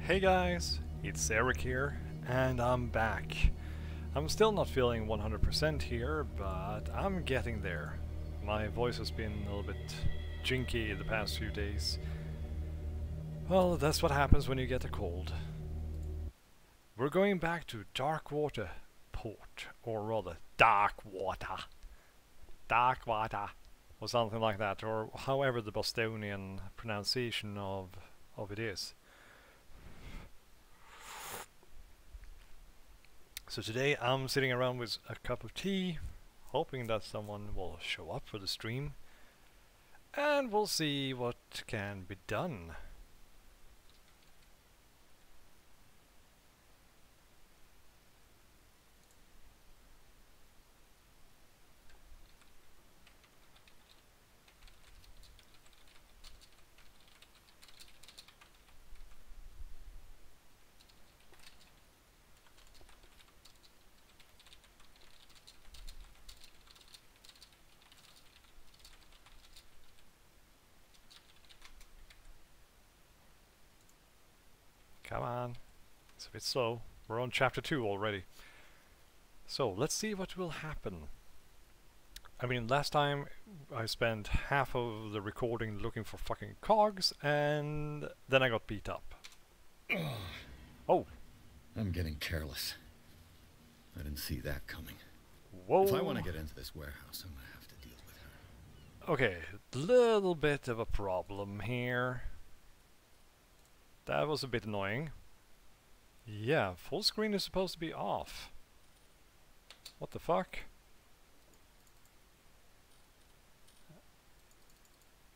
Hey guys, it's Erich here, and I'm back. I'm still not feeling 100% here, but I'm getting there. My voice has been a little bit jinky the past few days. Well, that's what happens when you get a cold. We're going back to Darkwater port, or rather, Darkwater. Darkwater, or something like that, or however the Bostonian pronunciation of it is. So today I'm sitting around with a cup of tea, hoping that someone will show up for the stream, and we'll see what can be done. Come on, it's a bit slow. We're on chapter 2 already. So let's see what will happen. I mean, last time I spent half of the recording looking for fucking cogs, and then I got beat up. Oh! I'm getting careless. I didn't see that coming. Whoa! If I want to get into this warehouse, I'm gonna have to deal with her. Okay, little bit of a problem here. That was a bit annoying. Yeah, full screen is supposed to be off. What the fuck?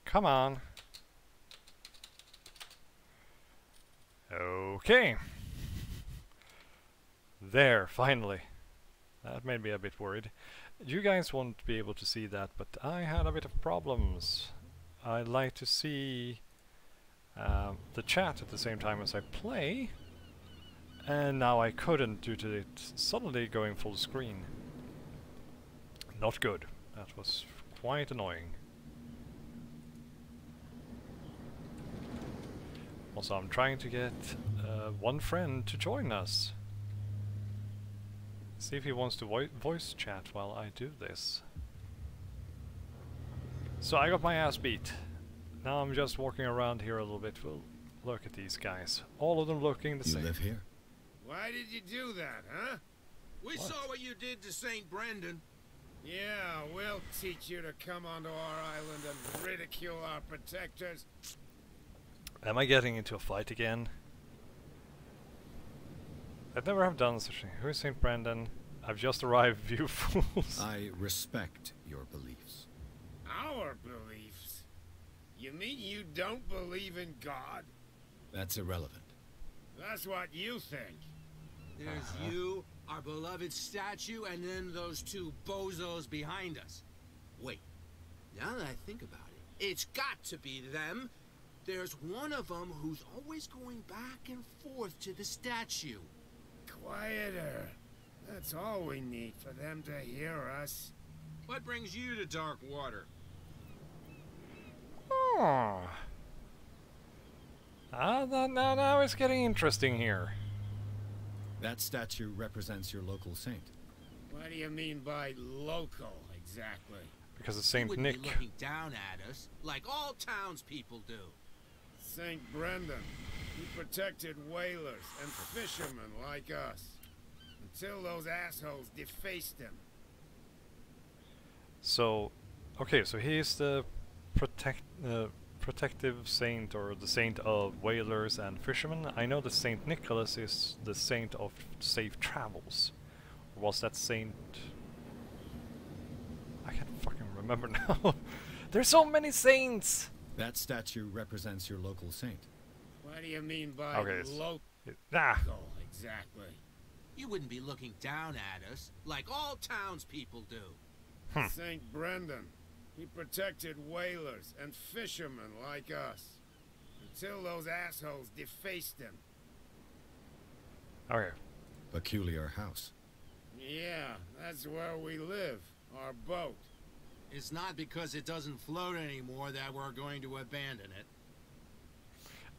Come on. Okay. There, finally. That made me a bit worried. You guys won't be able to see that, but I had a bit of problems. I like to see the chat at the same time as I play, and now I couldn't due to it suddenly going full screen. Not good. That was quite annoying. Also, I'm trying to get one friend to join us. See if he wants to voice chat while I do this. So I got my ass beat. Now I'm just walking around here a little bit. Well, look at these guys. All of them looking the same. You live here? Why did you do that, huh? We saw what you did to St. Brendan. Yeah, we'll teach you to come onto our island and ridicule our protectors. Am I getting into a fight again? I'd never have done such a thing. Who is St. Brendan? I've just arrived, you fools. I respect your beliefs. Our beliefs? You mean you don't believe in God? That's irrelevant. That's what you think. There's you, our beloved statue, and then those two bozos behind us. Wait, now that I think about it, it's got to be them. There's one of them who's always going back and forth to the statue. Quieter. That's all we need for them to hear us. What brings you to Darkwater? Oh. Now it's getting interesting here. That statue represents your local saint. What do you mean by local, exactly? Because it's You Saint wouldn't Nick. be looking down at us, like all townspeople do. St. Brendan. He protected whalers and fishermen like us. Until those assholes defaced him. So, okay, so he's the protective saint, or the saint of whalers and fishermen. I know that Saint Nicholas is the saint of safe travels. Or was that Saint... I can't fucking remember now. There's so many saints! That statue represents your local saint. What do you mean by local, exactly? You wouldn't be looking down at us, like all townspeople do. St. Brendan. He protected whalers and fishermen like us. Until those assholes defaced him. Okay. Peculiar house. Yeah, that's where we live. Our boat. It's not because it doesn't float anymore that we're going to abandon it.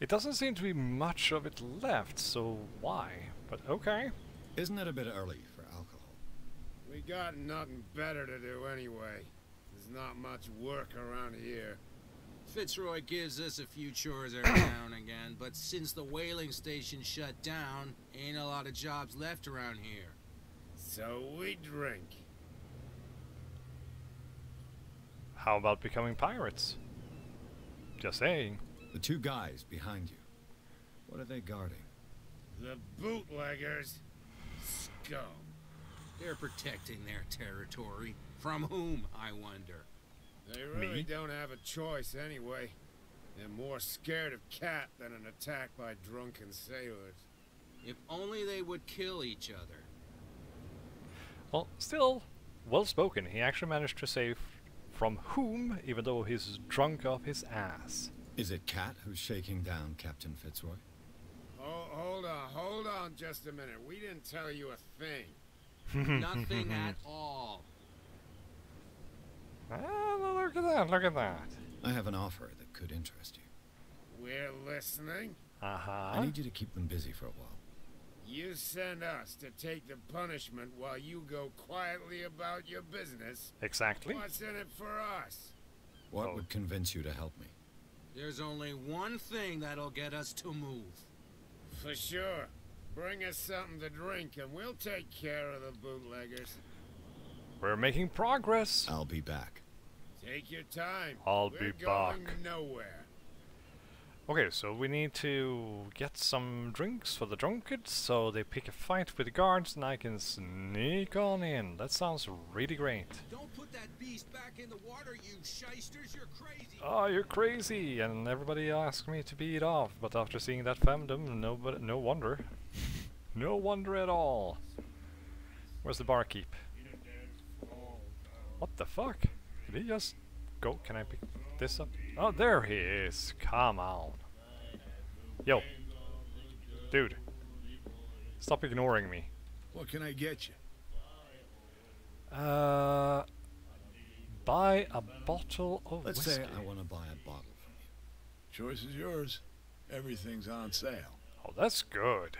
It doesn't seem to be much of it left, so why? But okay. Isn't it a bit early for alcohol? We got nothing better to do anyway. There's not much work around here. Fitzroy gives us a few chores every now and again, but since the whaling station shut down, ain't a lot of jobs left around here. So we drink. How about becoming pirates? Just saying. The two guys behind you. What are they guarding? The bootleggers. Scum. They're protecting their territory. From whom, I wonder? They really Me? don't have a choice anyway. They're more scared of Cat than an attack by drunken sailors. If only they would kill each other. Well, still, well spoken. He actually managed to say from whom, even though he's drunk off his ass. Is it Cat who's shaking down Captain Fitzroy? Oh, hold on just a minute. We didn't tell you a thing. Nothing at all. Ah, look at that, look at that. I have an offer that could interest you. We're listening. Uh-huh. I need you to keep them busy for a while. You send us to take the punishment while you go quietly about your business. Exactly. What's in it for us? What Oh. would convince you to help me? There's only one thing that'll get us to move. For sure. Bring us something to drink and we'll take care of the bootleggers. We're making progress. I'll be back. Take your time. I'll We're be going back. nowhere. Okay, so we need to get some drinks for the drunkards, so they pick a fight with the guards and I can sneak on in. That sounds really great. Don't put that beast back in the water, you shysters. You're crazy. Oh, you're crazy! And everybody asked me to beat off, but after seeing that femdom, no wonder. No wonder at all. Where's the barkeep? What the fuck? Did he just go? Can I pick this up? Oh, there he is. Come on. Yo. Dude. Stop ignoring me. What can I get you? Buy a bottle of Let's whiskey. say I want to buy a bottle from you. Choice is yours. Everything's on sale. Oh, that's good.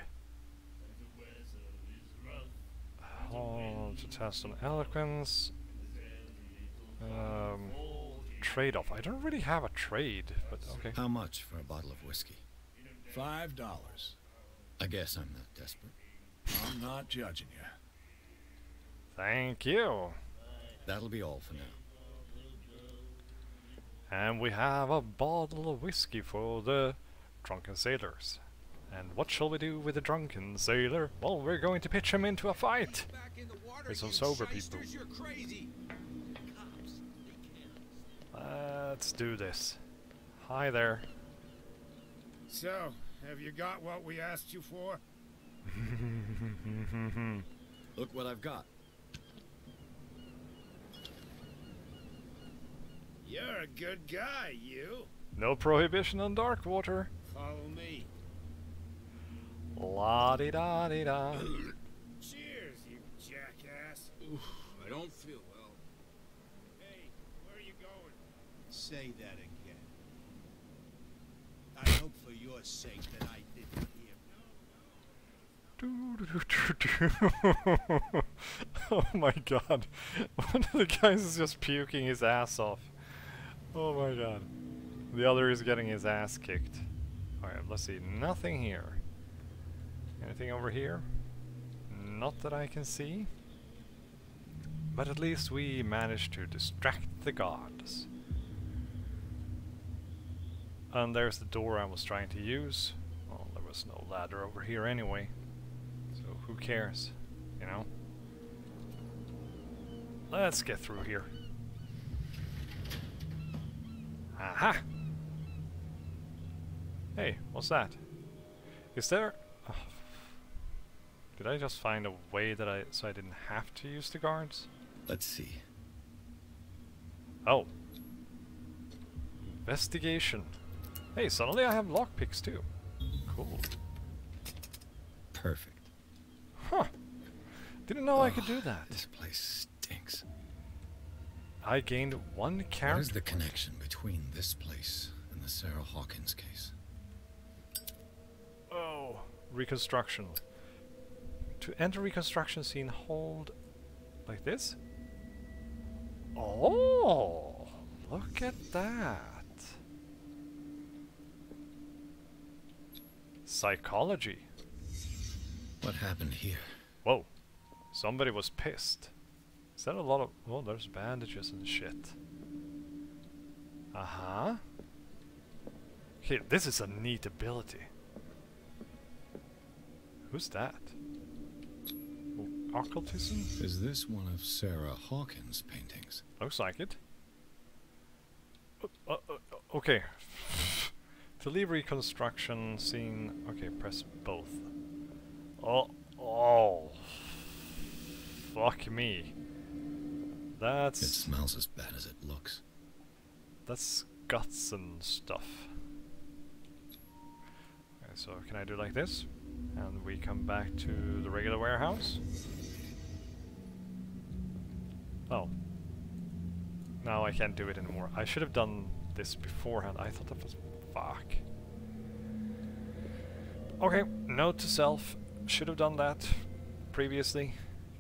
Oh, to test on eloquence. Trade-off. I don't really have a trade, but okay. How much for a bottle of whiskey? $5. I guess I'm not desperate. I'm not judging you. Thank you. That'll be all for now. And we have a bottle of whiskey for the drunken sailors. And what shall we do with the drunken sailor? Well, we're going to pitch him into a fight. Back in the water, With some you sober shysters. people. You're crazy. Cops, they can't. Let's do this. Hi there. So, have you got what we asked you for? Look what I've got. You're a good guy, you. No prohibition on Darkwater. Follow me. La-di-da-di-da. Cheers, you jackass. Oof, I don't feel well. Hey, where are you going? Say that again. I hope for your sake that I didn't hear. Oh my god. One of the guys is just puking his ass off. Oh my god. The other is getting his ass kicked. Alright, let's see. Nothing here. Anything over here? Not that I can see. But at least we managed to distract the gods. And there's the door I was trying to use. Well, there was no ladder over here anyway. So who cares, you know? Let's get through here. Aha! Hey, what's that? Is there... oh, did I just find a way that so I didn't have to use the guards? Let's see. Oh. Investigation. Hey, suddenly I have lockpicks too. Cool. Perfect. Huh. Didn't know I could do that. This place stinks. I gained one What is character. the connection between this place and the Sarah Hawkins case? reconstruction. To enter reconstruction scene, hold like this. Oh, look at that. Psychology. What happened here? Whoa, somebody was pissed. Is that a lot of... Oh, there's bandages and shit. Uh-huh. Okay, this is a neat ability. Who's that? Oh, occultism? Is this one of Sarah Hawkins' paintings? Looks like it. Okay. To leave reconstruction scene... Okay, press both. Oh. Fuck me. It smells as bad as it looks. That's guts and stuff. Okay, so can I do like this? And we come back to the regular warehouse. Oh. Now I can't do it anymore. I should have done this beforehand. I thought that was... Fuck. Okay, note to self. Should have done that previously.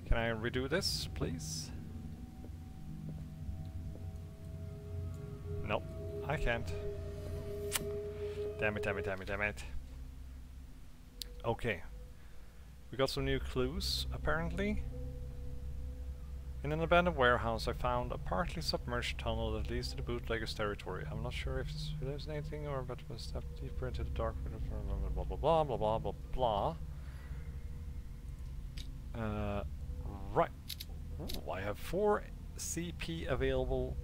Can I redo this, please? Nope, I can't. Damn it, damn it, damn it, damn it. Okay. We got some new clues, apparently. In an abandoned warehouse, I found a partly submerged tunnel that leads to the bootlegger's territory. I'm not sure if there's anything or but we'll step deeper into the dark blah blah blah blah blah blah blah. Right. Ooh, I have 4 CP available.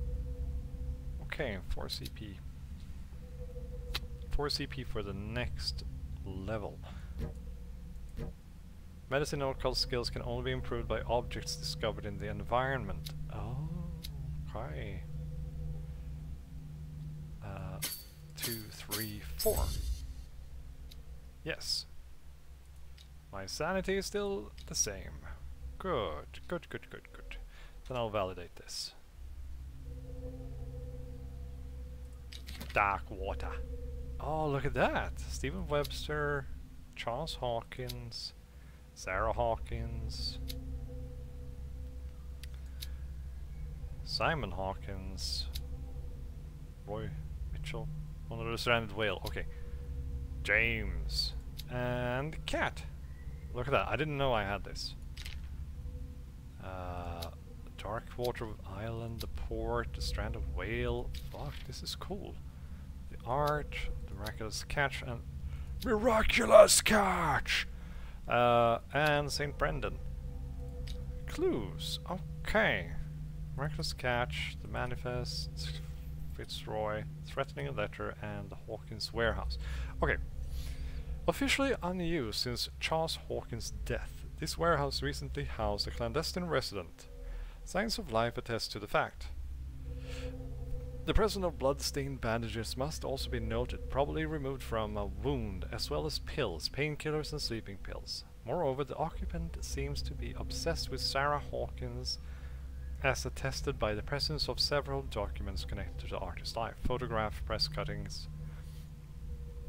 Okay, 4 CP. 4 CP for the next level. Medicine and occult skills can only be improved by objects discovered in the environment. Oh, okay. 2, 3, 4. Yes. My sanity is still the same. Good, good, good, good, good. Then I'll validate this. Darkwater. Oh, look at that! Stephen Webster, Charles Hawkins, Sarah Hawkins, Simon Hawkins, Roy Mitchell, one of the stranded whale. Okay, James and Cat. Look at that! I didn't know I had this. Darkwater Island, the port, the stranded whale. Fuck, this is cool. The art, the miraculous catch, and miraculous catch. And St. Brendan. Clues. Okay. Miraculous catch, the manifest, Fitzroy, threatening a letter, and the Hawkins warehouse. Okay. Officially unused since Charles Hawkins' death, this warehouse recently housed a clandestine resident. Signs of life attest to the fact. The presence of blood-stained bandages must also be noted, probably removed from a wound, as well as pills, painkillers and sleeping pills. Moreover, the occupant seems to be obsessed with Sarah Hawkins, as attested by the presence of several documents connected to the artist's life, photographs, press cuttings.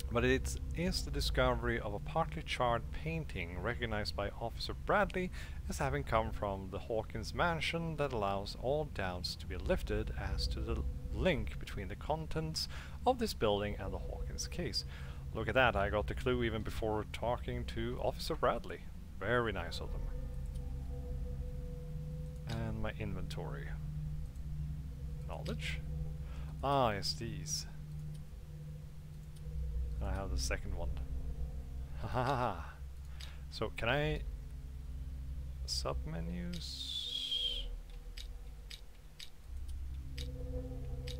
But it is the discovery of a partly charred painting recognized by Officer Bradley as having come from the Hawkins mansion that allows all doubts to be lifted as to the link between the contents of this building and the Hawkins case. Look at that, I got the clue even before talking to Officer Bradley. Very nice of them. And my inventory. Knowledge? Ah, yes, these. I have the second one. Ha ha ha. So can I submenus?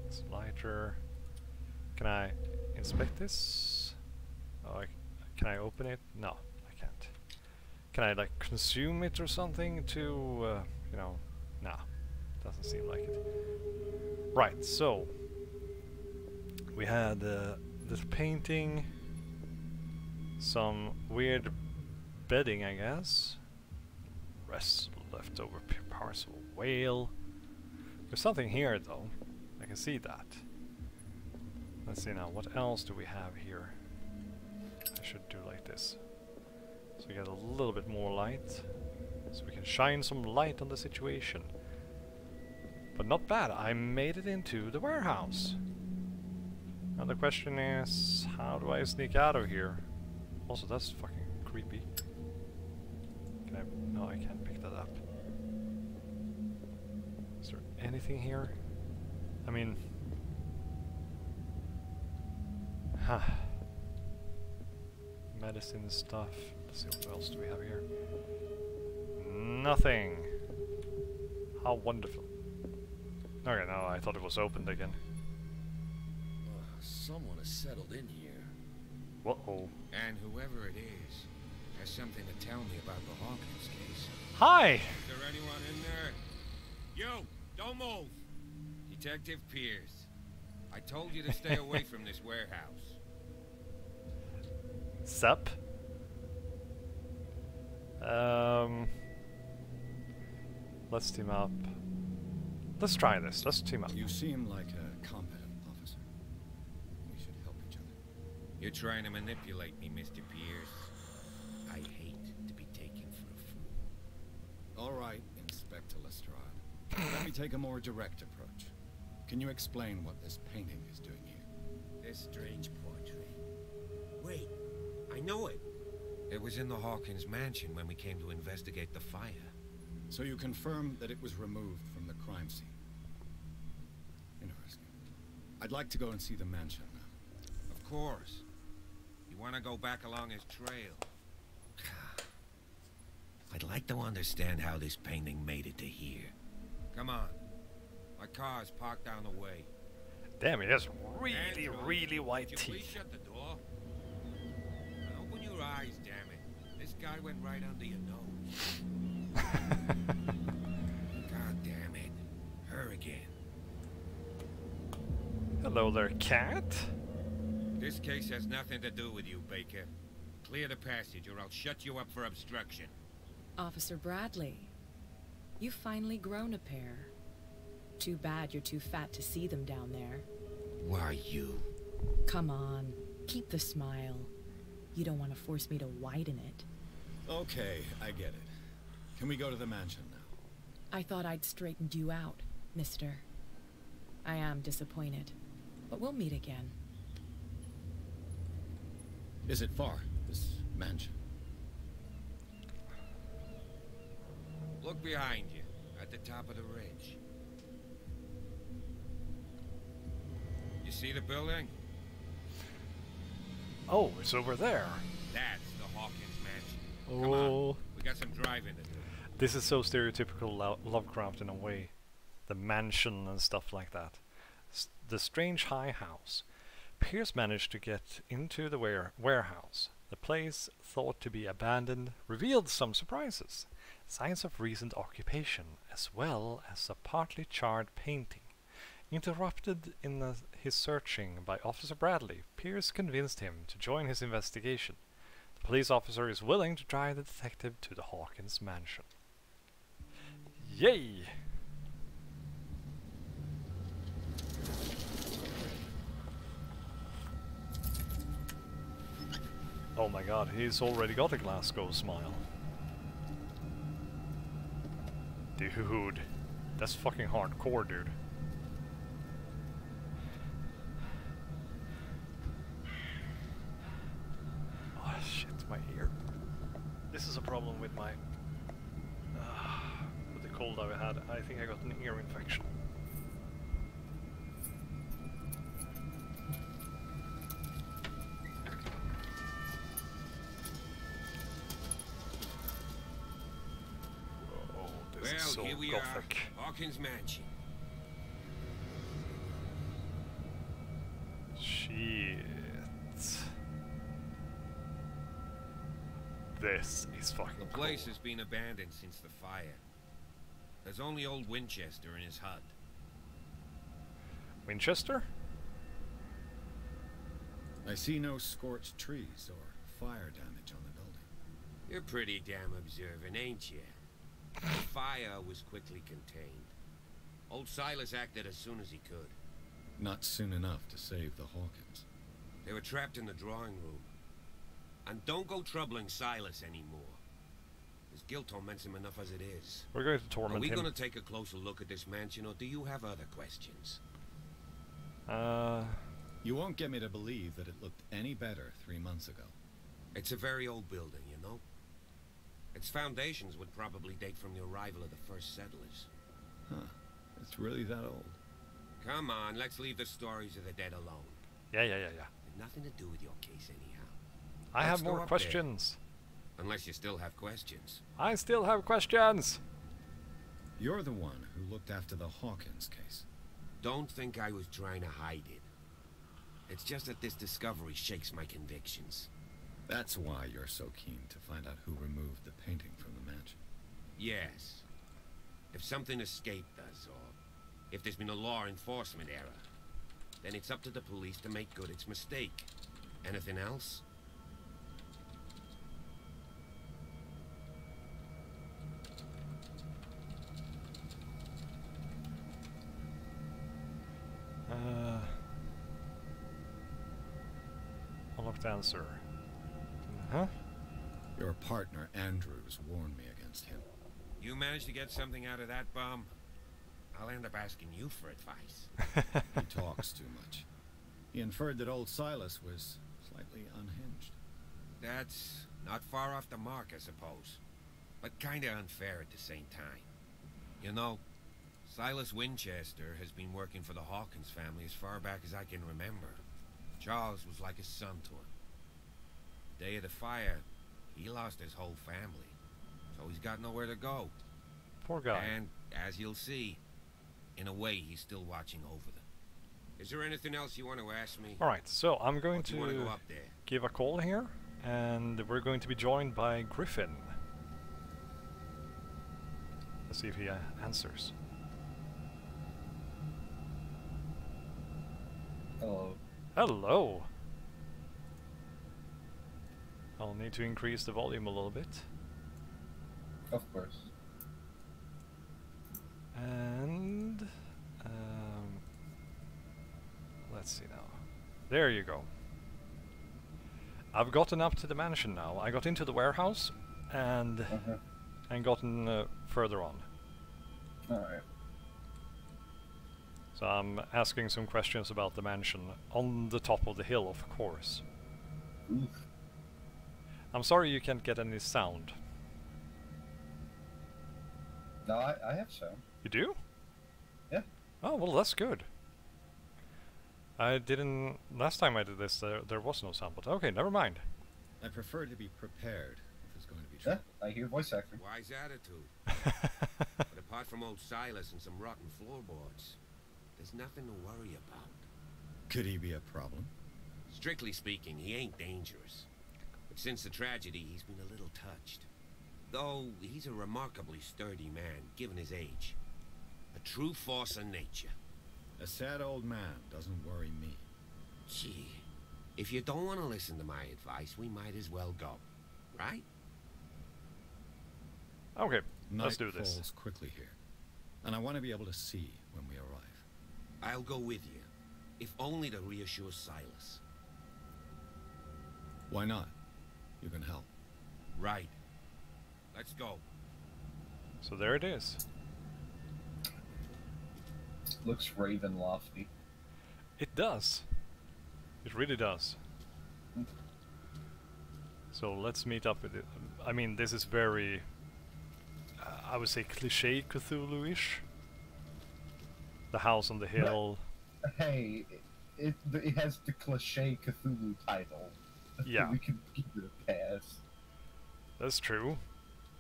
It's lighter. Can I inspect this? Oh, can I open it? No, I can't. Can I like consume it or something to you know? Nah, doesn't seem like it. Right, so we had this painting, some weird bedding, I guess. Rest leftover parts of a whale. There's something here though. I can see that. Let's see now, what else do we have here? I should do like this. So we get a little bit more light. So we can shine some light on the situation. But not bad, I made it into the warehouse. Now the question is, how do I sneak out of here? Also, that's fucking creepy. Can I? No, I can't pick that up. Is there anything here? I mean... Huh. Medicine stuff. Let's see, what else do we have here? Nothing! How wonderful. Okay, no, I thought it was opened again. Someone has settled in here. Whoa. And whoever it is has something to tell me about the Hawkins case. Hi! Is there anyone in there? You! Don't move! Detective Pierce. I told you to stay away from this warehouse. Sup? Let's team up. Let's try this. Let's team up. You seem like a competent officer. We should help each other. You're trying to manipulate me, Mr. Pierce. I hate to be taken for a fool. All right, Inspector Lestrade. Let me take a more direct approach. Can you explain what this painting is doing here? This strange portrait. Wait, I know it. It was in the Hawkins mansion when we came to investigate the fire. So you confirm that it was removed from the crime scene. Interesting. I'd like to go and see the mansion now. Of course. You want to go back along his trail? I'd like to understand how this painting made it to here. Come on. My car's parked down the way. Damn, he has really, Andrew, really white would you please teeth. shut the door? Open your eyes, damn it. This guy went right under your nose. God damn it. Her again. Hello there, cat. This case has nothing to do with you, Baker. Clear the passage or I'll shut you up for obstruction. Officer Bradley, you've finally grown a pair. Too bad you're too fat to see them down there. Why you? Come on, keep the smile. You don't want to force me to widen it. Okay, I get it. Can we go to the mansion now? I thought I'd straightened you out, mister. I am disappointed, but we'll meet again. Is it far, this mansion? Look behind you, at the top of the ridge. You see the building? Oh, it's over there. That's the Hawkins mansion. Oh. Come on, we got some driving to do. This is so stereotypical Lovecraft in a way. The mansion and stuff like that. The strange high house. Pierce managed to get into the warehouse. The place, thought to be abandoned, revealed some surprises. Signs of recent occupation, as well as a partly charred painting. Interrupted in his searching by Officer Bradley, Pierce convinced him to join his investigation. The police officer is willing to drive the detective to the Hawkins mansion. Yay! Oh my god, he's already got a Glasgow smile. Dude, that's fucking hardcore, dude. Oh shit, my ear. This is a problem with my... with the cold I've had. I think I got an ear infection. Well, so here we gothic. are, Hawkins mansion. Shit. This is fucking The place cool. has been abandoned since the fire. There's only old Winchester in his hut. Winchester? I see no scorched trees or fire damage on the building. You're pretty damn observant, ain't you? The fire was quickly contained. Old Silas acted as soon as he could. Not soon enough to save the Hawkins. They were trapped in the drawing room. And don't go troubling Silas anymore. His guilt torments him enough as it is. We're going to Are torment we him. going to take a closer look at this mansion, or do you have other questions? You won't get me to believe that it looked any better 3 months ago. It's a very old building, you know? Its foundations would probably date from the arrival of the first settlers. Huh. It's really that old. Come on, let's leave the stories of the dead alone. Yeah. Had nothing to do with your case anyhow. I Let's have go more up there. questions. Unless you still have questions. I still have questions. You're the one who looked after the Hawkins case. Don't think I was trying to hide it. It's just that this discovery shakes my convictions. That's why you're so keen to find out who removed the painting from the mansion. Yes. If something escaped us, or if there's been a law enforcement error, then it's up to the police to make good its mistake. Anything else? Unlocked answer. Huh? Your partner, Andrews, warned me against him. You managed to get something out of that bum? I'll end up asking you for advice. He talks too much. He inferred that old Silas was slightly unhinged. That's not far off the mark, I suppose. But kinda unfair at the same time. You know, Silas Winchester has been working for the Hawkins family as far back as I can remember. Charles was like a son to him. Day of the fire, he lost his whole family. So he's got nowhere to go. Poor guy. And, as you'll see, in a way he's still watching over them. Is there anything else you want to ask me? Alright, so I'm going Or do you want to to go up there? give a call here, and we're going to be joined by Griffin. Let's see if he answers. Hello. Hello! I'll need to increase the volume a little bit. Of course. And let's see now. There you go. I've gotten up to the mansion now. I got into the warehouse and gotten further on. Alright. So I'm asking some questions about the mansion on the top of the hill, of course. Oof. I'm sorry you can't get any sound. No, I have sound. You do? Yeah. Oh, well, that's good. I didn't... Last time I did this, there was no sound, but okay, never mind. I prefer to be prepared if there's going to be Yeah, trouble. I hear voice acting. Wise attitude. But apart from old Silas and some rotten floorboards, there's nothing to worry about. Could he be a problem? Strictly speaking, he ain't dangerous. But since the tragedy, he's been a little touched. Though he's a remarkably sturdy man, given his age. A true force of nature. A sad old man doesn't worry me. Gee, if you don't want to listen to my advice, we might as well go. Right? Okay, Night let's do this. falls quickly here, and I want to be able to see when we arrive. I'll go with you, if only to reassure Silas. Why not? You can help. Right. Let's go. So there it is. Looks raven lofty. It does. It really does. So let's meet up with it. I mean, this is very, I would say, cliché Cthulhu-ish. The house on the hill. Hey, it has the cliche Cthulhu title. Yeah. We can give it a pass. That's true.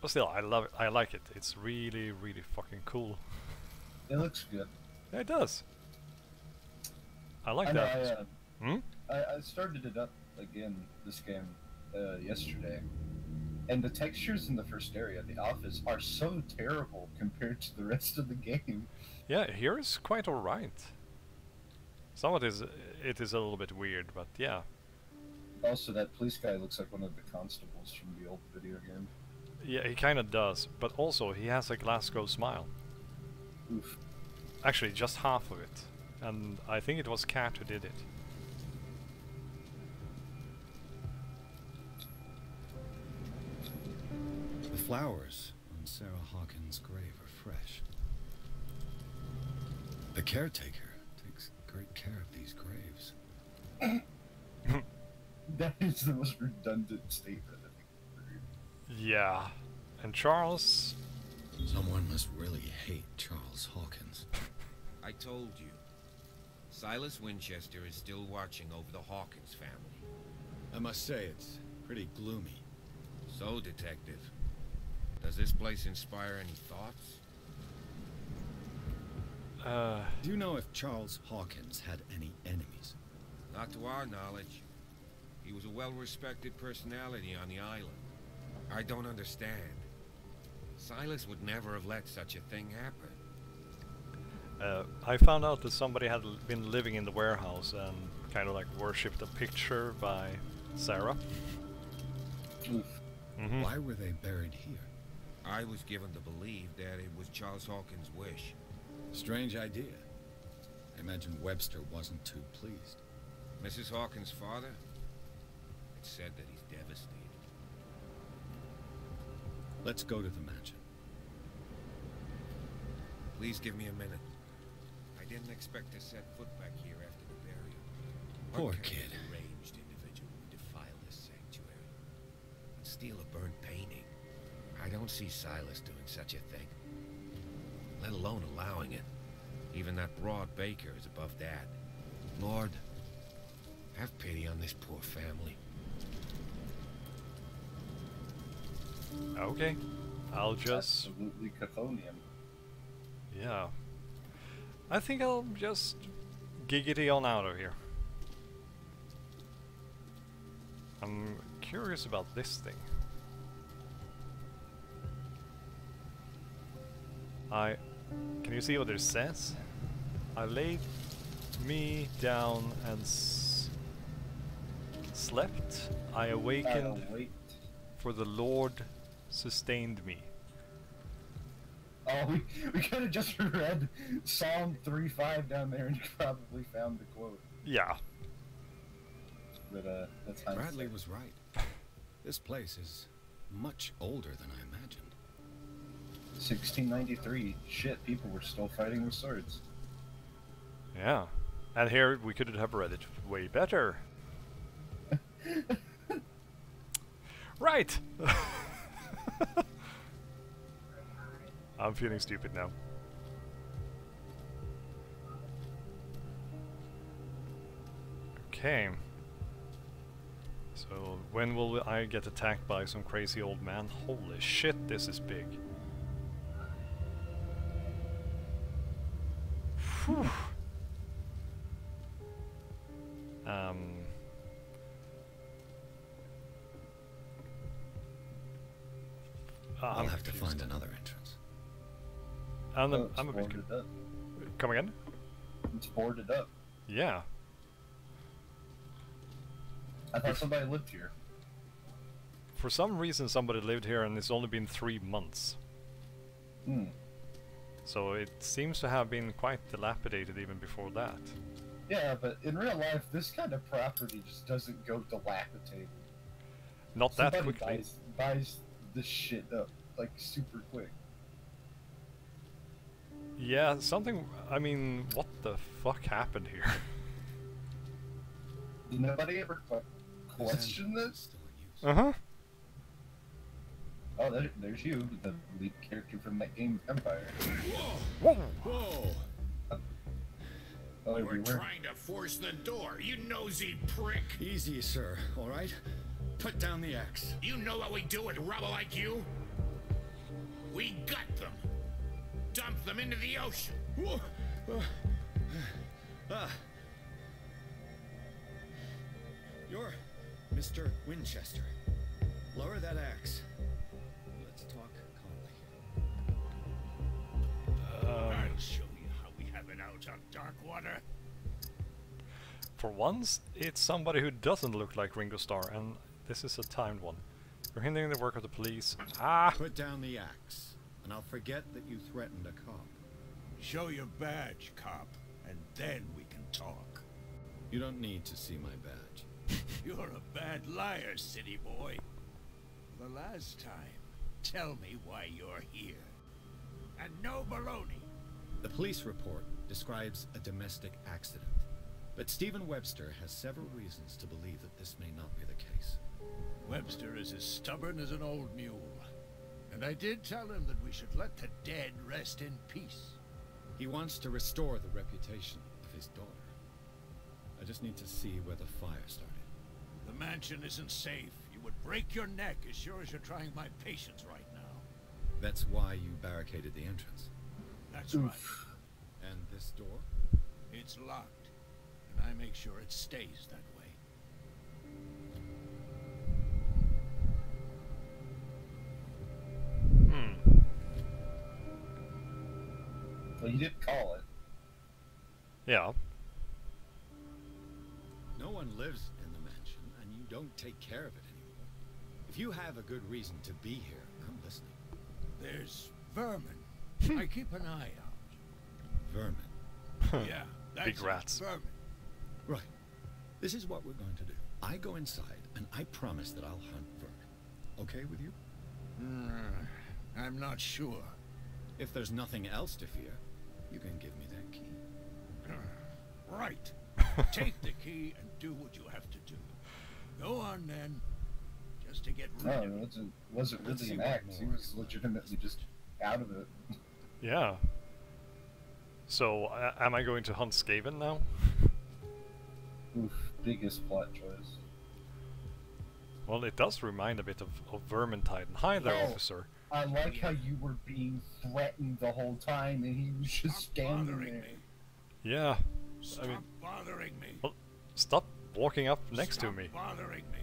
But still, I love it. I like it. It's really, really fucking cool. It looks good. Yeah, it does. I like I know, that. I started it up again, this game, yesterday. And the textures in the first area, the office, are so terrible compared to the rest of the game. Yeah, here is quite alright. Some of it is a little bit weird, but yeah. Also, that police guy looks like one of the constables from the old video game. Yeah, he kinda does. But also, he has a Glasgow smile. Oof. Actually, just half of it. And I think it was Cat who did it. flowers on Sarah Hawkins' grave are fresh. The caretaker takes great care of these graves. That is the most redundant statement I think I've heard. Yeah. And Charles... Someone must really hate Charles Hawkins. I told you. Silas Winchester is still watching over the Hawkins family. I must say, it's pretty gloomy. So, Detective, does this place inspire any thoughts? Do you know if Charles Hawkins had any enemies? Not to our knowledge. He was a well-respected personality on the island. I don't understand. Silas would never have let such a thing happen. I found out that somebody had been living in the warehouse and kind of like worshipped a picture by Sarah. Mm-hmm. Why were they buried here? I was given to believe that it was Charles Hawkins' wish. Strange idea. I imagine Webster wasn't too pleased. Mrs. Hawkins' father? It's said that he's devastated. Let's go to the mansion. Please give me a minute. I didn't expect to set foot back here after the burial. Poor What kind kid. of deranged individual would defile this sanctuary and steal a burnt painting? I don't see Silas doing such a thing, let alone allowing it. Even that broad baker is above that. Lord, have pity on this poor family. Okay. I'll just... Absolutely Chthonian. Yeah. I think I'll just giggity on out of here. I'm curious about this thing. Can you see what it says? I laid me down and slept. I awakened, for the Lord sustained me. Oh, we could have just read Psalm 3:5 down there and you probably found the quote. Yeah. But that's fine. Bradley was right. This place is much older than I imagined. 1693. Shit, people were still fighting with swords. Yeah. And here we could have read it way better. Right! I'm feeling stupid now. Okay. So, when will I get attacked by some crazy old man? Holy shit, this is big. Whew. I'll have to find another entrance. I'm a bit boarded up. Come again? It's boarded up. Yeah. I thought somebody lived here. For some reason somebody lived here and it's only been 3 months. Hmm. So it seems to have been quite dilapidated even before that. Yeah, but in real life, this kind of property just doesn't go dilapidated. Not that Somebody quickly. buys this shit up, like, super quick. Yeah, something... I mean, what the fuck happened here? Did nobody ever question this? Uh-huh. Oh, there's you, the lead character from that game, Empire. Whoa! Whoa! Oh, You were everywhere. trying to force the door, you nosy prick! Easy, sir, all right? Put down the axe. You know what we do with rubble like you? We gut them! Dump them into the ocean! Whoa! Ah. You're Mr. Winchester. Lower that axe. Let's talk calmly. I'll show you how we have it out on Darkwater. For once, it's somebody who doesn't look like Ringo Starr, and this is a timed one. You're hindering the work of the police. Ah! Put down the axe, and I'll forget that you threatened a cop. Show your badge, cop, and then we can talk. You don't need to see my badge. You're a bad liar, city boy. The last time, tell me why you're here. And no baloney. The police report describes a domestic accident, but Stephen Webster has several reasons to believe that this may not be the case. Webster is as stubborn as an old mule. And I did tell him that we should let the dead rest in peace. He wants to restore the reputation of his daughter. I just need to see where the fire started. The mansion isn't safe. You would break your neck as sure as you're trying my patience right now. That's why you barricaded the entrance. That's right. And this door? It's locked, and I make sure it stays that way. Well, you did call it. Yeah. No one lives in the mansion, and you don't take care of it anymore. If you have a good reason to be here, I'm listening. There's vermin. I keep an eye out. Vermin. Yeah, that's Big it, rats. vermin. Right. This is what we're going to do. I go inside, and I promise that I'll hunt vermin. Okay with you? I'm not sure. If there's nothing else to fear, you can give me that key. Right. Take the key and do what you have to do. Go on then. Just to get rid of it. No, it wasn't Let's really see an what act. He more was is left. legitimately just out of it. Yeah. So, am I going to hunt Skaven now? Oof, biggest plot choice. Well, it does remind a bit of Vermintide. Hi there, Oh. officer. I like how you were being threatened the whole time and he was just Stop standing bothering there. me. Yeah. Stop mean- bothering me. Well, stop walking up next to Stop me. bothering me.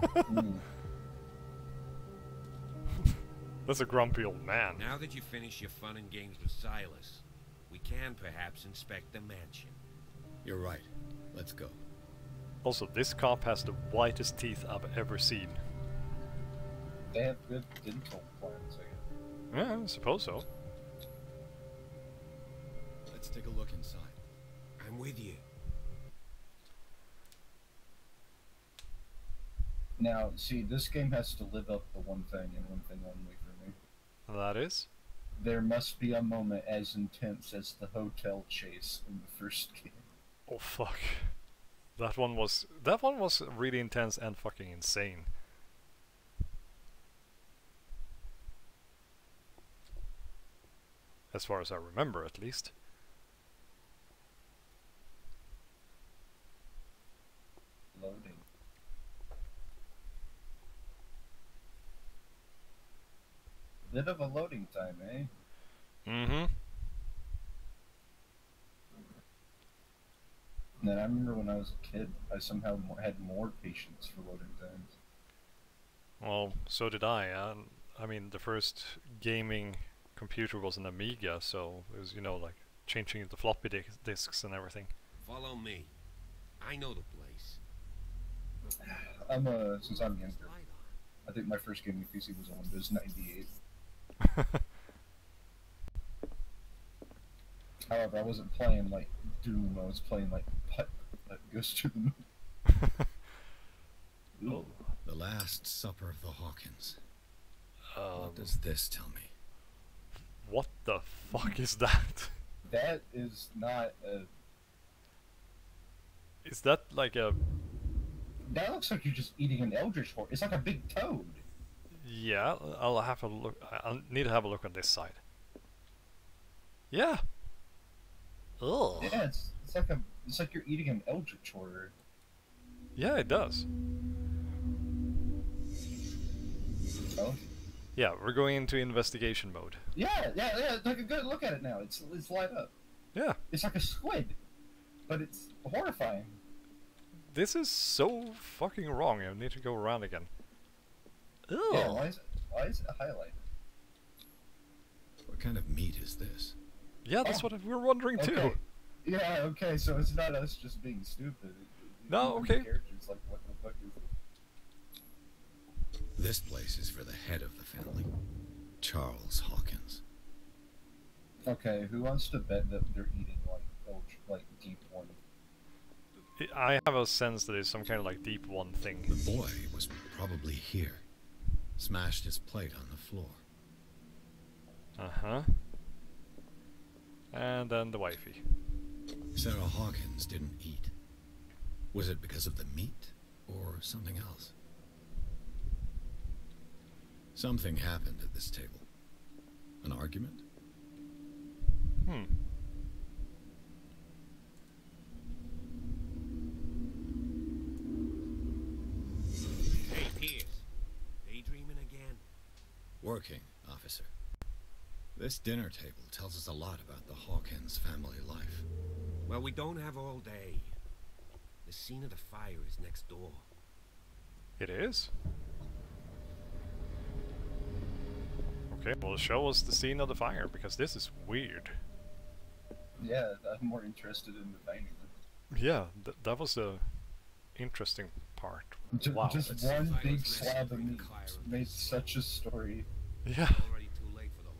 Mm. That's a grumpy old man. Now that you finish your fun and games with Silas, we can perhaps inspect the mansion. You're right. Let's go. Also, this cop has the whitest teeth I've ever seen. They have good dental plans, I guess. Yeah, I suppose so. Let's take a look inside. I'm with you. Now, see, this game has to live up to one thing and one thing only for me. That is? There must be a moment as intense as the hotel chase in the first game. Oh fuck. That one was really intense and fucking insane. As far as I remember, at least. Loading. Bit of a loading time, eh? Mm-hmm. And then I remember when I was a kid, I somehow had more patience for loading times. Well, so did I. I mean, the first gaming computer was an Amiga, so it was, you know, like changing the floppy disks and everything. Follow me. I know the place. Since I'm younger, I think my first gaming PC was on Windows 98. However, I wasn't playing like Doom, I was playing like Putt that goes to the moon. Ooh. The Last Supper of the Hawkins. Um, What does this tell me? what the fuck is that? That is not a... Is that like a... That looks like you're just eating an eldritch horse. It's like a big toad. Yeah, I'll have a look. I'll need to have a look on this side. Yeah. Ugh. Yeah, it's like you're eating an eldritch horror. Yeah, it does. Oh. Yeah, we're going into investigation mode. Yeah. Take a good look at it now. It's light up. Yeah. It's like a squid, but it's horrifying. This is so fucking wrong. I need to go around again. Ugh. Yeah, why is it highlighted? What kind of meat is this? Yeah, that's Oh. what we were wondering too. Okay. Yeah, okay, so it's not us just being stupid. No, The okay. characters like, what the fuck is it? This place is for the head of the family, Charles Hawkins. Okay, who wants to bet that they're eating like deep one? I have a sense that it's some kind of like deep one thing. The boy was probably here. smashed his plate on the floor. Uh-huh. And then the wifey. Sarah Hawkins didn't eat. Was it because of the meat or something else? Something happened at this table. An argument? Hmm. Hey, Pierce. Daydreaming again? Working, officer. This dinner table tells us a lot about the Hawkins family life. Well, we don't have all day. The scene of the fire is next door. It is? Okay, well show us the scene of the fire, because this is weird. Yeah, I'm more interested in the finding. Yeah, that was the interesting part. Wow. Just Let's one see if I big was slab of messing meat with Clyra made this such a story. Yeah. Already too late for the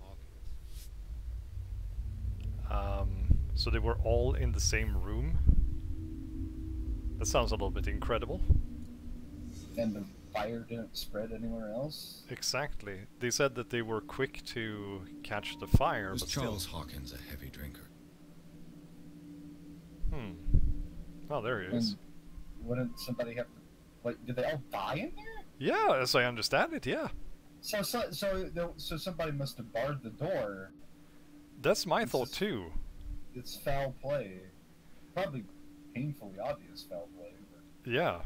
Hawkins. So they were all in the same room? That sounds a little bit incredible. And the fire didn't spread anywhere else? Exactly. They said that they were quick to catch the fire, Was but Charles still. Hawkins a heavy drinker? Hmm. Oh, there he is. And wouldn't somebody have to... Like, did they all die in there? Yeah, as I understand it, yeah. So somebody must have barred the door. That's my It's thought just- too. It's foul play. Probably painfully obvious foul play. But Yeah.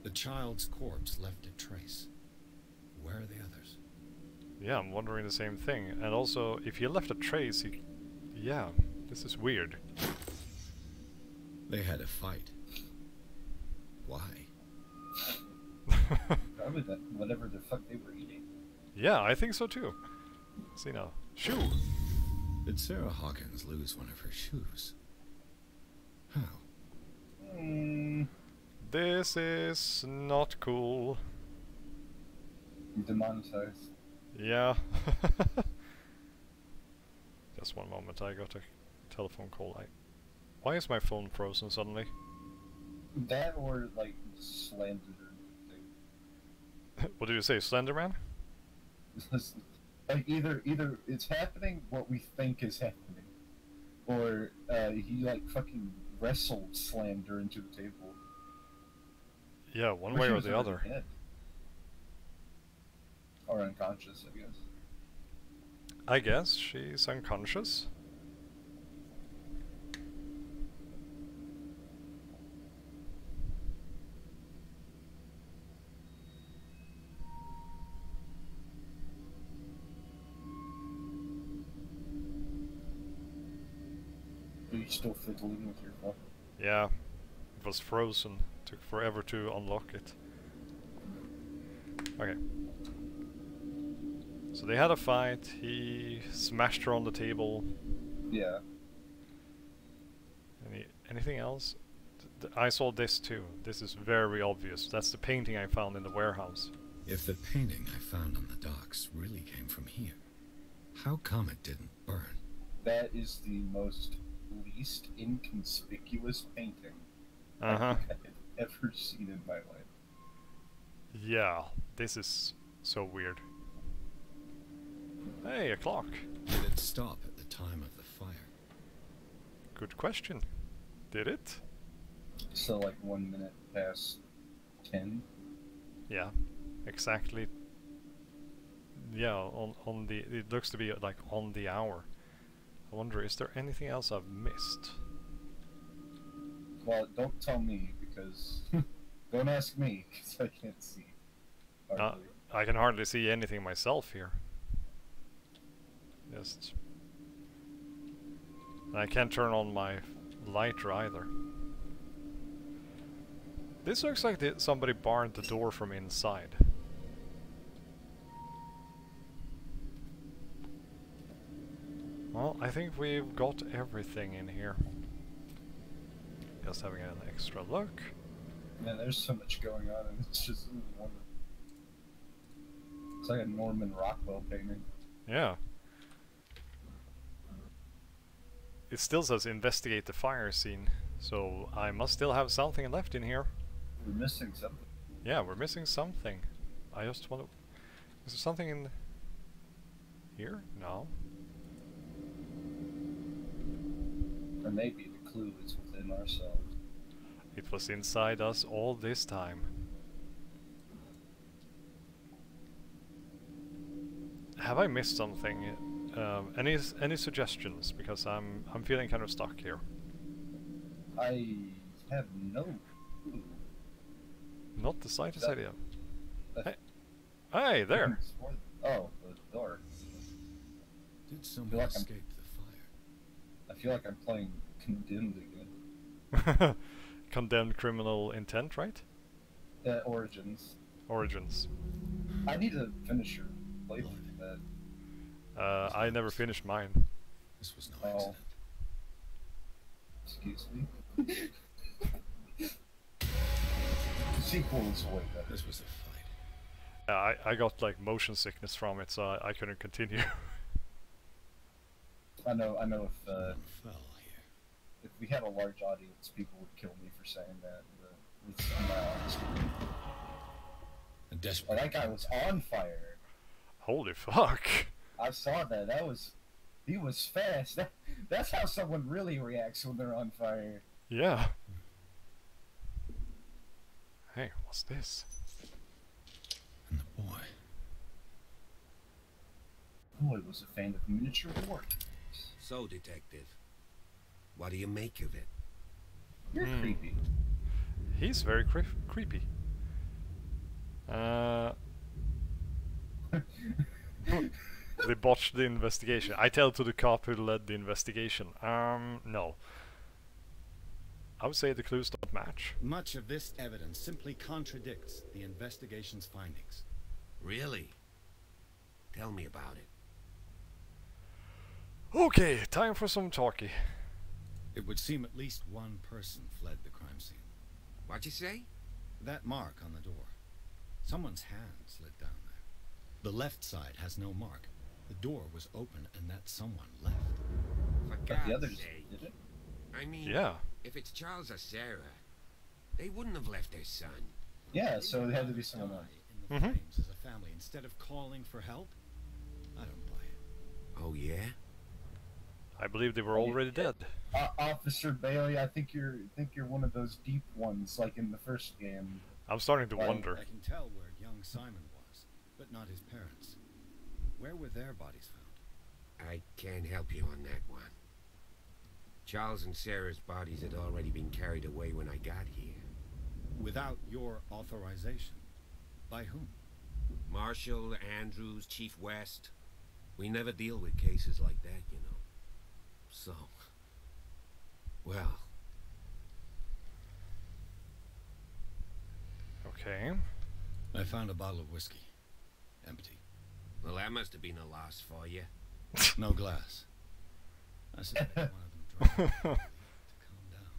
The child's corpse left a trace. Where are the others? Yeah, I'm wondering the same thing. And also, if he left a trace, he... Yeah, this is weird. They had a fight. Why? probably that whatever the fuck they were eating. Yeah, I think so too. See now. Shoe! Did Sarah Hawkins lose one of her shoes? How? This is not cool. Demonetized. Yeah. Just one moment, I got a telephone call. Why is my phone frozen suddenly? That or like slandered thing. What did you say, Slenderman? Like either it's happening what we think is happening, or he like fucking wrestled slammed her into the table. Yeah, one Or way she or was the already other. dead. Or unconscious, I guess. I guess she's unconscious. Are you still fiddling with your phone? Yeah, it was frozen. Took forever to unlock it. Okay. So they had a fight. He smashed her on the table. Yeah. Anything else? I saw this too. This is very obvious. That's the painting I found in the warehouse. If the painting I found on the docks really came from here, how come it didn't burn? That is the most least inconspicuous painting Uh-huh. I have ever seen in my life. Yeah, this is so weird. Hey, a clock. Did it stop at the time of the fire? Good question. Did it? So like 1 minute past 10. Yeah, exactly. Yeah, on the... It looks to be like on the hour. I wonder, is there anything else I've missed? Well, don't tell me because don't ask me because I can't see. Hardly. I can hardly see anything myself here. Just... I can't turn on my lighter either. This looks like somebody barred the door from inside. Well, I think we've got everything in here. Just having an extra look. Man, there's so much going on, and it's just one. It's like a Norman Rockwell painting. Yeah. It still says investigate the fire scene, so I must still have something left in here. We're missing something. Yeah, we're missing something. I just want to... Is there something in... here? No. Or maybe the clue is within ourselves. It was inside us all this time. Have I missed something? Any suggestions? Because I'm feeling kind of stuck here. I have no clue. Not the slightest That- idea. that- Hey, there! Oh, the door. Did feel someone like I'm- escape the fire? I feel like I'm playing Condemned again. Condemned criminal intent, right? Origins. Origins. I need to finish your playthrough of that. I never finished mine. This was no Oh. accident. Excuse me. The sequel is way better. This was a fight. I got like motion sickness from it, so I couldn't continue. I know if One fell here. if we had a large audience, people would kill me for saying that. But it's A oh, desperate. that guy was on fire. Holy fuck! I saw that. He was fast. That's how someone really reacts when they're on fire. Yeah. Hey, what's this? And the boy. Boy was a fan of miniature war games. So, Detective, what do you make of it? You're creepy. He's very creepy. They botched the investigation. I tell to the cop who led the investigation. No. I would say the clues don't match. Much of this evidence simply contradicts the investigation's findings. Really? Tell me about it. Okay, time for some talkie. It would seem at least one person fled the crime scene. What'd you say? That mark on the door. Someone's hand slid down there. The left side has no mark. The door was open and that someone left. For But the God's others sake. did it. I mean, Yeah. if it's Charles or Sarah, they wouldn't have left their son. Yeah, so They it had to would be someone die else. in the flames as a family instead of calling for help. I don't buy it. Oh, yeah? I believe they were already dead. Officer Bailey, I think you're one of those deep ones, like in the first game. I'm starting to Well, wonder. I can tell where young Simon was, but not his parents. Where were their bodies found? I can't help you on that one. Charles and Sarah's bodies had already been carried away when I got here. Without your authorization. By whom? Marshall, Andrews, Chief West. We never deal with cases like that, you know. So, well, Okay. I found a bottle of whiskey. Empty. well, that must have been a loss for you. No glass. I suspect one of them drank it to calm down.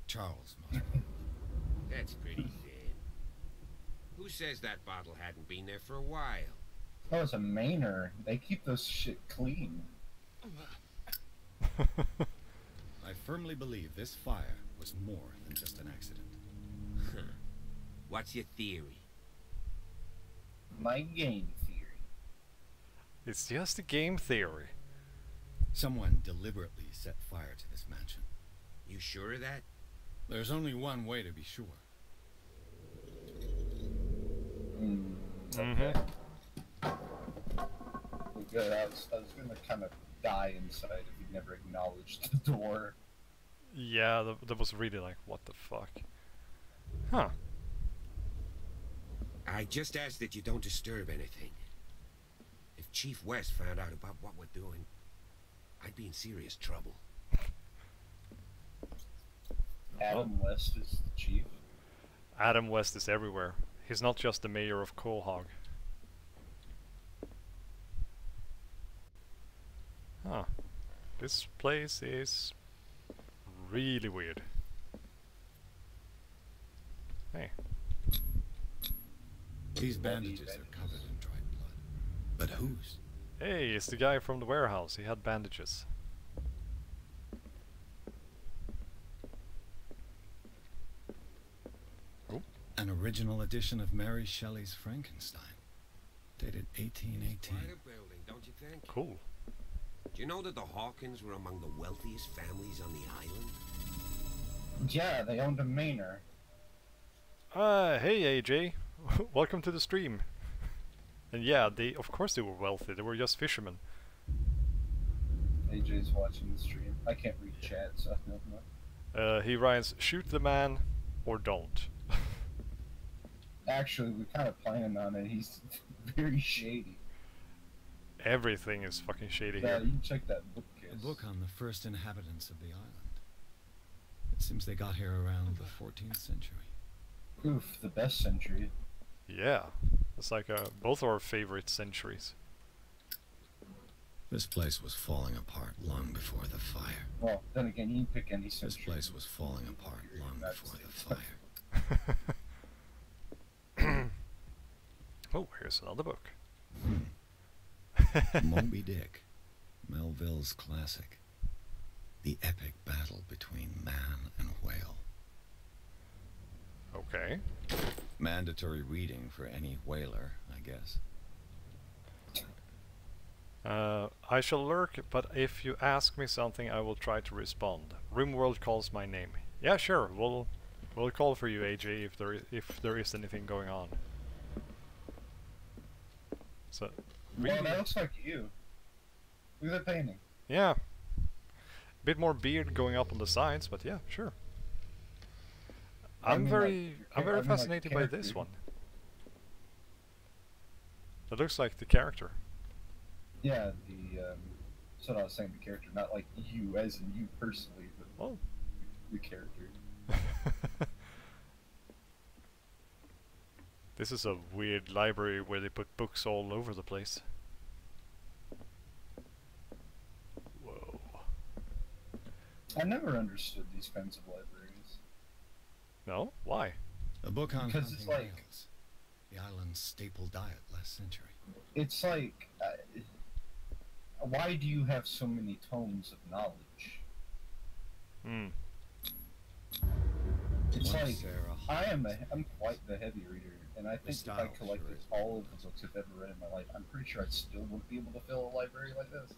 Charles must be. That's pretty thin. Who says that bottle hadn't been there for a while? That was a Mainer. They keep those shit clean. I firmly believe this fire was more than just an accident. What's your theory? My game theory. It's just a game theory. Someone deliberately set fire to this mansion. You sure of that? There's only one way to be sure. Okay. Good. I was gonna kind of die inside if you never acknowledged the door. Yeah, that was really like, what the fuck? Huh. I just ask that you don't disturb anything. If Chief West found out about what we're doing, I'd be in serious trouble. Adam West is the chief. Adam West is everywhere. He's not just the mayor of Quahog. Huh. This place is really weird. Hey. These bandages are covered in dried blood. But whose? Hey, it's the guy from the warehouse. He had bandages. An original edition of Mary Shelley's Frankenstein, dated 1818. Quite a building, don't you think? Cool. Do you know that the Hawkins were among the wealthiest families on the island? Yeah, they owned a manor. Hey AJ, welcome to the stream. And yeah, of course they were wealthy, they were just fishermen. AJ's watching the stream. I can't read chat, so I don't know. He writes, shoot the man, or don't. Actually, we kind of planned on it. He's very shady. Everything is fucking shady Yeah, here. you can check that bookcase. A book on the first inhabitants of the island. It seems they got here around the 14th century. Oof, the best century. Yeah, it's like both our favorite centuries. This place was falling apart long before the fire. Well, then again, you can pick any This century. place was falling apart long United before the States. fire. Oh, here's another book. Moby Dick, Melville's classic. The epic battle between man and whale. Okay. Mandatory reading for any whaler, I guess. I shall lurk, but if you ask me something, I will try to respond. Rimworld calls my name. Yeah, sure. We'll call for you, AJ, if there is anything going on. So, Well, that looks like you. Look at the painting. yeah, a bit more beard going up on the sides, but yeah, sure. I'm very fascinated by this one. That looks like the character. Yeah, that's what I was saying, the character, not like you as in you personally, but Oh. the character. This is a weird library where they put books all over the place. Whoa. I never understood these kinds of libraries. No? Why? A book on Because hunting it's like- whales. The island's staple diet last century. It's like, why do you have so many tomes of knowledge? Hmm. It's One like, Sarah I'm quite the heavy reader, and I think if I style, collected sure. all of the books I've ever read in my life, I'm pretty sure I still wouldn't be able to fill a library like this.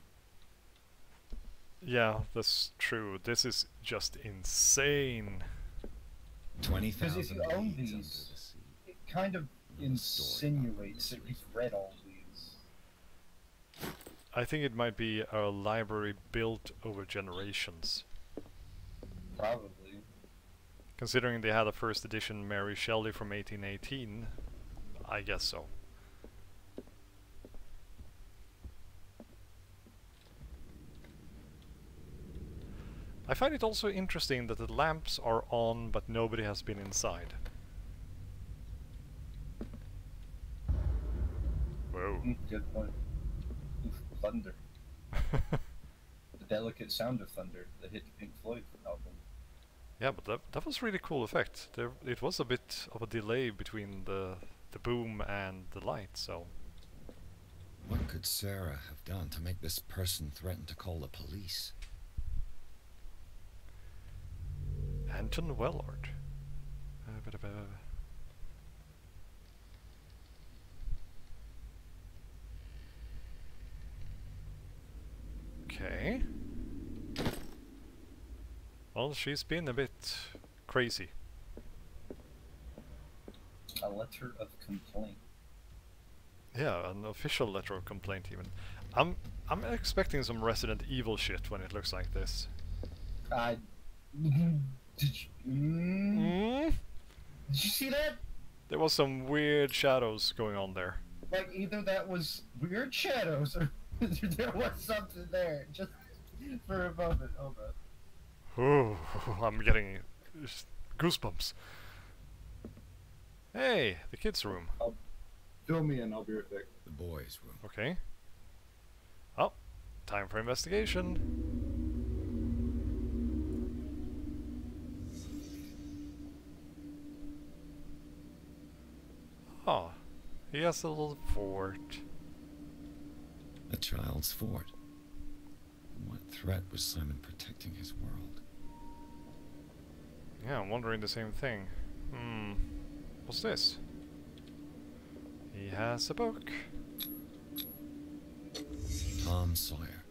Yeah, that's true. This is just insane. 20,000 Because if you own leagues under these, the sea. it kind of Another story about insinuates that you've read all these. I think it might be a library built over generations. Probably. Considering they had a first edition Mary Shelley from 1818, I guess so. I find it also interesting that the lamps are on, but nobody has been inside. Whoa. Good point. Oof, thunder. The delicate sound of thunder that hit the Pink Floyd album. Yeah, but that was really cool effect. It was a bit of a delay between the boom and the light, so... What could Sarah have done to make this person threaten to call the police? Anton Wellard. Okay. Well, she's been a bit crazy. A letter of complaint. Yeah, an official letter of complaint even. I'm expecting some Resident Evil shit when it looks like this. Did you see that? There was some weird shadows going on there. Like, either that was weird shadows or there was something there. Just for a moment. Hold on. Oh, I'm getting goosebumps. Hey, the kids' room. Fill me in, I'll be right back. The boys' room. Okay. Oh, time for investigation. Oh, he has a little fort. A child's fort. From what threat was Simon protecting his world? Yeah, I'm wondering the same thing. What's this? He has a book. Tom Sawyer.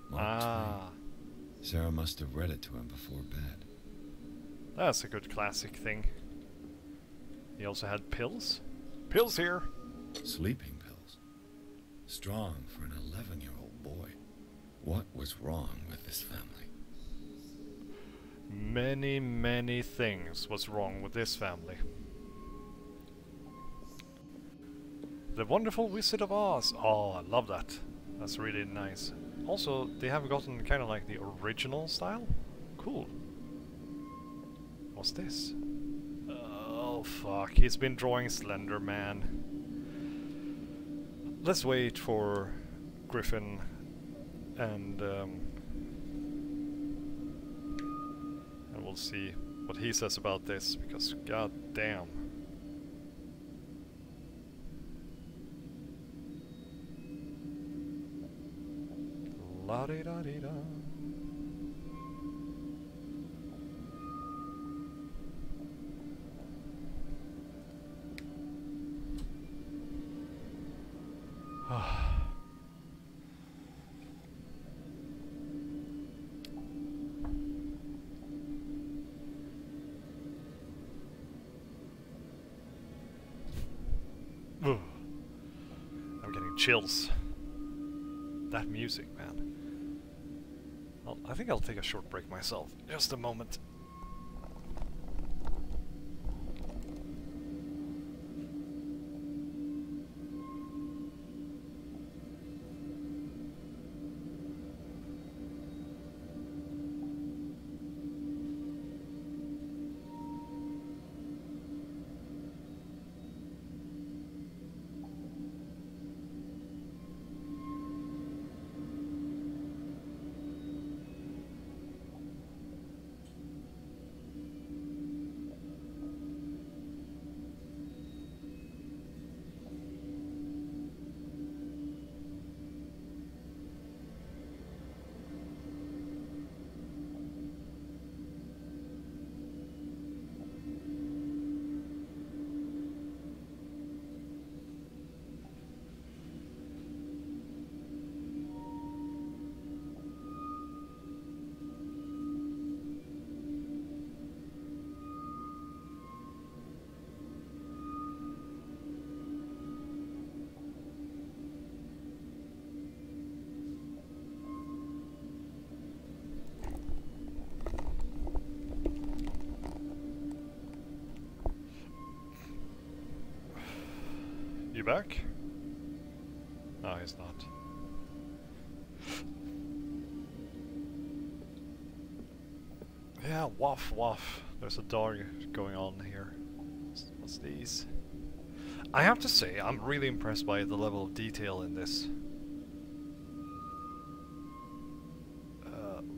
Mark Ah, Twain. Sarah must have read it to him before bed. that's a good classic thing. He also had pills. Pills here! Sleeping pills. Strong for an 11-year-old boy. What was wrong with this family? Many, many things was wrong with this family. The Wonderful Wizard of Oz. Oh, I love that. That's really nice. Also, they have gotten kind of like the original style. Cool. What's this? Oh, fuck. He's been drawing Slender Man. Let's wait for Griffin and we'll see what he says about this, because god damn. La-di-da-di-da. I'm getting chills. That music, man. Well, I think I'll take a short break myself. Just a moment. You back? No, he's not. Yeah, waff waff. There's a dog going on here. What's these? I have to say, I'm really impressed by the level of detail in this.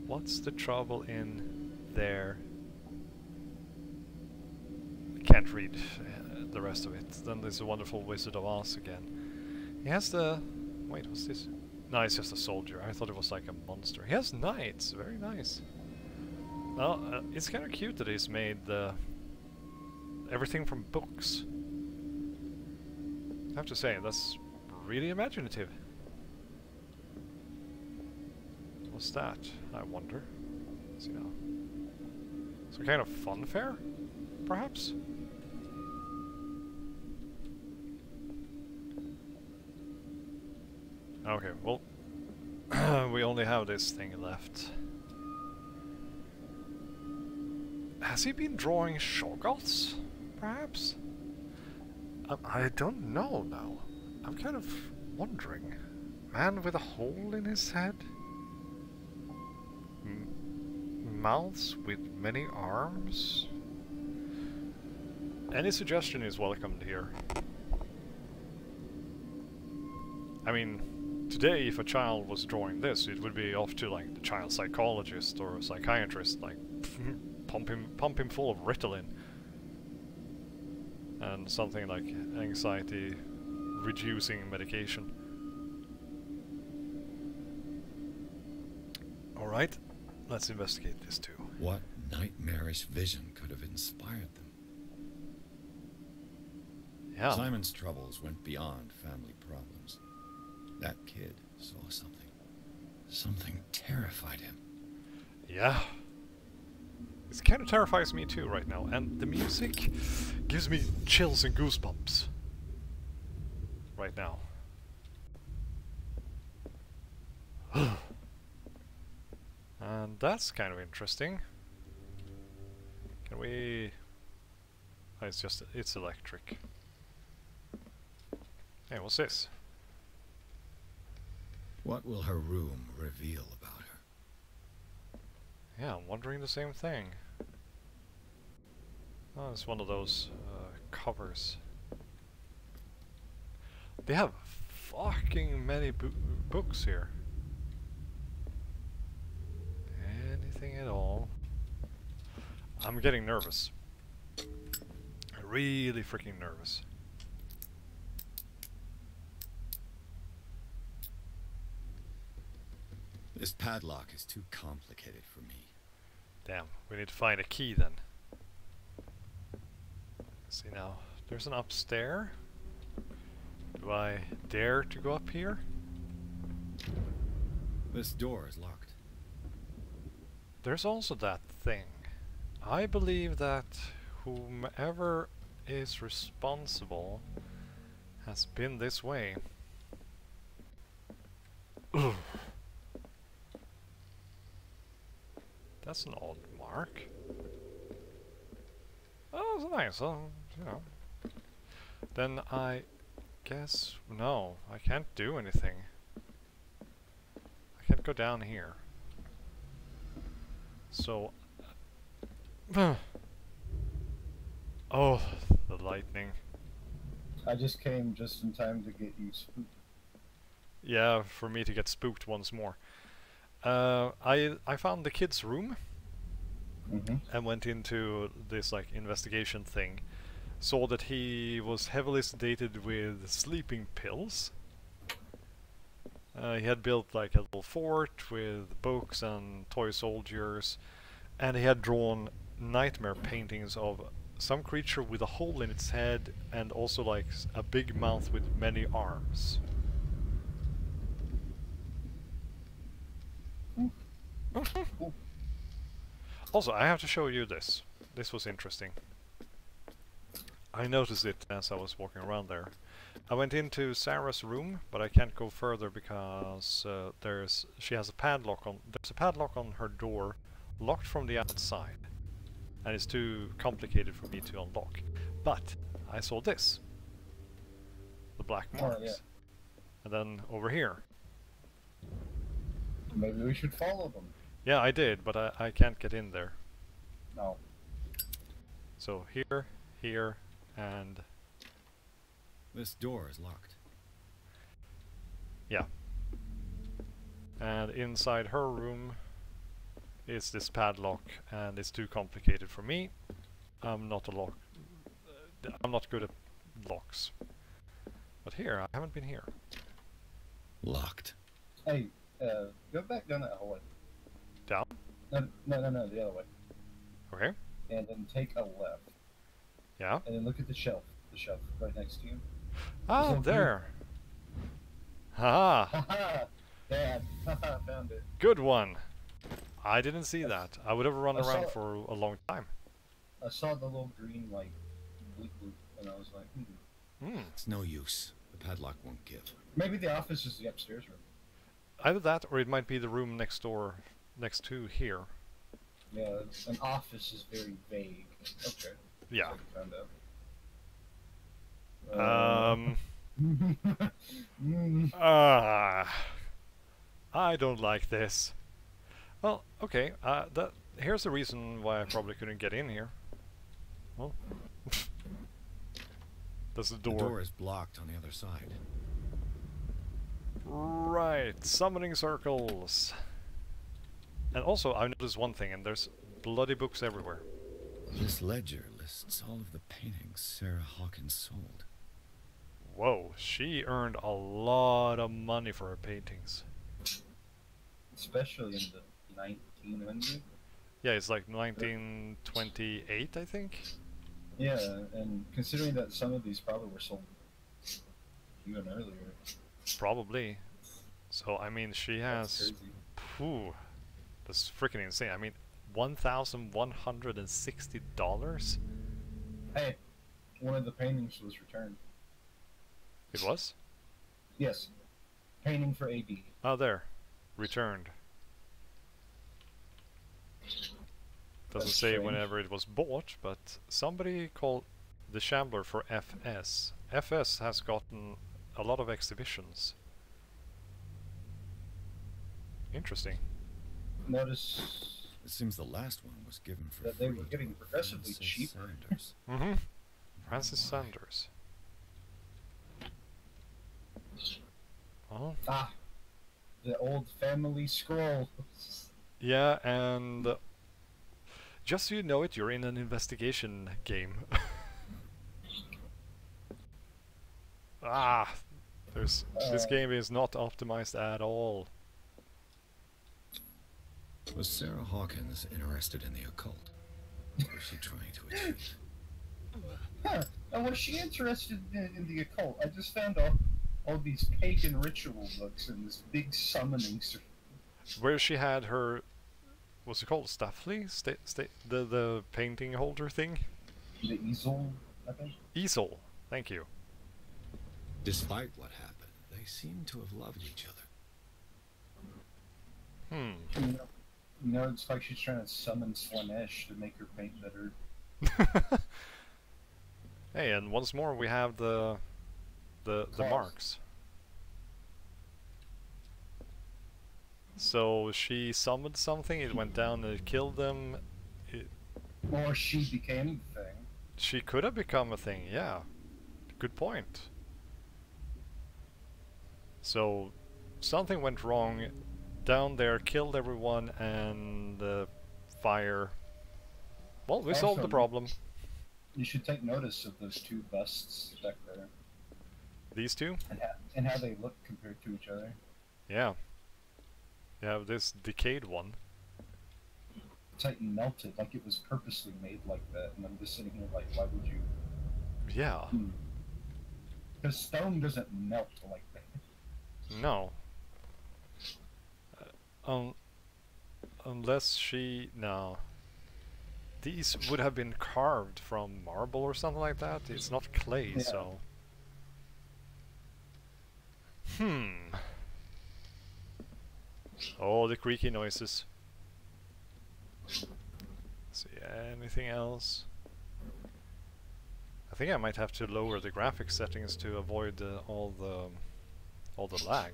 What's the trouble in there? I can't read the rest of it. Then there's a Wonderful Wizard of Oz again. He has the... Wait, what's this? No, it's just a soldier. I thought it was like a monster. He has knights. Very nice. Well, it's kind of cute that he's made everything from books. I have to say, that's really imaginative. What's that? I wonder. Let's see now. Some kind of fun fair, perhaps? Okay, well, we only have this thing left. Has he been drawing Shoggoths, perhaps? I don't know now. I'm kind of wondering. Man with a hole in his head? Mouths with many arms? Any suggestion is welcomed here. I mean, today if a child was drawing this, it would be off to like the child psychologist or a psychiatrist, like pump him full of Ritalin. And something like anxiety reducing medication. Alright, let's investigate this too. What nightmarish vision could have inspired them? Yeah. Simon's troubles went beyond family problems. That kid saw something. Something terrified him. Yeah. It kind of terrifies me too right now, and the music gives me chills and goosebumps right now. And that's kind of interesting. Can we... Oh, it's electric. Hey, what's this? What will her room reveal about her? Yeah, I'm wondering the same thing. Oh, it's one of those covers. They have fucking many books here. Anything at all. I'm getting nervous. Really freaking nervous. This padlock is too complicated for me. Damn, we need to find a key then. Let's see now. There's an upstairs. Do I dare to go up here? This door is locked. There's also that thing. I believe that whomever is responsible has been this way. Ugh. That's an odd mark. Oh, it's nice. You know. Then I guess no, I can't do anything. I can't go down here. So, oh, the lightning. I just came just in time to get you spooked. Yeah, for me to get spooked once more. I found the kid's room and went into this like investigation thing. Saw that he was heavily sedated with sleeping pills. He had built like a little fort with books and toy soldiers, and he had drawn nightmare paintings of some creature with a hole in its head and also like a big mouth with many arms. Also, I have to show you this. This was interesting. I noticed it as I was walking around there. I went into Sarah's room, but I can't go further because she has a padlock on. There's a padlock on her door, locked from the outside, and it's too complicated for me to unlock. But I saw this, the black marks, yeah. And then over here. Maybe we should follow them. Yeah, I did, but I can't get in there. No. So here, and... This door is locked. Yeah. And inside her room is this padlock, and it's too complicated for me. I'm not good at locks. But here, I haven't been here. Locked. Hey, go back down that hallway. Down? No, the other way. Okay. And then take a left. Yeah. And then look at the shelf right next to you. Oh, there. Haha. Haha! Dad, haha, found it. Good one. I didn't see that. I would have run I around saw- for a long time. I saw the little green, like, bleep bloop, and I was like, It's no use. The padlock won't give. Maybe the office is the upstairs room. Either that, or it might be the room next door, next to here. Yeah, an office is very vague. Okay. Yeah. So I found out. I don't like this. Well, okay. Here's the reason why I probably couldn't get in here. Well, there's the door. The door is blocked on the other side. Right, summoning circles. And also, I noticed one thing, and there's bloody books everywhere. This ledger lists all of the paintings Sarah Hawkins sold. Whoa, she earned a lot of money for her paintings. Especially in the 1900s. Yeah, it's like 1928, I think. Yeah, and considering that some of these probably were sold even earlier. Probably. So, I mean, she That's has... crazy. Phew, that's freaking insane. I mean, $1,160? Hey, one of the paintings was returned. It was? Yes. Painting for AB. Oh, there. Returned. Doesn't That's say strange. whenever it was bought, but somebody called the Shambler for FS. FS has gotten a lot of exhibitions. Interesting. Notice It seems the last one was given for that they free were to getting progressively Francis cheaper. Sanders. Mm-hmm. Francis Sanders. Oh. Ah, the old family scroll. Yeah, and just so you know it, you're in an investigation game. Ah, this game is not optimized at all. Was Sarah Hawkins interested in the occult? What was she trying to achieve? Huh. And was she interested in the occult? I just found all these pagan ritual books and this big summoning. Where she had her, what's it called, Staffley? The painting holder thing? The easel, I think? Easel, thank you. Despite what happened, they seem to have loved each other. Hmm. You know, it's like she's trying to summon Slanesh to make her paint better. Hey, and once more we have the marks. So she summoned something, it went down and it killed them. Or she became the thing. She could have become a thing, yeah. Good point. So something went wrong down there, killed everyone, and fire. Well, we solved the problem. You should take notice of those two busts back there. These two? And how they look compared to each other. Yeah. You have this decayed one. It's like melted, like it was purposely made like that. And I'm just sitting here like, why would you? Yeah. Because stone doesn't melt like that. No. Unless she... no. These would have been carved from marble or something like that. It's not clay, Yeah. so... Oh, the creaky noises. Let's see, anything else? I think I might have to lower the graphics settings to avoid all the lag.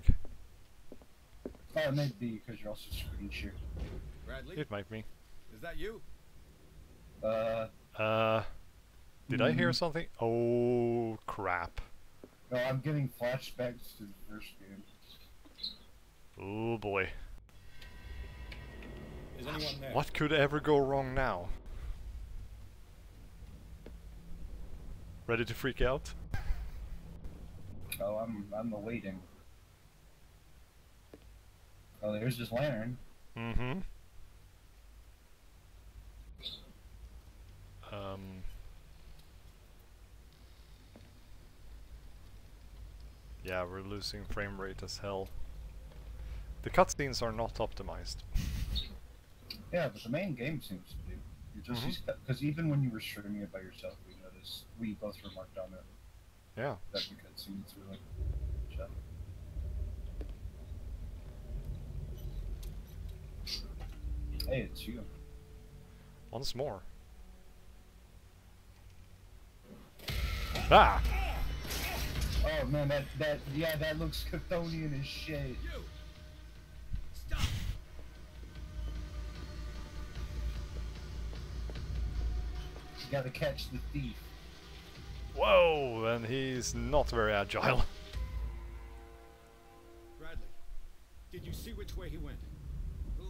Oh, it may be because you're also screen sharing. Bradley, It might be. is that you? Did I hear something? Oh, crap. No, I'm getting flashbacks to the first game. Oh boy. Is anyone there? What could ever go wrong now? Ready to freak out? Oh, I'm awaiting. Oh, there's this lantern. Mm-hmm. Yeah, we're losing frame rate as hell. The cutscenes are not optimized. Yeah, but the main game seems to be. You're just because even when you were streaming it by yourself, we noticed we both remarked on it. Yeah. That the cutscenes were like shut. Hey, it's you. Once more. Ah! Oh man, that looks Chthonian as shit. You! Stop! You gotta catch the thief. Whoa! And he's not very agile. Bradley, did you see which way he went? Who?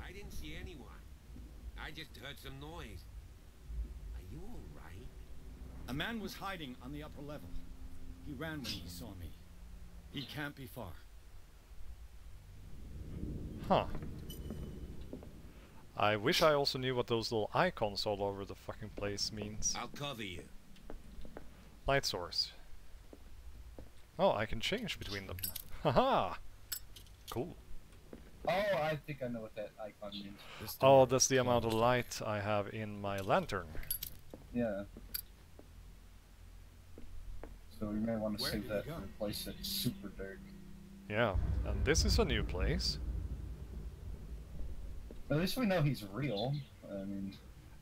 I didn't see anyone. I just heard some noise. Are you all right? A man was hiding on the upper level. He ran when he saw me. He can't be far. Huh. I wish I also knew what those little icons all over the fucking place means. I'll cover you. Light source. Oh, I can change between them. Haha! Cool. Oh, I think I know what that icon means. Oh, that's the amount of light I have in my lantern. Yeah. So we may want to Where save did that he go? for a place that's super dark. Yeah, and this is a new place. At least we know he's real. I mean,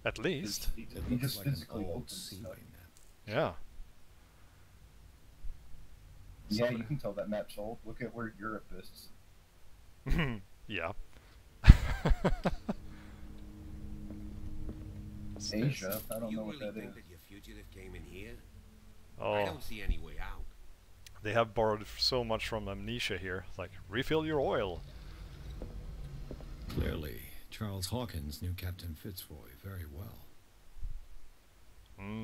At least. he It just looks like an physically old opens seaway stuff. map. Yeah. Yeah, Somebody- you can tell that map's old. Look at where Europe is. Yeah. What's Asia. this? I don't You know what really that think is. that your fugitive came in here? I Oh, don't see any way out. they have borrowed so much from Amnesia here. Like, refill your oil. Clearly, Charles Hawkins knew Captain Fitzroy very well.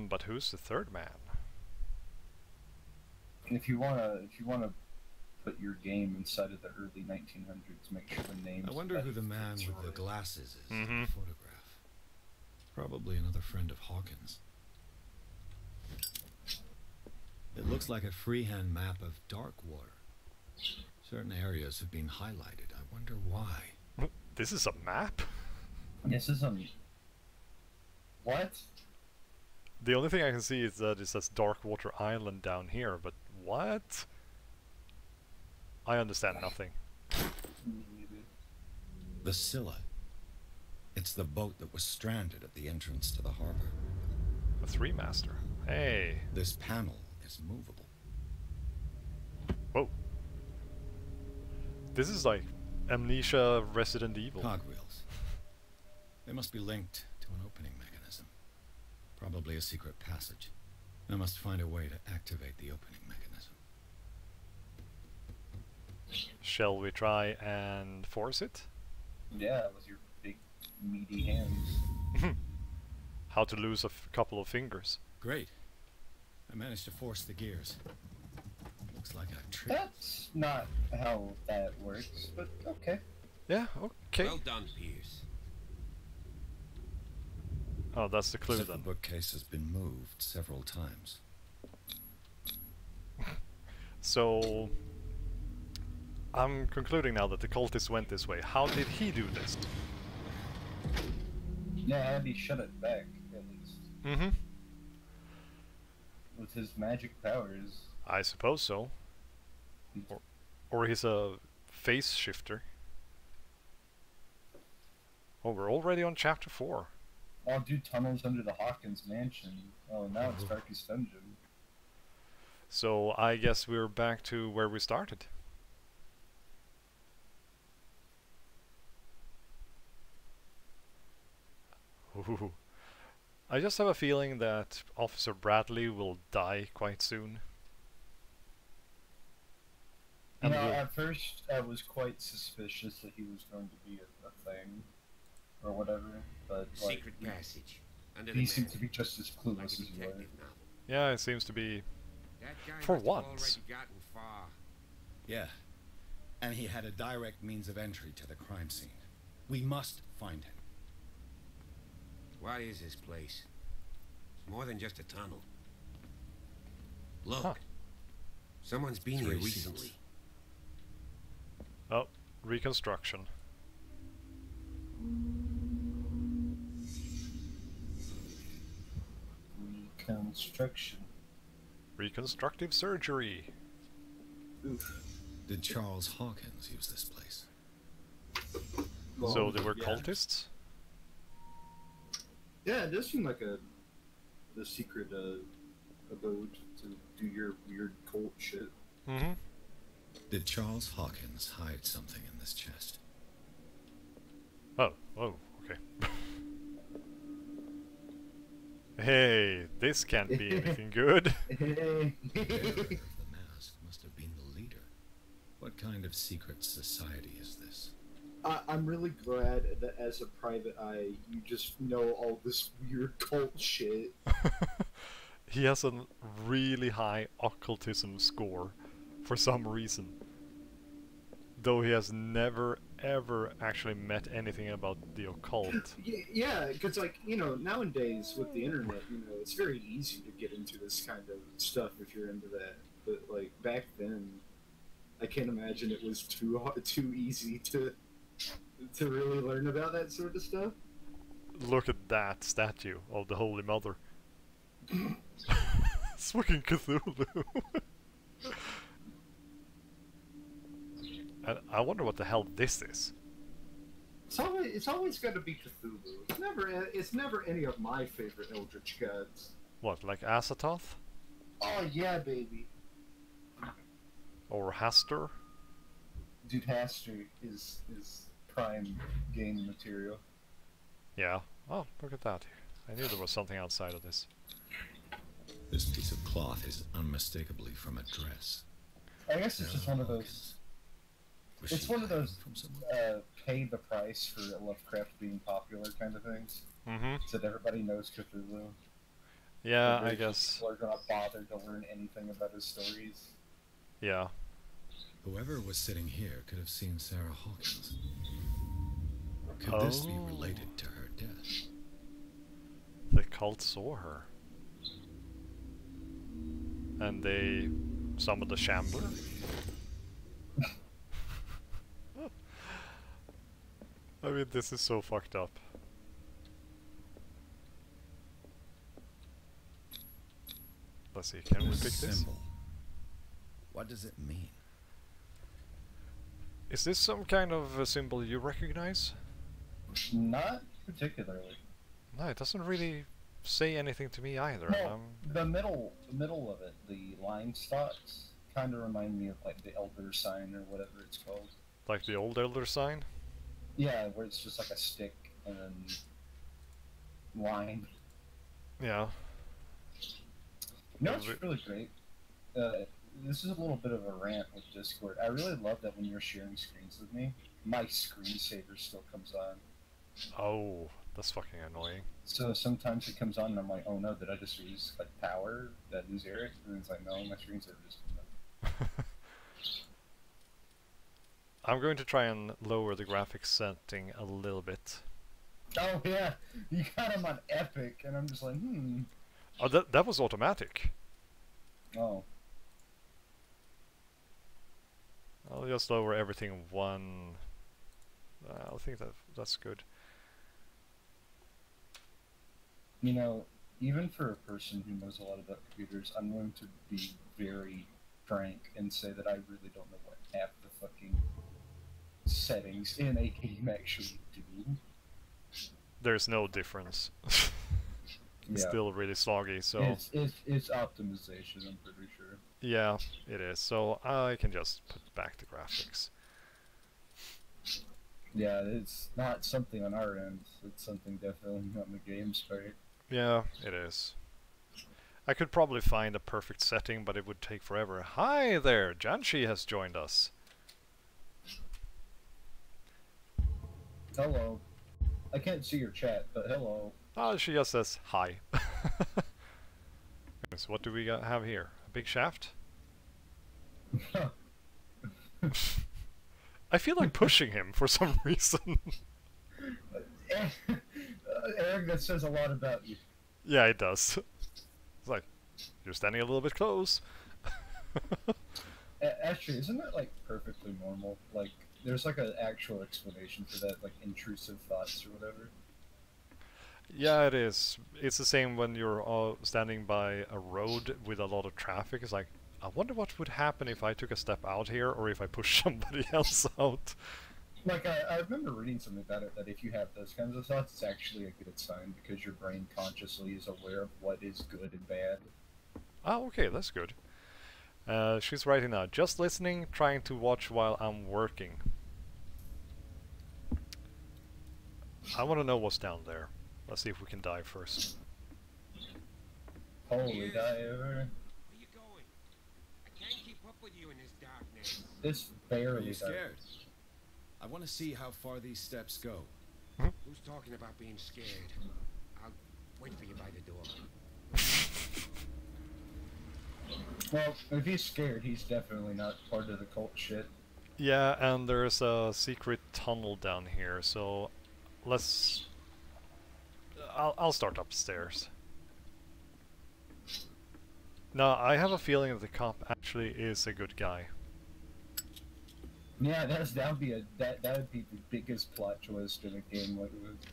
But who's the third man? If you wanna put your game inside of the early 1900s, make sure the names. I wonder who the man with the glasses is in Mhm. the photograph. Probably another friend of Hawkins. It looks like a freehand map of Darkwater. Certain areas have been highlighted. I wonder why. This is a map? This is what? The only thing I can see is that it says Darkwater Island down here, but what? I understand nothing. The Scylla. It's the boat that was stranded at the entrance to the harbor. A three-master. Hey. This panel is movable. Whoa. This is like Amnesia Resident Evil. Cogwheels. They must be linked to an opening mechanism. Probably a secret passage. I must find a way to activate the opening mechanism. Shall we try and force it? Yeah, with your big meaty hands. How to lose a couple of fingers. Great. I managed to force the gears. Looks like a trick. That's not how that works, but okay. Yeah, okay. Well done, Pierce. Oh, that's the clue Except the then. bookcase has been moved several times. So, I'm concluding now that the cultist went this way. How did he do this? Yeah, Andy shut it back, at least. Mm-hmm. With his magic powers. I suppose so. Or he's a face shifter. Oh, we're already on chapter 4. I'll do tunnels under the Hawkins mansion. Oh, now it's Darkest Dungeon. So I guess we're back to where we started. Ooh. I just have a feeling that Officer Bradley will die quite soon. You And know, we'll- at first I was quite suspicious that he was going to be a thing. Or whatever, but like, Secret passage. Under the he seems to map. be just as Like clueless a as you are. detective novel. Yeah, it seems to be That guy For must have once. already gotten far. Yeah. And he had a direct means of entry to the crime scene. We must find him. What is this place? It's more than just a tunnel. Look. Huh. Someone's been here 3 recently. seats. oh, reconstruction. Reconstruction. Reconstructive surgery. Oof. Did Charles Hawkins use this place? So they were yeah. cultists? Yeah, it does seem like the secret abode to do your weird cult shit. Mm-hmm. Did Charles Hawkins hide something in this chest? Oh, okay. Hey, this can't be anything good. The mask must have been the leader. What kind of secret society is this? I'm really glad that as a private eye, you just know all this weird cult shit. He has a really high occultism score for some reason. Though he has never ever actually met anything about the occult. Yeah, because like, you know, nowadays with the internet, you know, it's very easy to get into this kind of stuff if you're into that. But like back then, I can't imagine it was too easy to really learn about that sort of stuff. Look at that statue of the Holy Mother. It's fucking Cthulhu. And I wonder what the hell this is. It's always got to be Cthulhu. It's never any of my favorite Eldritch gods. What, like Azathoth? Oh yeah, baby. Or Hastur? Dude, Hastur is prime game material. Yeah. Oh, look at that. I knew there was something outside of this. This piece of cloth is unmistakably from a dress. I guess it's just one of those. It's one of those pay the price for Lovecraft being popular kind of things. Mm-hmm. So that everybody knows Cthulhu. Yeah, I guess. People are gonna bother to learn anything about his stories. Yeah. Whoever was sitting here could have seen Sarah Hawkins. Could this be related to her death? The cult saw her. And they summoned the Shambler? I mean, this is so fucked up. Let's see, can we pick this? What does it mean? Is this some kind of a symbol you recognize? Not particularly. No, it doesn't really say anything to me either. No, the middle of it, the line stalks, kind of remind me of like the Elder Sign or whatever it's called. Like the old Elder Sign? Yeah, where it's just like a stick and then line. Yeah. You know, it's really great. This is a little bit of a rant with Discord. I really love that when you're sharing screens with me, my screensaver still comes on. Oh, that's fucking annoying. So sometimes it comes on and I'm like, oh no, did I just lose like power? Did I lose Erich? And it's like, no, my screensaver just came on. I'm going to try and lower the graphics setting a little bit. Oh yeah, you got him on epic, and I'm just like, Oh, that was automatic. Oh. I'll just lower everything one. I think that's good. You know, even for a person who knows a lot about computers, I'm going to be very frank and say that I really don't know what half the fucking settings in a game actually do. There's no difference. It's still really sloggy, so... It's optimization, I'm pretty sure. Yeah, it is. So I can just put back the graphics. Yeah, it's not something on our end. It's something definitely on the game's part. Yeah, it is. I could probably find a perfect setting, but it would take forever. Hi there! Janshi has joined us. Hello. I can't see your chat, but hello. Oh, she just says hi. So what do we have here? A big shaft? I feel like pushing him for some reason. Eric, that says a lot about you. Yeah, it does. It's like, you're standing a little bit close. Actually, isn't that like perfectly normal? Like, there's like an actual explanation for that, like intrusive thoughts or whatever. Yeah, it is. It's the same when you're standing by a road with a lot of traffic. It's like, I wonder what would happen if I took a step out here, or if I push somebody else out. Like, I remember reading something about it, that if you have those kinds of thoughts, it's actually a good sign, because your brain consciously is aware of what is good and bad. Oh, okay, that's good. She's writing now, just listening, trying to watch while I'm working. I want to know what's down there. Let's see if we can dive first. Holy diver. Where you going? I can't keep up with you in this darkness. It's barely Are you scared? dark. I want to see how far these steps go. Who's talking about being scared? I'll wait for you by the door. Well, if he's scared, he's definitely not part of the cult shit. Yeah, and there's a secret tunnel down here, so let's... I'll start upstairs. No, I have a feeling that the cop actually is a good guy. Yeah, that would be the biggest plot twist in a game like this.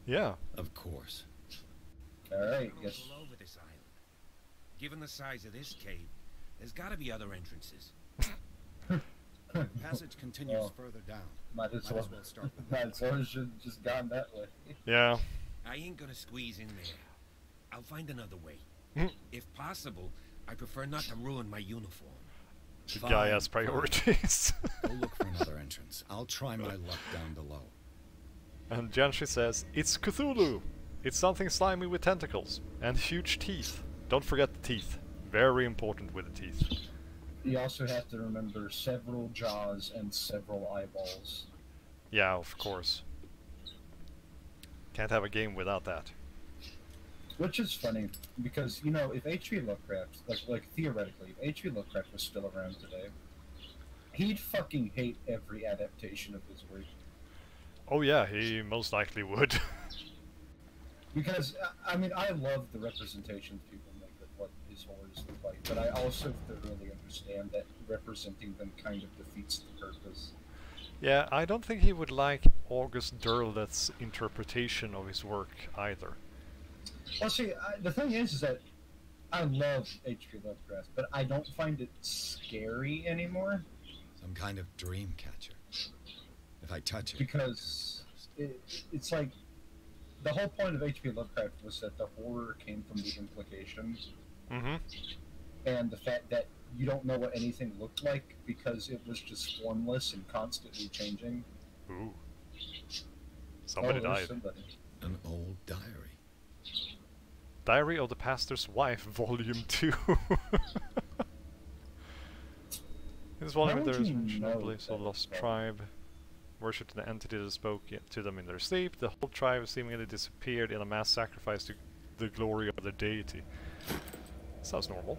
Yeah. Of course. Alright, Tunnels yes. all over this island. Given the size of this cave, there's gotta be other entrances. The passage continues Well, further down. Might as well start with might as well should just gone that way. Yeah. I ain't gonna squeeze in there. I'll find another way. If possible, I prefer not to ruin my uniform. The guy has priorities. Go look for another entrance. I'll try my luck down below. And Janshi says, it's Cthulhu! It's something slimy with tentacles and huge teeth. Don't forget the teeth. Very important with the teeth. You also have to remember several jaws and several eyeballs. Yeah, of course. Can't have a game without that. Which is funny, because, you know, if H.P. Lovecraft, like theoretically, if H.P. Lovecraft was still around today, he'd fucking hate every adaptation of his work. Oh yeah, he most likely would. Because, I mean, I love the representations people make of what his horrors look like, but I also thoroughly understand that representing them kind of defeats the purpose. Yeah, I don't think he would like August Derleth's interpretation of his work either. Well, see, the thing is that I love H.P. Lovecraft, but I don't find it scary anymore. Some kind of dream catcher. If I touch it... Because it's like, the whole point of H.P. Lovecraft was that the horror came from the implications. Mm-hmm. And the fact that you don't know what anything looked like because it was just formless and constantly changing. Ooh. Somebody died. Somebody. An old diary. Diary of the Pastor's Wife, Volume 2. In this volume, there is mention of beliefs of the lost tribe. Worshipped an entity that spoke to them in their sleep. The whole tribe seemingly disappeared in a mass sacrifice to the glory of the deity. Sounds normal.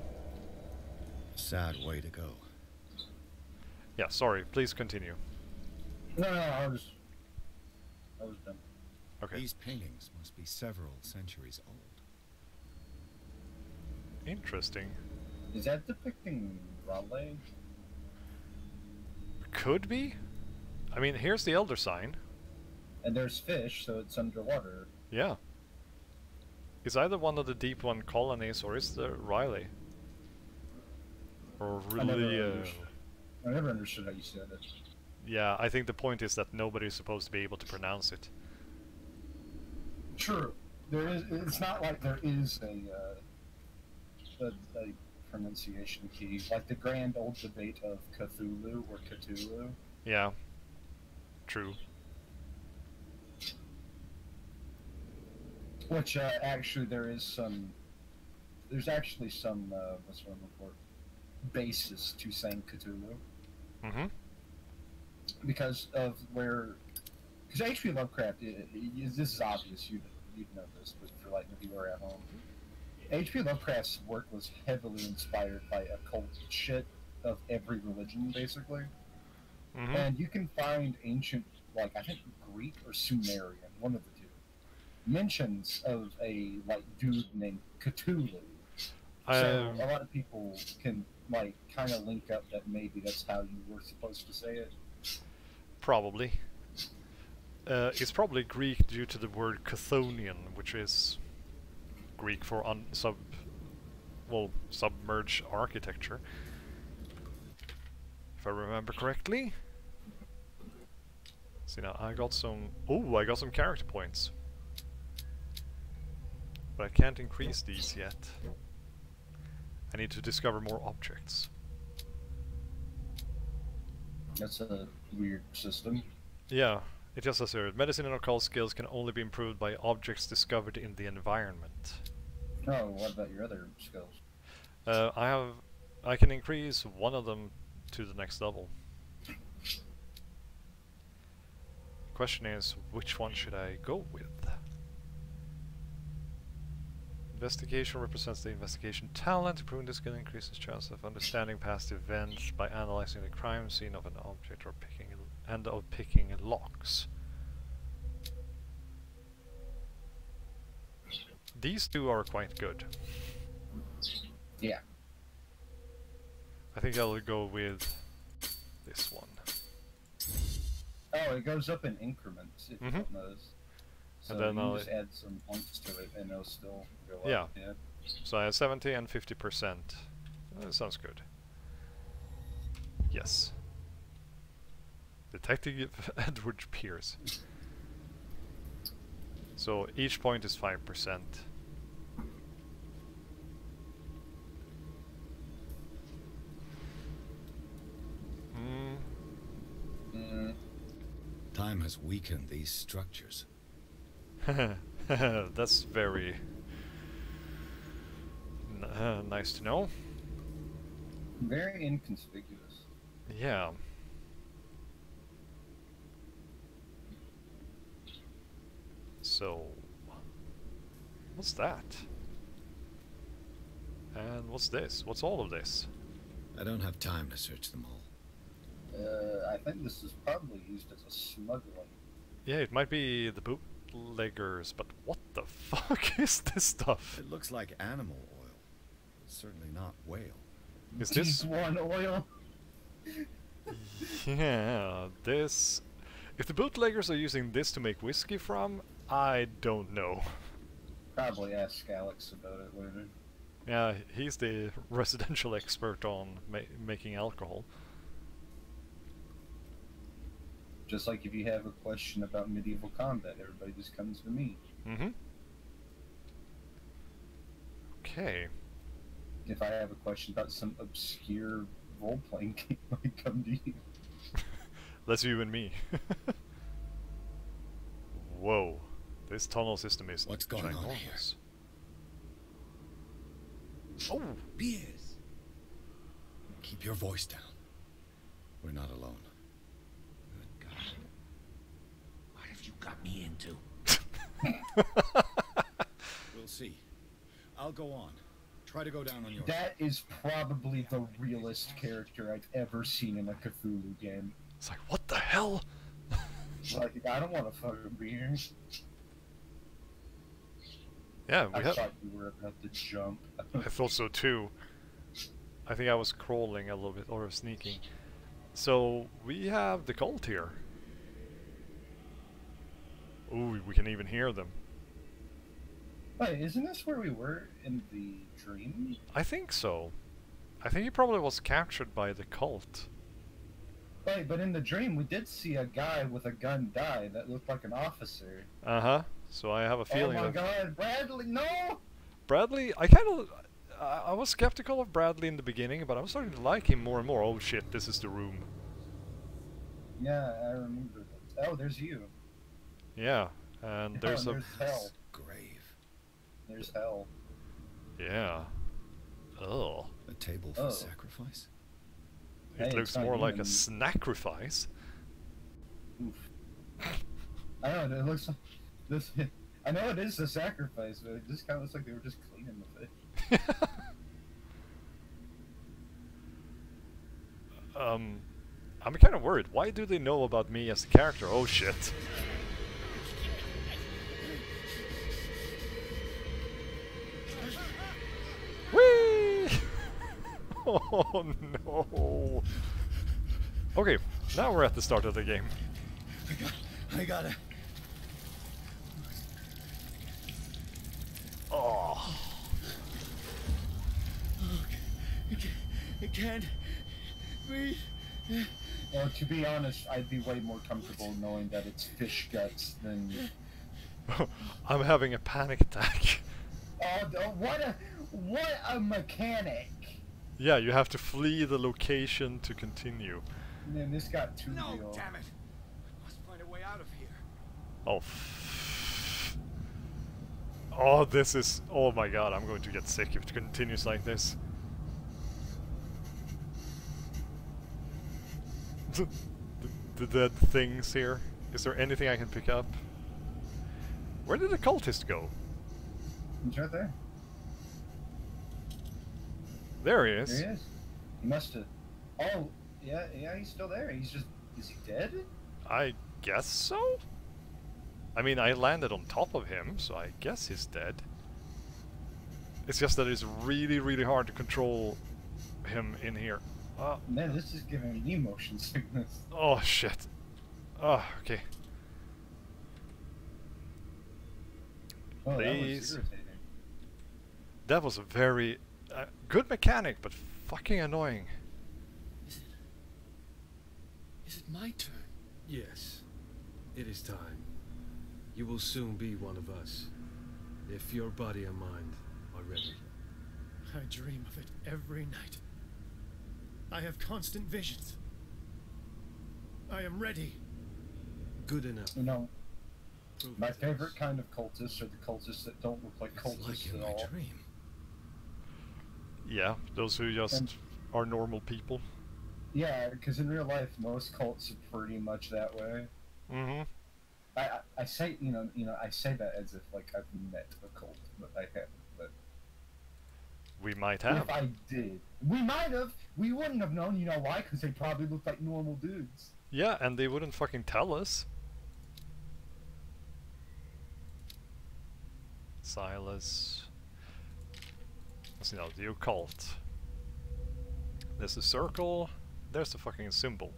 Sad way to go. Yeah, sorry. Please continue. No, I was done. Okay. These paintings must be several centuries old. Interesting. Is that depicting Raleigh? Could be. I mean, here's the Elder Sign. And there's fish, so it's underwater. Yeah. It's either one of the Deep One colonies, or is there Riley? Or really, I never understood how you said it. Yeah, I think the point is that nobody's supposed to be able to pronounce it. True. There is. It's not like there is a pronunciation key, like the grand old debate of Cthulhu or Cthulhu. Yeah. True. Which actually there's actually some what's one report basis to saying Cthulhu. Mm-hmm. Because of where, because H.P. Lovecraft, this is obvious, you'd know this, but for like the viewer at home, H.P. Lovecraft's work was heavily inspired by occult shit of every religion, basically. Mm-hmm. And you can find ancient, like I think Greek or Sumerian, one of the two, mentions of a like dude named Cthulhu. So a lot of people can like kind of link up that maybe that's how you were supposed to say it. Probably. It's probably Greek due to the word Chthonian, which is Greek for submerged architecture. If I remember correctly. See now, I got some character points. But I can't increase these yet. I need to discover more objects. That's a weird system. Yeah, it just says here, medicine and occult skills can only be improved by objects discovered in the environment. Oh, what about your other skills? I can increase one of them to the next level. Question is, which one should I go with? Investigation represents the investigation talent. Improving this skill increases chance of understanding past events by analyzing the crime scene of an object or picking locks. These two are quite good. Yeah. I think I'll go with this one. Oh, it goes up in increments, if you don't notice. So And then you I'll just add some points to it and it'll still go yeah. up. Yeah. So I have 70 and 50%. That sounds good. Yes. Detective Edward Pierce. So each point is 5%. Time has weakened these structures. That's very nice to know. Very inconspicuous. Yeah. So, what's that? And what's this? What's all of this? I don't have time to search them all. I think this is probably used as a smuggling. Yeah, it might be the bootleggers, but what the fuck is this stuff? It looks like animal oil. It's certainly not whale. Is this one oil? Yeah, this... If the bootleggers are using this to make whiskey from, I don't know. Probably ask Alex about it later. Yeah, he's the residential expert on making alcohol. Just like if you have a question about medieval combat, everybody just comes to me. Mm-hmm. Okay. If I have a question about some obscure role-playing game, I come to you. That's you and me. Whoa. This tunnel system is What's going on here? ginormous. Oh! Beers! Keep your voice down. We're not alone. Good God. What have you got me into? We'll see. I'll go on. Try to go down on your... That is probably the realest character I've ever seen in a Cthulhu game. It's like, what the hell? Like, I don't want to fucking be here. Yeah, I thought you were about to jump. I thought so too. I think I was crawling a little bit, or sneaking. So, we have the cult here. Ooh, we can even hear them. Wait, isn't this where we were in the dream? I think so. I think he probably was captured by the cult. Wait, but in the dream we did see a guy with a gun die that looked like an officer. Uh-huh. So I have a feeling Oh my that... god, Bradley, no! Bradley, I kind of... I was skeptical of Bradley in the beginning, but I'm starting to like him more and more. Oh shit, this is the room. Yeah, I remember that. Oh, there's you. Yeah, and there's there's hell. Grave. There's hell. Yeah. Oh. A table for sacrifice? It Hey, looks it's not more like a human. snacrifice. Oof. I don't know, it looks like this. I know it is a sacrifice, but it just kind of looks like they were just cleaning with it. I'm kind of worried. Why do they know about me as a character? Oh shit. Whee! Oh no. Okay, now we're at the start of the game. I gotta... Oh. I can't breathe. Well, to be honest, I'd be way more comfortable knowing that it's fish guts than... I'm having a panic attack. Oh, what a mechanic! Yeah, you have to flee the location to continue. Man, this got too No, real. damn it. I must find a way out of here. Oh. Oh, this is... Oh my god, I'm going to get sick if it continues like this. The dead things here. Is there anything I can pick up? Where did the cultist go? He's right there. There he is. There he is. He must have... Oh, yeah, he's still there. He's just... Is he dead? I guess so? I mean, I landed on top of him, so I guess he's dead. It's just that it's really, really hard to control him in here. Man, this is giving me motion sickness. Oh, shit. Oh, okay. Oh, Please. that was irritating. That was a very good mechanic, but fucking annoying. Is it my turn? Yes. It is time. You will soon be one of us, if your body and mind are ready. I dream of it every night. I have constant visions. I am ready. Good enough. You know, Prove my it favorite is. kind of cultists are the cultists that don't look like It's cultists like in at my all. dream. Yeah, those who just are normal people. Yeah, because in real life, most cults are pretty much that way. Mm-hmm. I say, I say that as if, like, I've met a cult, but I haven't, but... We might have. If I did. We might have! We wouldn't have known, you know why? Because they probably looked like normal dudes. Yeah, and they wouldn't fucking tell us. Silas. Let's know, the occult. There's a circle. There's the fucking symbol.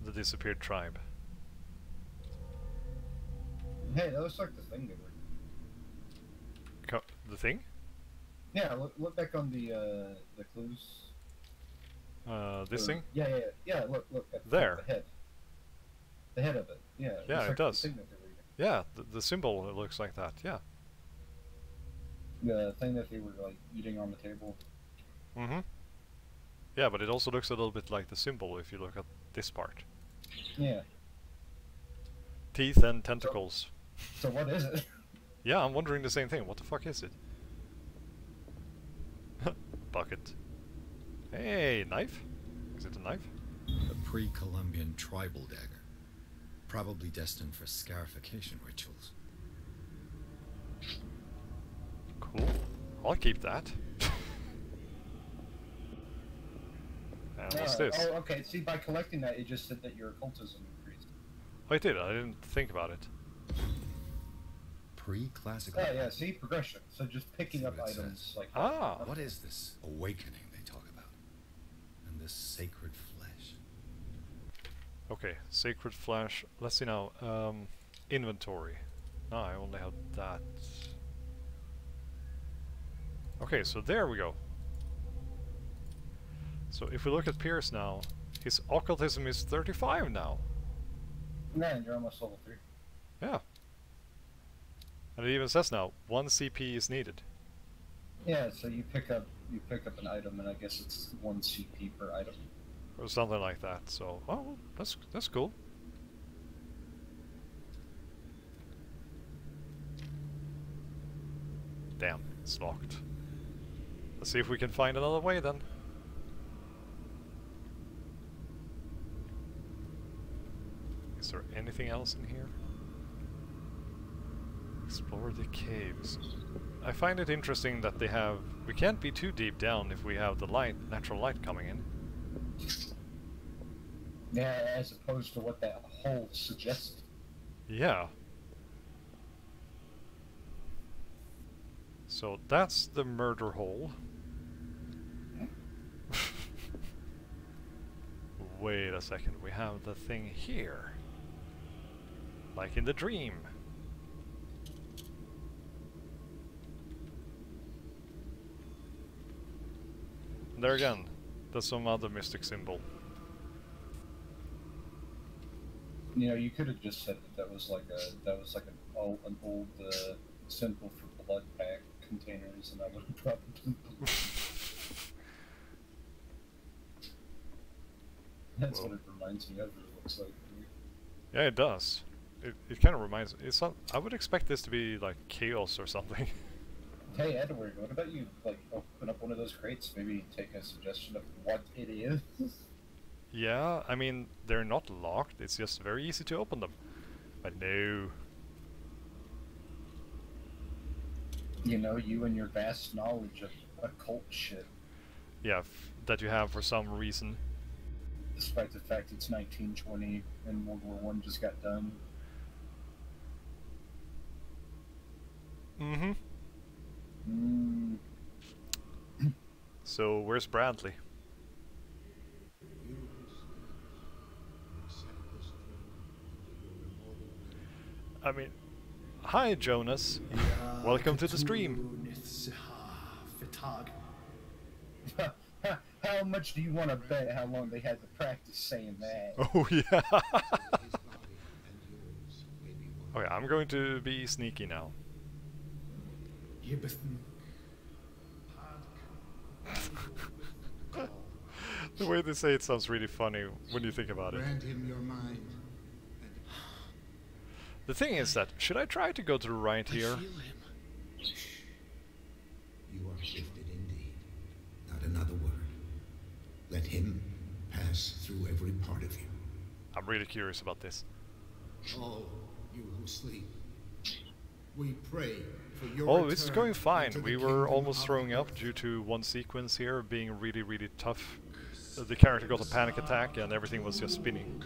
The disappeared tribe. Hey, that looks like the thing they were. The thing? Yeah, look back on the clues. This thing? Yeah, look at there. The head. The head of it, yeah. Yeah, it like does. The thing that they were eating. Yeah, the symbol, it looks like that, yeah. The thing that they were, like, eating on the table. Mm-hmm. Yeah, but it also looks a little bit like the symbol if you look at this part. Yeah. Teeth and tentacles. So what is it? Yeah, I'm wondering the same thing. What the fuck is it? Bucket. Hey, knife? Is it a knife? A pre-Columbian tribal dagger. Probably destined for scarification rituals. Cool. I'll keep that. And what's this? Oh, okay. See, by collecting that, it just said that your occultism increased. Oh, it did. I didn't think about it. Pre-classical. Oh, yeah. See, progression. So just picking up items like. Ah. What is this awakening they talk about? And this sacred flesh. Okay, sacred flesh. Let's see now. Inventory. No, I only have that. Okay, so there we go. So if we look at Pierce now, his occultism is 35 now. Man, you're almost level 3. Yeah. And it even says now, 1 CP is needed. Yeah, so you pick up an item, and I guess it's 1 CP per item. Or something like that, so, oh, that's cool. Damn, it's locked. Let's see if we can find another way then. Is there anything else in here? Explore the caves. I find it interesting that they have... We can't be too deep down if we have the light, natural light coming in. Yeah, as opposed to what that hole suggested. Yeah. So that's the murder hole. Wait a second, we have the thing here. Like in the dream. And there again, that's some other mystic symbol. You know, you could have just said that was like an old symbol for blood pack containers, and I would have probably. That's what it reminds me of. It looks like. Yeah, it does. It kind of reminds. It's not. I would expect this to be like chaos or something. Hey Edward, what about you? Like, open up one of those crates, maybe take a suggestion of what it is. Yeah, I mean they're not locked. It's just very easy to open them. But no. You know, you and your vast knowledge of occult shit. Yeah, that you have for some reason. Despite the fact it's 1920 and World War I just got done. Mm-hmm. So, where's Bradley? I mean, hi Jonas. Welcome to the stream. How much do you want to bet how long they had to practice saying that? Oh yeah. Okay, I'm going to be sneaky now. The way they say it sounds really funny when you think about it. Grant him your mind. The thing is that, should I try to go to the right here? You are gifted indeed. Not another word. Let him pass through every part of you. I'm really curious about this. All you who sleep, we pray for your Oh, this is return going fine. into the We were kingdom almost of throwing up earth. due to one sequence here being really, really tough. The character got a panic attack and everything was just spinning.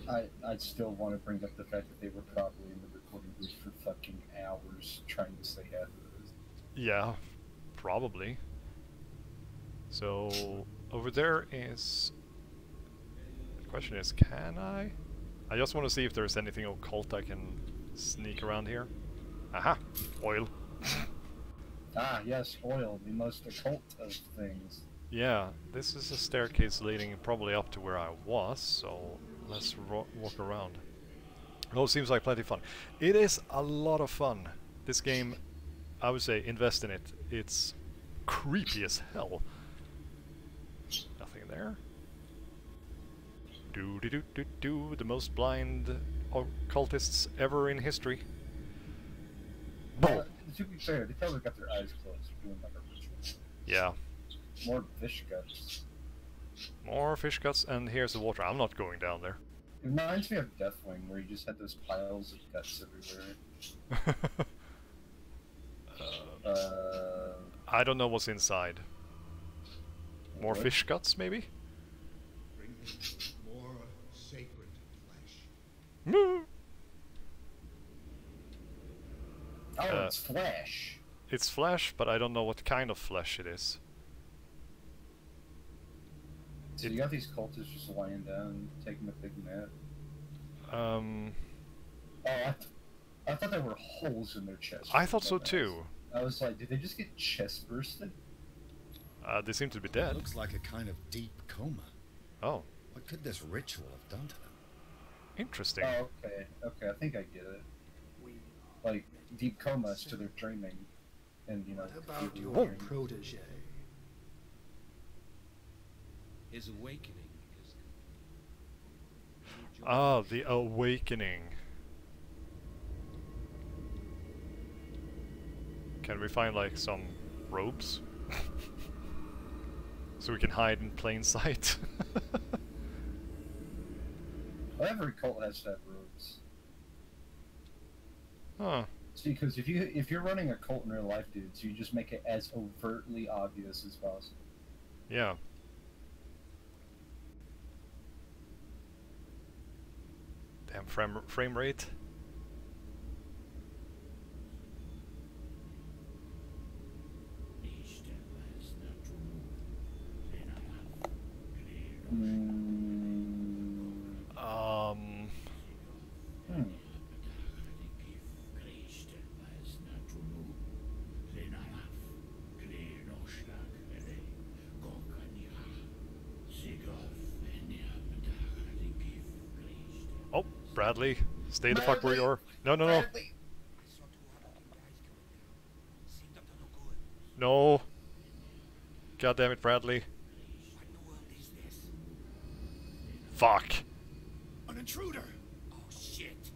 I still want to bring up the fact that they were probably in the recording booth for fucking hours trying to stay half of this. Yeah, probably. So, over there is... The question is, can I? I just want to see if there's anything occult I can sneak around here. Aha! Oil. Ah, yes, oil, the most occult of things. Yeah, this is a staircase leading probably up to where I was, so let's walk around. Oh, seems like plenty of fun. It is a lot of fun. This game, I would say, invest in it. It's creepy as hell. Nothing there. Do the most blind occultists ever in history. To be fair, they probably got their eyes closed doing like a ritual. Yeah. More fish guts. More fish guts, and here's the water. I'm not going down there. It reminds me of Deathwing, where you just had those piles of guts everywhere. I don't know what's inside. More What? fish guts, maybe? Bring him more sacred flesh. Moo! Oh, it's flesh. It's flesh, but I don't know what kind of flesh it is. So you got these cultists just lying down, taking a big nap. Oh, I thought there were holes in their chest. I thought so too. I was like, did they just get chest bursted? They seem to be dead. Looks like a kind of deep coma. Oh. What could this ritual have done to them? Interesting. Oh, okay. Okay, I think I get it. Like, deep comas to their dreaming. And, you know... What about your hearing. protege? His awakening is... Ah, the awakening. Can we find, like, some robes? So we can hide in plain sight? Well, every cult has to have robes. Huh. See, because if you're running a cult in real life, dudes, you just make it as overtly obvious as possible. Yeah. Damn frame rate. Oh, Bradley, stay the fuck where you are. No, no, no. No. God damn it, Bradley. Fuck. An intruder! Oh, shit.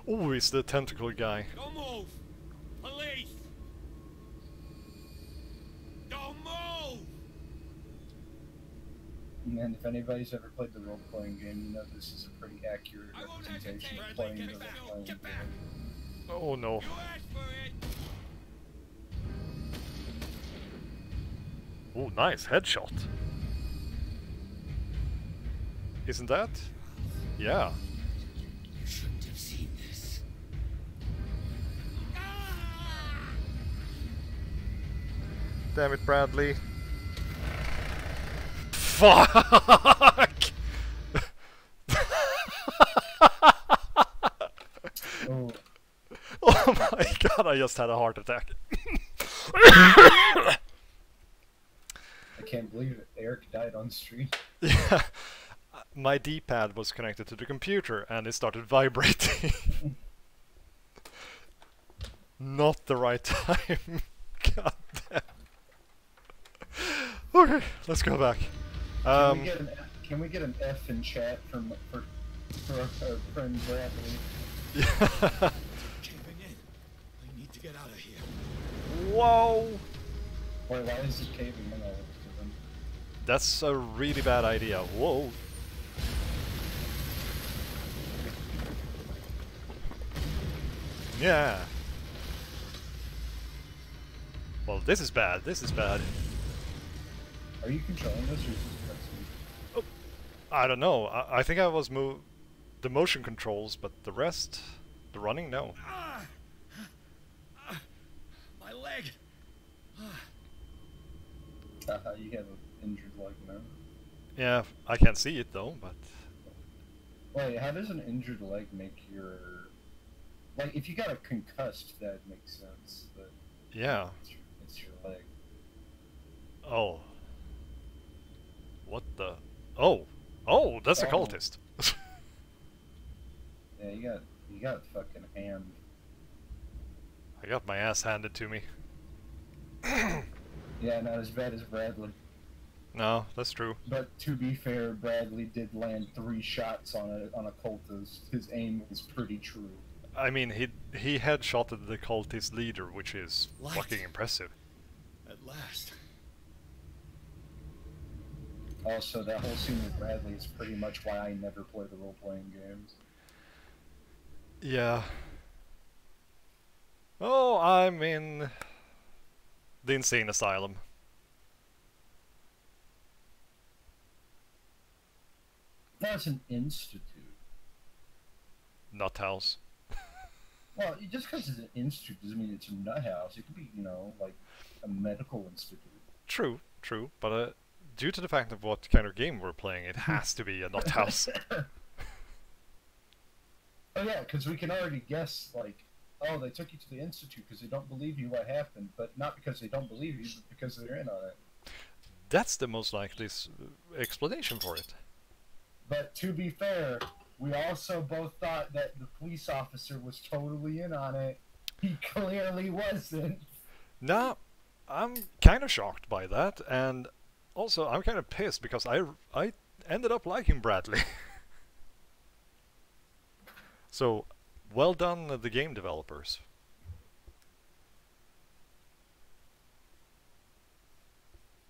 Oh, it's the tentacle guy. Don't move! Police! Don't move! And if anybody's ever played the role-playing game, you know this is a pretty accurate representation of playing the role-playing game. Oh no. Oh, nice headshot. Isn't that? Yeah. You shouldn't have seen this. Damn it, Bradley. Fuck! Oh. Oh my god, I just had a heart attack. I can't believe it. Erich died on stream. Yeah. My D-pad was connected to the computer and it started vibrating. Not the right time. God damn. Okay, let's go back. Can we get an F in chat for our friend Bradley? Yeah. Caving in. I need to get out of here. Whoa! Wait, why is it caving in all of them? That's a really bad idea. Whoa. Yeah. Well, this is bad. This is bad. Are you controlling this or is this pressing? Oh, I don't know. I think I was the motion controls, but the rest, the running, no. My leg. You have an injured leg now. Yeah, I can't see it though, but... Wait, how does an injured leg make your... Like, if you got a concussed, that makes sense, but... Yeah. It's your leg. Oh. What the... Oh! Oh, that's a cultist! Yeah, you got fucking hammed. I got my ass handed to me. Yeah, not as bad as Bradley. No, that's true. But to be fair, Bradley did land 3 shots on a cultist. His aim was pretty true. I mean, he headshotted the cultist leader, which is fucking impressive. At last. Also, that whole scene with Bradley is pretty much why I never play the role-playing games. Yeah. Oh, I'm in the insane asylum. That's an institute. Nut house. Well, just because it's an institute doesn't mean it's a nut house. It could be, you know, like a medical institute. True, true, but due to the fact of what kind of game we're playing, it has to be a nut house. Oh yeah, because we can already guess, like, oh, they took you to the institute because they don't believe you what happened, but not because they don't believe you, but because they're in on it. That's the most likely explanation for it. But to be fair, we also both thought that the police officer was totally in on it. He clearly wasn't. Nah, I'm kind of shocked by that, and also I'm kind of pissed because I ended up liking Bradley. So, well done, the game developers.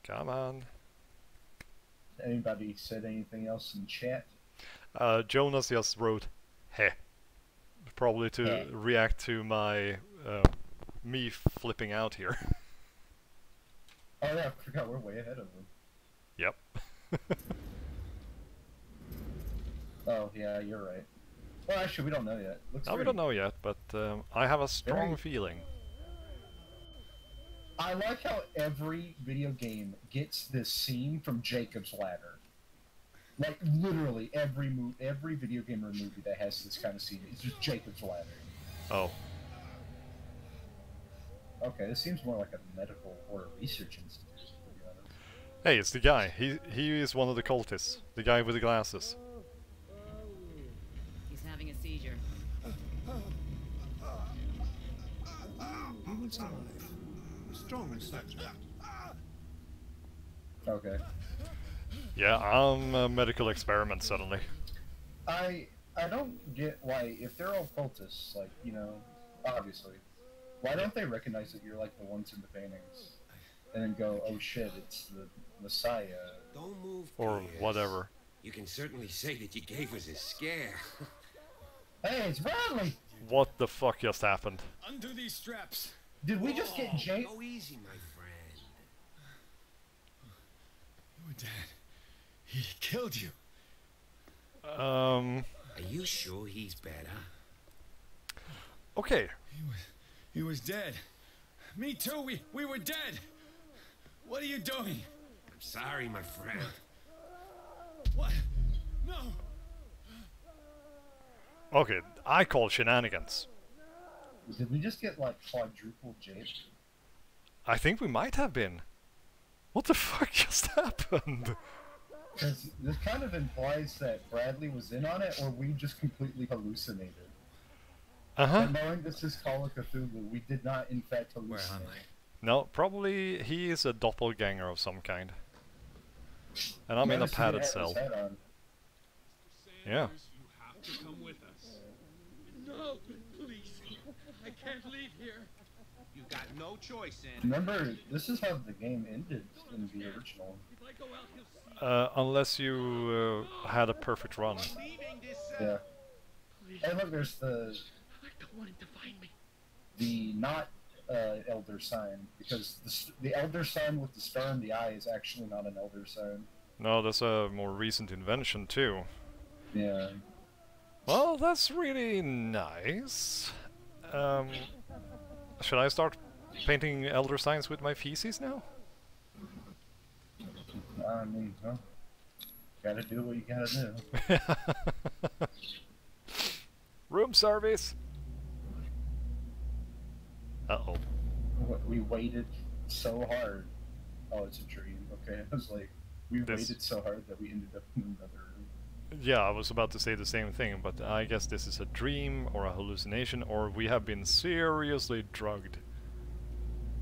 Come on. Anybody said anything else in chat? Jonas just wrote, heh. Probably to react to my, me flipping out here. Oh yeah, I forgot we're way ahead of them. Yep. Oh yeah, you're right. Well, actually, we don't know yet. No, we don't know yet, but I have a strong feeling. I like how every video game gets this scene from Jacob's Ladder. Like, literally, every video game or movie that has this kind of scene is just Jacob's Ladder. Oh. Okay, this seems more like a medical or a research institute, to be honest. Hey, it's the guy. He is one of the cultists. The guy with the glasses. He's having a seizure. He was alive. Strong subject. Okay. Yeah, I'm a medical experiment suddenly. I don't get why, if they're all cultists, like, you know, obviously, why don't they recognize that you're like the ones in the paintings? and then go, oh shit, it's the Messiah. Don't move, Or Pierce. whatever. You can certainly say that you gave us a scare. Hey, it's Bradley! What the fuck just happened? Undo these straps. Did we just get Jake? Go easy, my friend. You were dead. He killed you. Are you sure he's better? Okay. He was dead. Me too. We were dead. What are you doing? I'm sorry, my friend. What? No. Okay, I call shenanigans. Did we just get like quadruple Jake? I think we might have been. What the fuck just happened? Because this kind of implies that Bradley was in on it, or we just completely hallucinated. Uh-huh. And knowing this is Call of Cthulhu, we did not in fact hallucinate. Where am I? No, probably he is a doppelganger of some kind. And I'm in a Notice he padded had his cell. head on. Yeah. You have to come with us. No, please. I can't leave here. You got no choice, Sade. Remember, this is how the game ended in the original. If I go out, he'll see. Unless you had a perfect run. Yeah. Hey, look, there's the I don't want him to find me. the not elder sign, because the elder sign with the star in the eye is actually not an elder sign. No, that's a more recent invention too. Yeah. Well, that's really nice. Should I start painting elder signs with my feces now? I mean, well, gotta do what you gotta do. Room service! Uh-oh. We waited so hard. Oh, it's a dream. Okay, I was like, we waited so hard that we ended up in another room. Yeah, I was about to say the same thing, but I guess this is a dream or a hallucination, or we have been seriously drugged.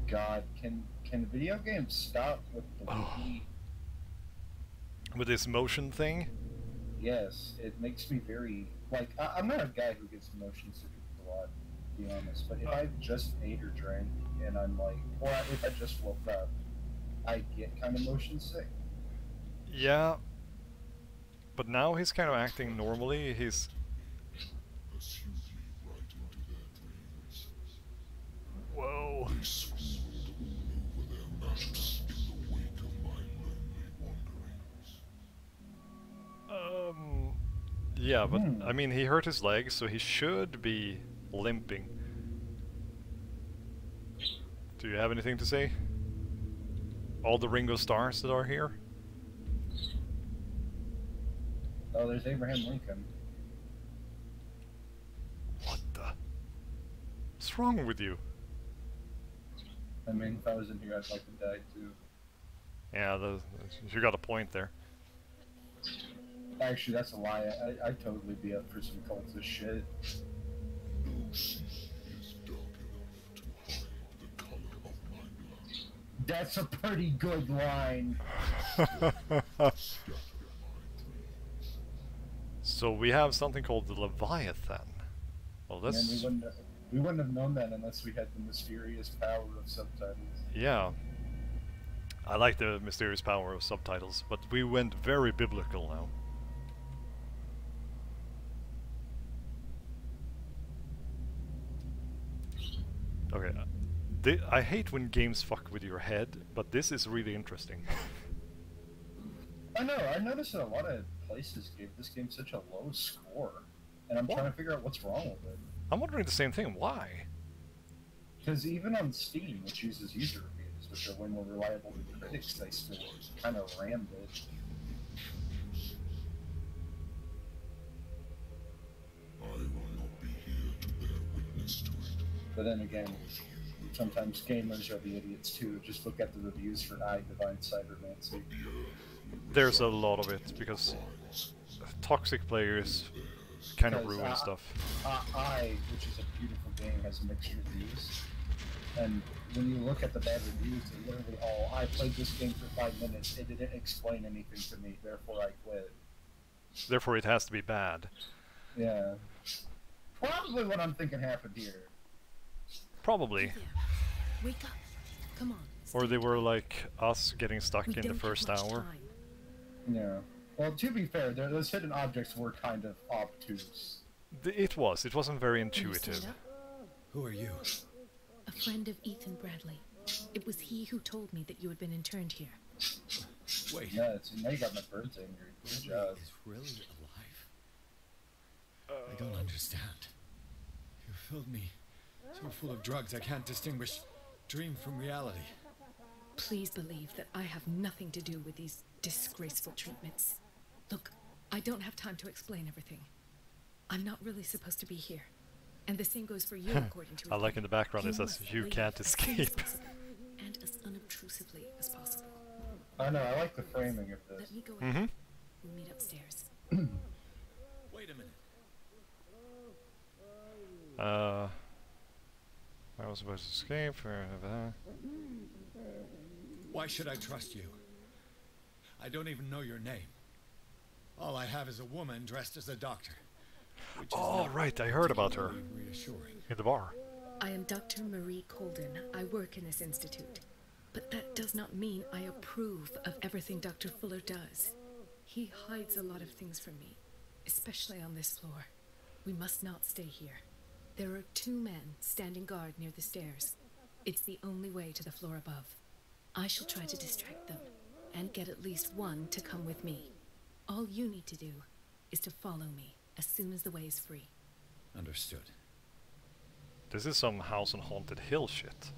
God, can video games stop with the wiki? With this motion thing? Yes, it makes me very like I'm not a guy who gets motion sick a lot, to be honest. But if I just ate or drank and I'm like, or if I just woke up, I get kind of motion sick. Yeah. But now he's kind of acting normally. He's... Whoa. Yeah, but I mean, he hurt his leg, so he should be limping. Do you have anything to say? All the Ringo stars that are here? Oh, there's Abraham Lincoln. What the? What's wrong with you? I mean, if I was in here, I'd fucking die too. Yeah, you got a point there. Actually, that's a lie. I'd totally be up for some cultist shit. That's a pretty good line. So we have something called the Leviathan. Well, that's... And we wouldn't have known that unless we had the mysterious power of subtitles. Yeah. I like the mysterious power of subtitles, but we went very biblical now. Okay, I hate when games fuck with your head, but this is really interesting. I know, I noticed that a lot of places gave this game such a low score, and I'm trying to figure out what's wrong with it. I'm wondering the same thing, why? Because even on Steam, which uses user reviews, which are way more reliable than critics, they still kind of rammed it. But then again, sometimes gamers are the idiots too. Just look at the reviews for Divine Cybermancy. There's a lot of it, because toxic players kind of ruin stuff. Which is a beautiful game, has mixed reviews. And when you look at the bad reviews, they're literally all, I played this game for 5 minutes, it didn't explain anything to me, therefore I quit. Therefore it has to be bad. Yeah. Probably what I'm thinking happened here. Probably. Wake up. Come on. Or they were like us getting stuck We in the don't have first much hour. time. Yeah. Well, to be fair, those hidden objects were kind of obtuse. It wasn't very Will you intuitive. stand up? Who are you? A friend of Ethan Bradley. It was he who told me that you had been interned here. Wait. Yeah, now you got my birds angry. Good job. Is really alive? I don't understand. You filled me so full of drugs I can't distinguish dream from reality. Please believe that I have nothing to do with these disgraceful treatments. Look, I don't have time to explain everything. I'm not really supposed to be here. And the same goes for you, according to I like in the background it says, "You can't escape." And as unobtrusively as possible. I know, I like the framing of this. Let me go ahead. We'll meet upstairs. Wait a minute. I was supposed to escape. Why should I trust you? I don't even know your name. All I have is a woman dressed as a doctor. Which is Oh, not right, I heard about her. particularly reassuring. In the bar. I am Dr. Marie Colden. I work in this institute. But that does not mean I approve of everything Dr. Fuller does. He hides a lot of things from me, especially on this floor. We must not stay here. There are 2 men standing guard near the stairs. It's the only way to the floor above. I shall try to distract them, and get at least one to come with me. All you need to do is to follow me as soon as the way is free. Understood. This is some House on Haunted Hill shit.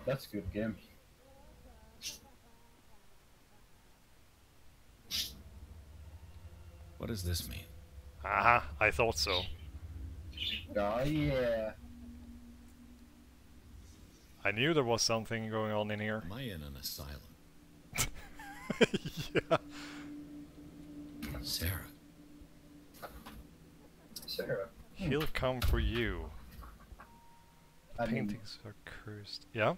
That's a good game. What does this mean? Aha, I thought so. Oh yeah. I knew there was something going on in here. Am I in an asylum? Yeah. Sarah. Sarah. He'll come for you. I mean, Paintings are cursed. Yeah?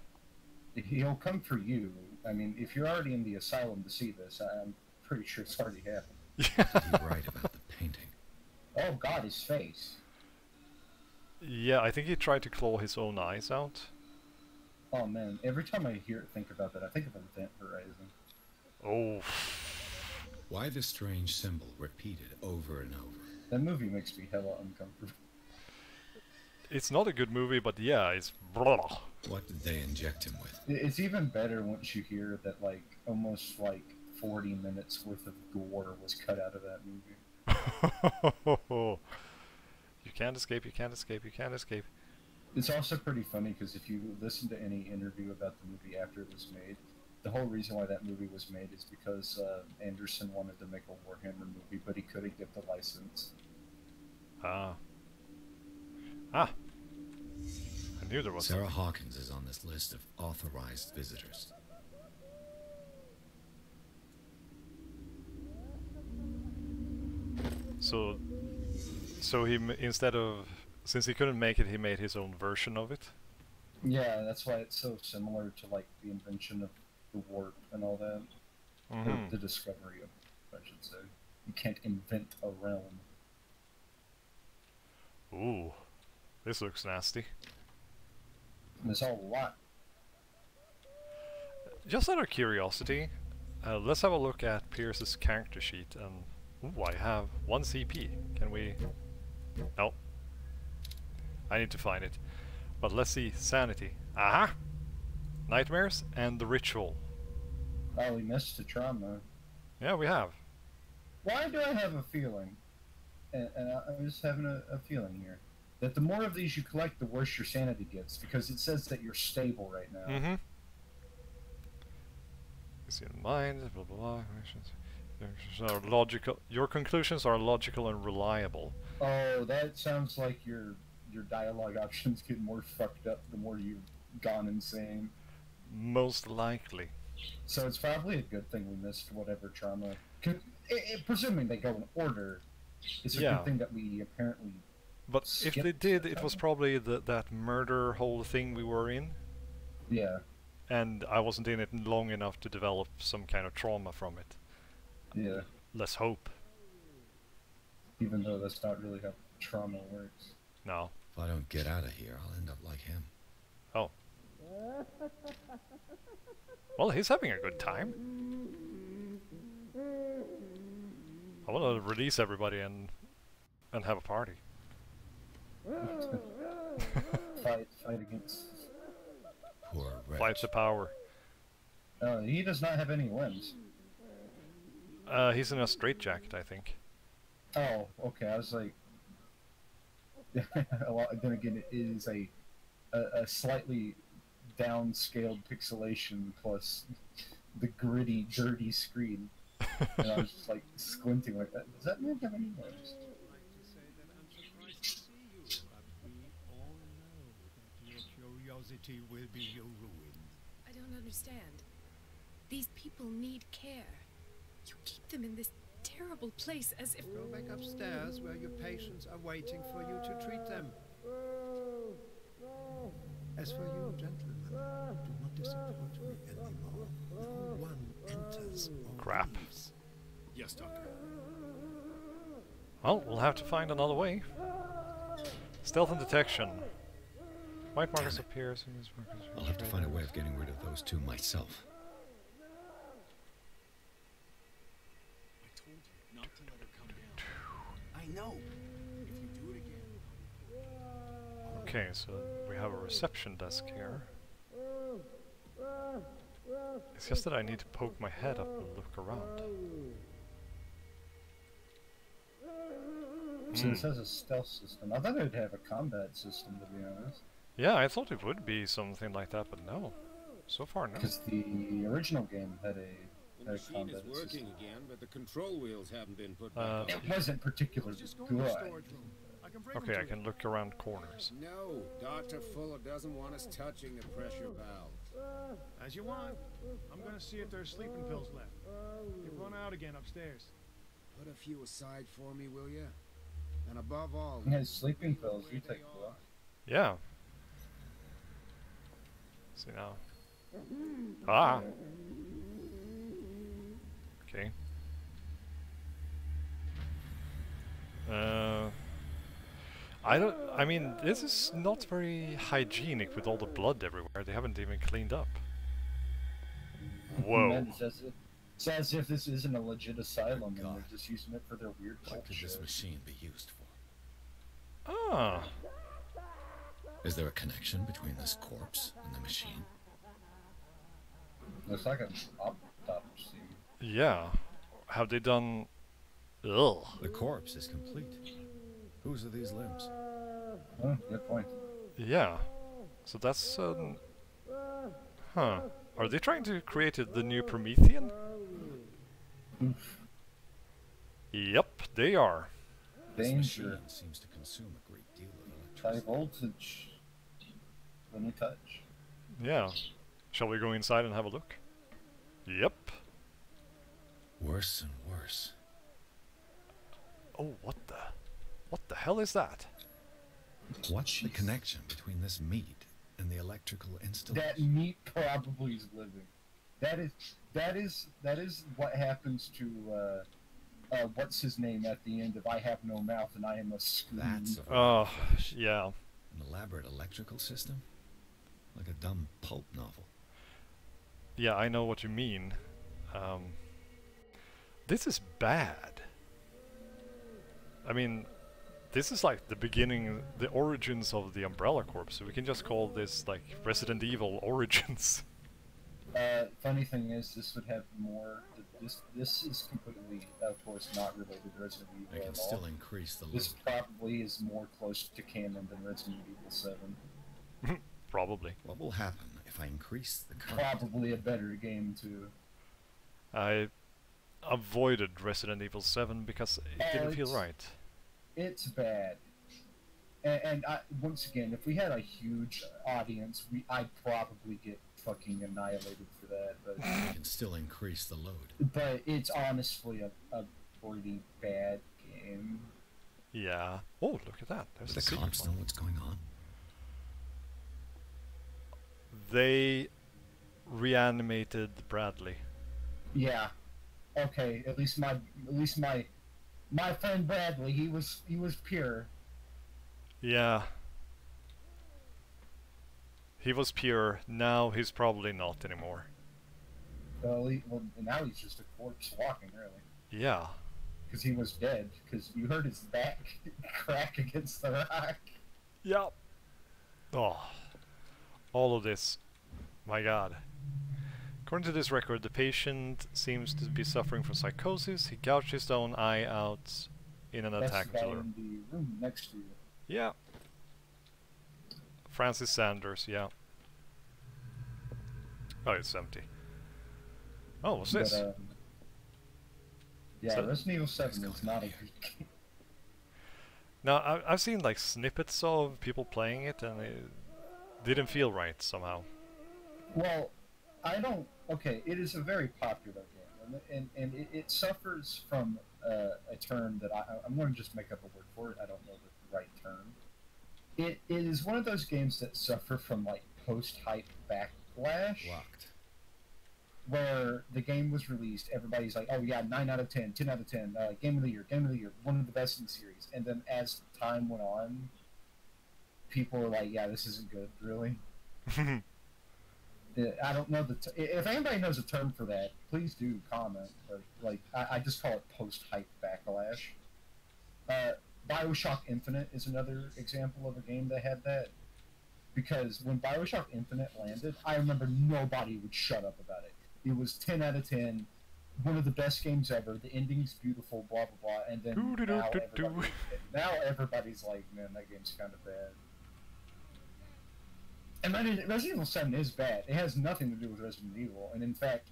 he'll come for you. I mean, if you're already in the asylum to see this, I'm pretty sure it's already happened. What did he write about the painting? Oh god, his face. Yeah, I think he tried to claw his own eyes out. Oh man, every time I think about that, I think of Event Horizon. Oh. Why the strange symbol repeated over and over? That movie makes me hella uncomfortable. It's not a good movie, but yeah, it's blah. What did they inject him with? It's even better once you hear that, like, almost like 40 minutes worth of gore was cut out of that movie. You can't escape, you can't escape, you can't escape. It's also pretty funny because if you listen to any interview about the movie after it was made, the whole reason why that movie was made is because Anderson wanted to make a Warhammer movie, but he couldn't get the license. Ah. I knew there was Sarah Hawkins is on this list of authorized visitors. So he instead of, since he couldn't make it, he made his own version of it. Yeah, that's why it's so similar to like the invention of the warp and all that. Or the discovery of, I should say. You can't invent a realm. Ooh, this looks nasty. There's a lot. Just out of curiosity, let's have a look at Pierce's character sheet. And ooh, I have 1 CP. Can we? No. I need to find it. But let's see. Sanity. Aha! Nightmares and the ritual. Oh, we missed the trauma. Yeah, we have. Why do I have a feeling, and I'm just having a feeling here, that the more of these you collect, the worse your sanity gets, because it says that you're stable right now. Mm-hmm. It's in mind, blah blah blah. Are logical. Your conclusions are logical and reliable. Oh, that sounds like your dialogue options get more fucked up the more you've gone insane. Most likely. So it's probably a good thing we missed whatever trauma. Presuming they go in order, it's a good thing that we apparently. But if they did, it was probably that murder whole thing we were in. Yeah. And I wasn't in it long enough to develop some kind of trauma from it. Yeah. Let's hope. Even though that's not really how trauma works. No. If I don't get out of here, I'll end up like him. Oh. Well, he's having a good time. I want to release everybody and have a party. Fight against. Poor wretch. Fight the power. He does not have any limbs. He's in a straitjacket, I think. Oh, okay. I was like, then again, it is a slightly downscaled pixelation plus the gritty, dirty screen, and I was just like squinting like that. Does that man have any limbs? Curiosity will be your ruin. I don't understand. These people need care. You keep them in this terrible place as if... Go back upstairs where your patients are waiting for you to treat them. As for you, gentlemen, do not disappoint me anymore. No one enters or Crap. leaves. Yes, Doctor. Well, we'll have to find another way. Stealth and detection. White markers appears in these markers. I'll have to find a way of getting rid of those two myself. I told you not to let her come down. I know. If you do it again... Okay, so we have a reception desk here. It's just that I need to poke my head up and look around. So this has a stealth system. I thought it would have a combat system, to be honest. Yeah, I thought it would be something like that, but no. So far, no. Because the original game had a The machine is combat working system. again, but the control wheels haven't been put back on. It wasn't particularly good. Okay, I can look around corners. No, Dr. Fuller doesn't want us touching the pressure valves. As you want. I'm gonna see if there's sleeping pills left. They've run out again upstairs. Put a few aside for me, will you? And above all... He has sleeping pills, you take them. Yeah. See now. Ah! Okay. I mean, this is not very hygienic with all the blood everywhere. They haven't even cleaned up. Whoa. It's as if this isn't a legit asylum and they're just using it for their weird What could this bullshit. machine be used for? Ah. Is there a connection between this corpse and the machine? Looks like an autopsy. Yeah. Have they done... Ugh. The corpse is complete. Whose are these limbs? Oh, good point. Yeah. So that's... Huh. Are they trying to create the new Promethean? Yep, they are. This Danger. machine seems to consume a great deal of High electricity. voltage. When you touch. Yeah. Shall we go inside and have a look? Yep. Worse and worse. Oh, what the hell is that? What's the connection between this meat and the electrical That installation? meat probably is living. That is what happens to what's his name at the end of I Have No Mouth and I Am a Scream. That's a Oh, yeah. An elaborate electrical system? Like a dumb pulp novel. Yeah, I know what you mean. This is bad. I mean, this is like the beginning, the origins of the Umbrella Corps, so we can just call this like Resident Evil Origins. Funny thing is, this would have more. This is completely, of course, not related to Resident Evil They can at all. still increase the load. This probably is more close to canon than Resident Evil 7. Probably. What will happen if I increase the current? Probably a better game too. I avoided Resident Evil 7 because it didn't feel right. It's bad. And once again, if we had a huge audience, I'd probably get fucking annihilated for that. But I can still increase the load. but it's honestly a pretty bad game. Yeah. Oh, look at that. There's Do the secret cops know one. what's going on? They reanimated Bradley. Yeah. Okay. At least my friend Bradley, he was pure. Yeah. He was pure. Now he's probably not anymore. Well, now he's just a corpse walking, really. Yeah. Because he was dead. Because you heard his back crack against the rock. Yep. Oh. All of this. My god. According to this record, the patient seems to be suffering from psychosis. He gouged his own eye out in an attack. That's the guy in the room next to you. Yeah. Francis Sanders, yeah. Oh, it's empty. Oh, what's this? Yeah, Resident Evil 7 is not a good game. Now, I've seen like snippets of people playing it, and it didn't feel right somehow. Well, I don't... Okay, it is a very popular game, and it suffers from a term that I'm going to just make up a word for it. I don't know the right term. It is one of those games that suffer from, like, post-hype backlash. Locked. Where the game was released, everybody's like, oh yeah, 9 out of 10, 10 out of 10, game of the year, one of the best in the series. And then as time went on, people were like, yeah, this isn't good, really. I don't know if anybody knows a term for that, please do comment. But like, I just call it post-hype backlash. BioShock Infinite is another example of a game that had that. Because when BioShock Infinite landed, I remember nobody would shut up about it. It was 10 out of 10, one of the best games ever, the ending's beautiful, blah, blah, blah, and then now everybody's like, man, that game's kind of bad. And Resident Evil 7 is bad. It has nothing to do with Resident Evil, and in fact,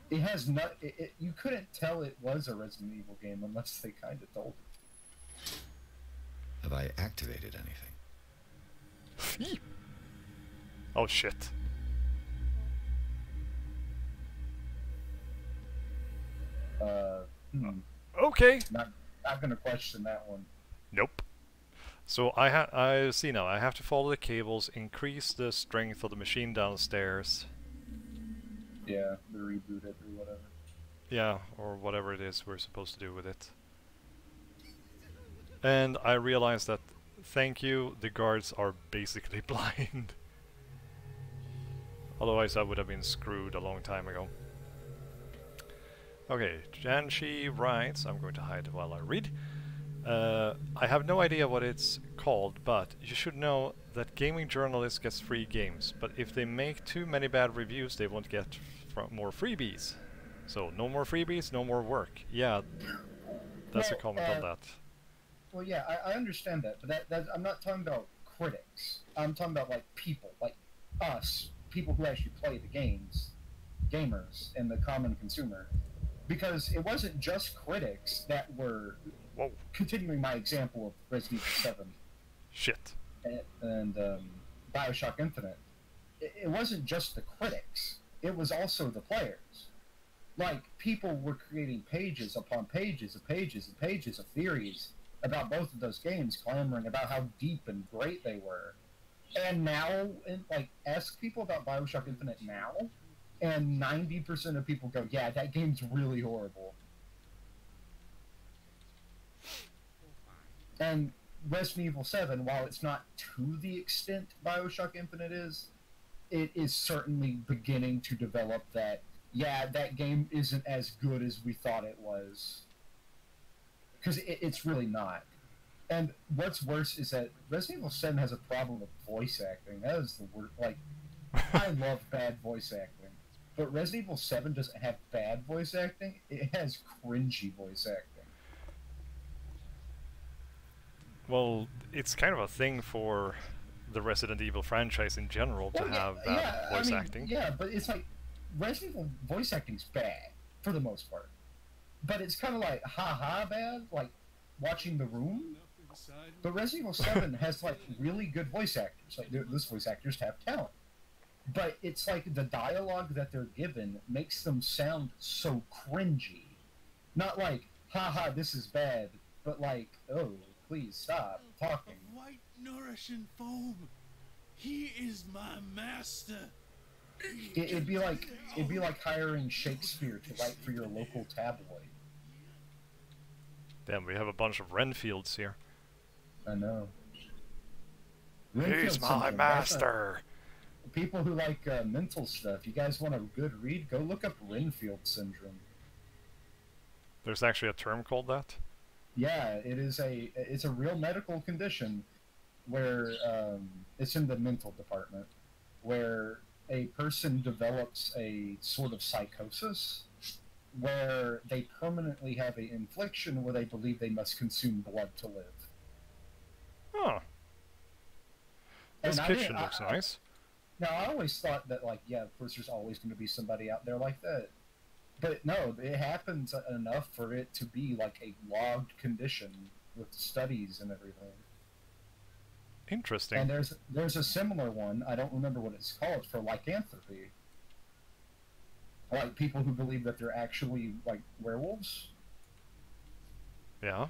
it has not. You couldn't tell it was a Resident Evil game unless they kind of told it. Have I activated anything? Oh shit. Okay. Not gonna question that one. Nope. So I see now. I have to follow the cables, increase the strength of the machine downstairs. Yeah, the reboot it or whatever. Yeah, or whatever it is we're supposed to do with it. And I realized that, thank you, the guards are basically blind. Otherwise I would have been screwed a long time ago. Okay, Janshi writes, I'm going to hide while I read. I have no idea what it's called, but you should know that gaming journalists get free games, but if they make too many bad reviews they won't get more freebies. So no more freebies, no more work. Yeah, that's a comment on that. Well, yeah, I understand that, but I'm not talking about critics. I'm talking about like people, like us, people who actually play the games, gamers, and the common consumer. Because it wasn't just critics that were continuing my example of Resident Evil 7. Shit. And BioShock Infinite. It wasn't just the critics. It was also the players. Like, people were creating pages upon pages of pages and pages of theories about both of those games, clamoring about how deep and great they were. And now, like, ask people about BioShock Infinite now, and 90% of people go, yeah, that game's really horrible. And Resident Evil 7, while it's not to the extent BioShock Infinite is, it is certainly beginning to develop that, yeah, that game isn't as good as we thought it was. Because it's really not. And what's worse is that Resident Evil 7 has a problem with voice acting. That is the word. Like, I love bad voice acting. But Resident Evil 7 doesn't have bad voice acting, it has cringy voice acting. Well, it's kind of a thing for the Resident Evil franchise in general to have bad voice acting. Yeah, but it's like, Resident Evil voice acting's bad, for the most part. But it's kind of like, ha-ha bad, like watching The Room. But Resident Evil 7 has, like, really good voice actors. Like, those voice actors have talent. But it's like the dialogue that they're given makes them sound so cringy. Not like, haha, this is bad, but like, oh, please stop talking. White nourishing foam. He is my master. It'd be like hiring Shakespeare to write for your local tabloid. Damn, we have a bunch of Renfields here. I know. He's my master. people who like mental stuff, you guys want a good read? Go look up Renfield syndrome. There's actually a term called that? Yeah, it's a real medical condition where it's in the mental department, where a person develops a sort of psychosis where they permanently have an infliction where they believe they must consume blood to live. Oh. This kitchen looks nice. Now, I always thought that, like, yeah, of course there's always going to be somebody out there like that. But no, it happens enough for it to be, like, a logged condition with studies and everything. Interesting. And there's a similar one, I don't remember what it's called, for lycanthropy. Like, people who believe that they're actually, like, werewolves. Yeah.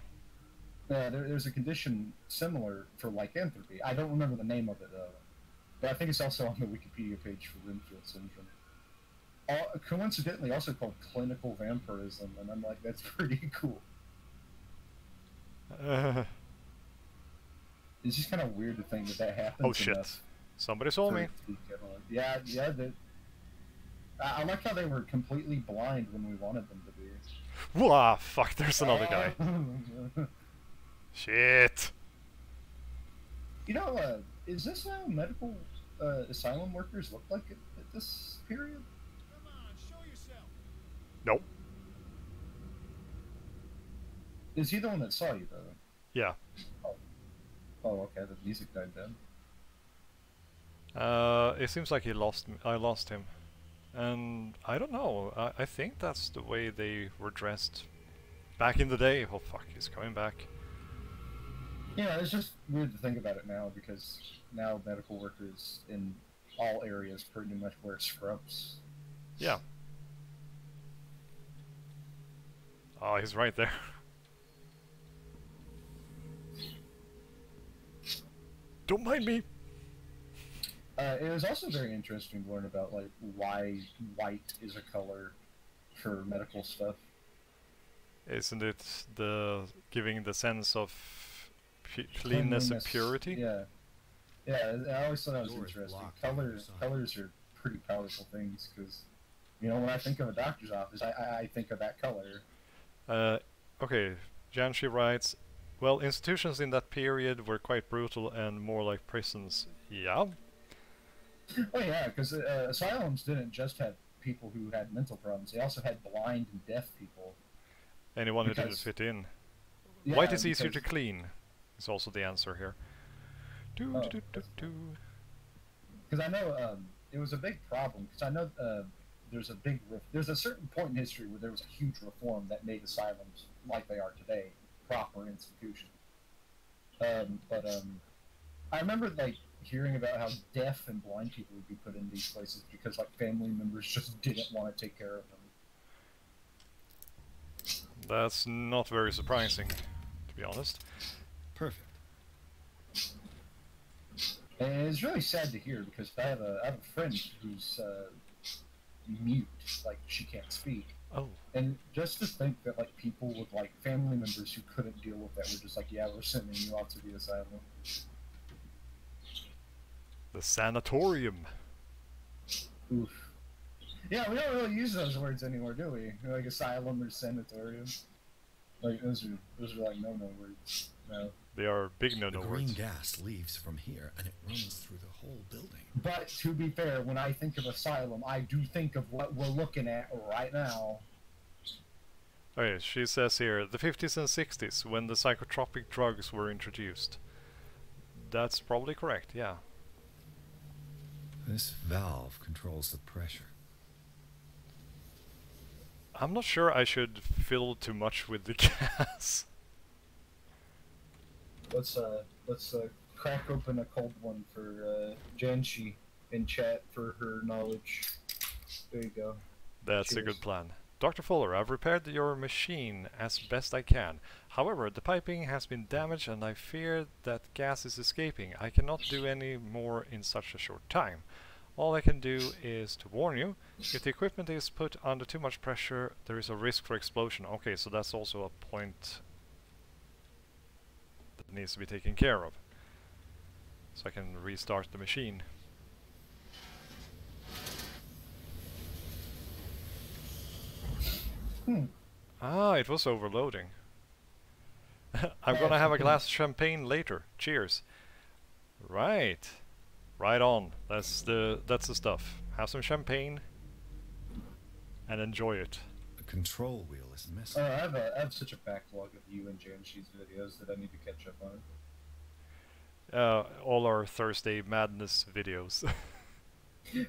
There's a condition similar for lycanthropy. I don't remember the name of it, though. But I think it's also on the Wikipedia page for Renfield syndrome. Coincidentally, also called clinical vampirism, and I'm like, that's pretty cool. It's just kind of weird to think that happens. Oh shit! Somebody saw me. Yeah. I like how they were completely blind when we wanted them to be. Whoa! Fuck! There's another guy. Shit! You know, is this how medical asylum workers look like at this period? Come on, show yourself. Nope. Is he the one that saw you, though? Yeah. Oh, okay. The music died then. It seems like I lost him, and I don't know. I think that's the way they were dressed back in the day. Oh fuck! He's coming back. Yeah, it's just weird to think about it now because now medical workers in all areas pretty much wear scrubs. Yeah. Oh, he's right there. Don't mind me. It was also very interesting to learn about like why white is a color for medical stuff. Isn't it the giving the sense of cleanness and purity? Yeah. Yeah, I always thought that was interesting. Colors are pretty powerful things because, you know, when I think of a doctor's office, I think of that color. Okay, Janshi writes, well, institutions in that period were quite brutal and more like prisons. Yeah. Oh yeah, because asylums didn't just have people who had mental problems; they also had blind and deaf people. Anyone who didn't fit in. Yeah, White is easier to clean. Is also the answer here. Because I know it was a big problem. Because I know there's a certain point in history where there was a huge reform that made asylums like they are today proper institutions. But I remember like hearing about how deaf and blind people would be put in these places because like family members just didn't want to take care of them. That's not very surprising, to be honest. Perfect. And it's really sad to hear because I have a friend who's mute, like she can't speak. Oh. And just to think that like people with like family members who couldn't deal with that were just like, yeah, we're sending you off to the asylum. The sanatorium. Oof. Yeah, we don't really use those words anymore, do we? Like asylum or sanatorium. Like those are like no words. No. They are big no-no The words. green gas leaves from here and it runs through the whole building. But to be fair, when I think of asylum, I do think of what we're looking at right now. Okay, she says here, the 50s and 60s, when the psychotropic drugs were introduced. That's probably correct, yeah. This valve controls the pressure. I'm not sure I should fill too much with the gas. Let's crack open a cold one for Janshi in chat for her knowledge. There you go. That's Cheers. a good plan. Dr. Fuller, I've repaired your machine as best I can. However, the piping has been damaged and I fear that gas is escaping. I cannot do any more in such a short time. All I can do is to warn you, if the equipment is put under too much pressure, there is a risk for explosion. Okay, so that's also a point that needs to be taken care of. So I can restart the machine. Ah, it was overloading. I'm gonna have a glass of champagne later. Cheers. Right. Right on. That's the stuff. Have some champagne and enjoy it. The control wheel is missing. I have such a backlog of you and Jamsheed's videos that I need to catch up on. All our Thursday Madness videos.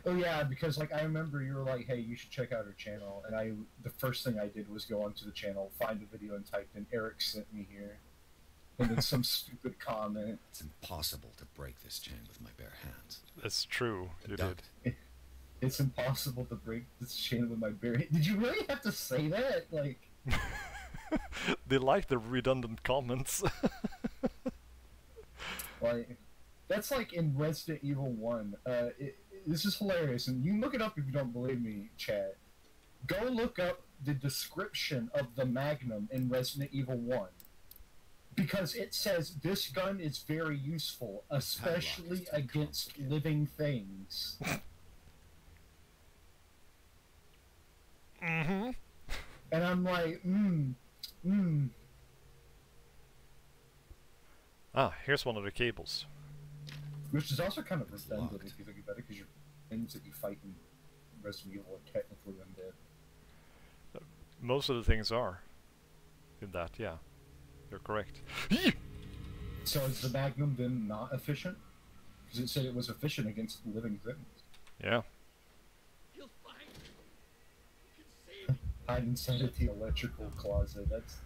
Oh yeah, because like I remember you were like, "Hey, you should check out her channel," and the first thing I did was go onto the channel, find the video, and typed in "Erich sent me here," and then some stupid comment. It's impossible to break this chain with my bare hands. That's true. You did. It's impossible to break this chain with my bare. Did you really have to say that? Like. They like the redundant comments. Like, that's like in Resident Evil 1. This is hilarious, and you can look it up if you don't believe me, chat. Go look up the description of the Magnum in Resident Evil 1. Because it says, this gun is very useful, especially against living things. Mm-hmm. And I'm like, Ah, here's one of the cables. Which is also kind of redundant if you think about it, because your things that you fight in Resident Evil are technically undead. Most of the things are. In that, yeah. You're correct. So is the Magnum then not efficient? Because it said it was efficient against living things. Yeah. Hide inside of the electrical closet. That's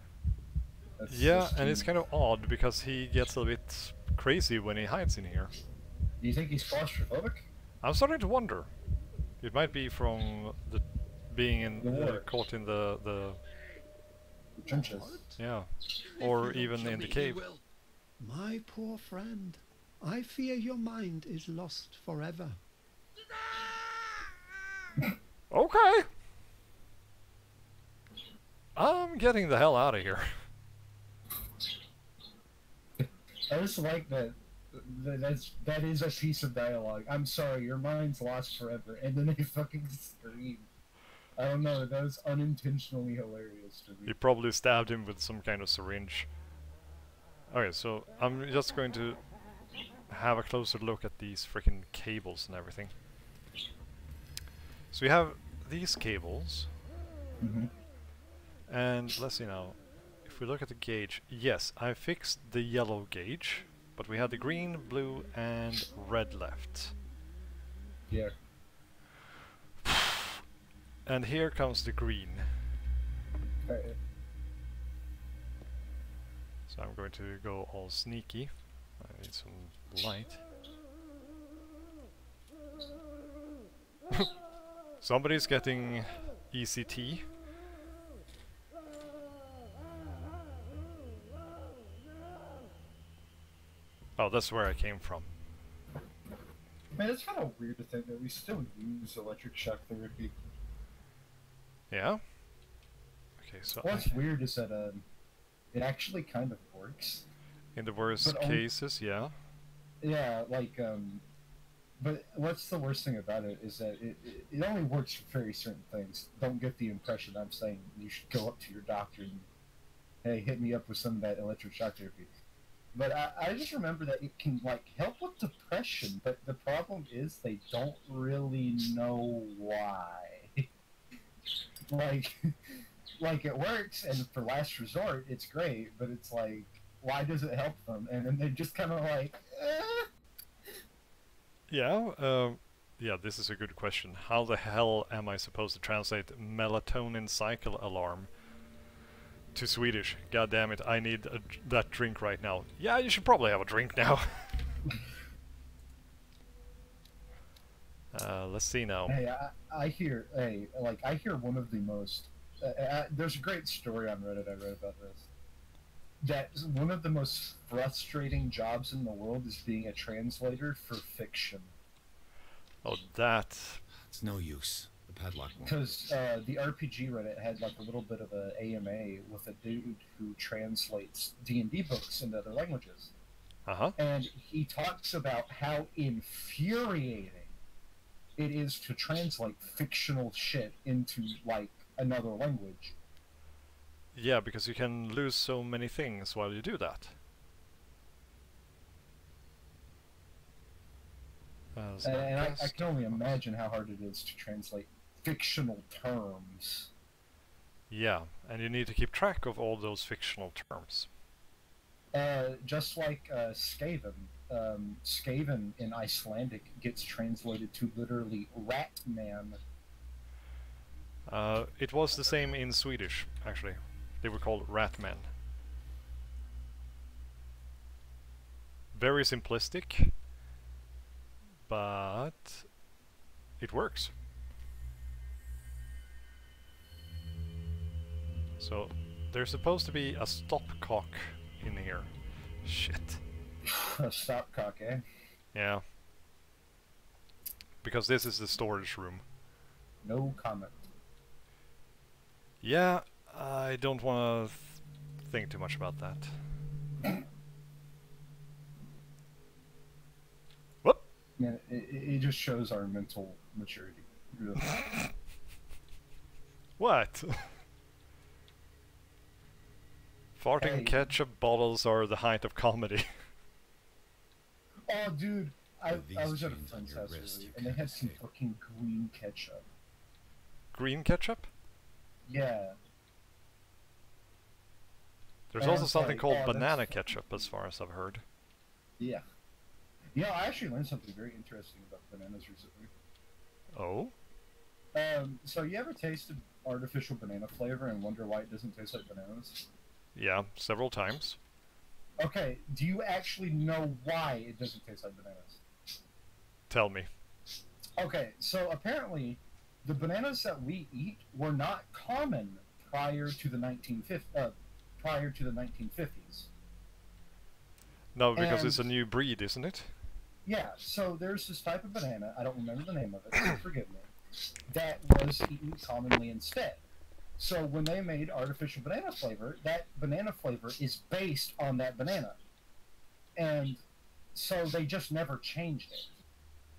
yeah, and it's kind of odd because he gets a bit crazy when he hides in here. Do you think he's claustrophobic? I'm starting to wonder. It might be from the being in caught in the trenches. Yeah, or even in the cave. My poor friend, I fear your mind is lost forever. Okay. I'm getting the hell out of here. I just like that. That is a piece of dialogue. I'm sorry, your mind's lost forever, and then they fucking scream. I don't know. That was unintentionally hilarious to me. You probably stabbed him with some kind of syringe. Okay, so I'm just going to have a closer look at these freaking cables and everything. So we have these cables. Mm-hmm. And let's see now. If we look at the gauge, yes, I fixed the yellow gauge, but we had the green, blue, and red left. Yeah. And here comes the green. So I'm going to go all sneaky. I need some light. Somebody's getting ECT. Oh, that's where I came from. Man, it's kind of weird to think that we still use electric shock therapy. Yeah? Okay, so what's weird is that it actually kind of works. In the worst cases, yeah. Yeah, like, but what's the worst thing about it is that it only works for very certain things. Don't get the impression I'm saying you should go up to your doctor and, hey, hit me up with some of that electric shock therapy. But I just remember that it can, like, help with depression, but the problem is they don't really know why. like it works, and for last resort, it's great, but it's like, why does it help them? And then they're just kind of like, Yeah, yeah, this is a good question. How the hell am I supposed to translate melatonin cycle alarm to Swedish? God damn it, I need that drink right now. Yeah, you should probably have a drink now. Let's see now. Hey, I hear one of the most... there's a great story on Reddit I read about this. That one of the most frustrating jobs in the world is being a translator for fiction. Oh, that... It's no use. The padlock won't. Because the RPG Reddit had like a little bit of a AMA with a dude who translates D&D books into other languages. Uh-huh. And he talks about how infuriating it is to translate fictional shit into like another language. Yeah, because you can lose so many things while you do that. And I can only imagine how hard it is to translate fictional terms. Yeah, and you need to keep track of all those fictional terms. Just like Skaven. Skaven in Icelandic gets translated to literally rat man. It was the same in Swedish, actually. They were called ratmen. Very simplistic, but it works. So there's supposed to be a stopcock in here. Shit. A stopcock, eh? Yeah. Because this is the storage room. No comment. Yeah, I don't want to think too much about that. Whoop! Yeah, it just shows our mental maturity. Really. What? Farting ketchup bottles are the height of comedy. Oh, dude, I was at a friend's house earlier, and they had some fucking green ketchup. Green ketchup? Yeah. There's also something called banana ketchup, as far as I've heard. Yeah. You know, I actually learned something very interesting about bananas recently. Oh? So you ever tasted artificial banana flavor and wonder why it doesn't taste like bananas? Yeah, several times. Okay, do you actually know why it doesn't taste like bananas? Tell me. Okay, so apparently the bananas that we eat were not common prior to the 1950s. No, because it's a new breed, isn't it? Yeah, so there's this type of banana, I don't remember the name of it, so forgive me, that was eaten commonly instead. So when they made artificial banana flavor, that banana flavor is based on that banana. And so they just never changed it.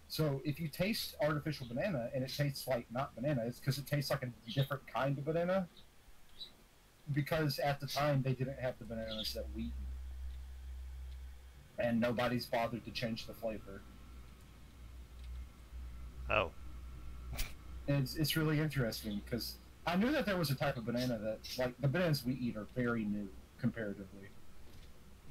So if you taste artificial banana and it tastes like not banana, it's because it tastes like a different kind of banana. Because at the time they didn't have the bananas that we eat. And nobody's bothered to change the flavor. Oh. It's really interesting because I knew that there was a type of banana that, like, the bananas we eat are very new comparatively.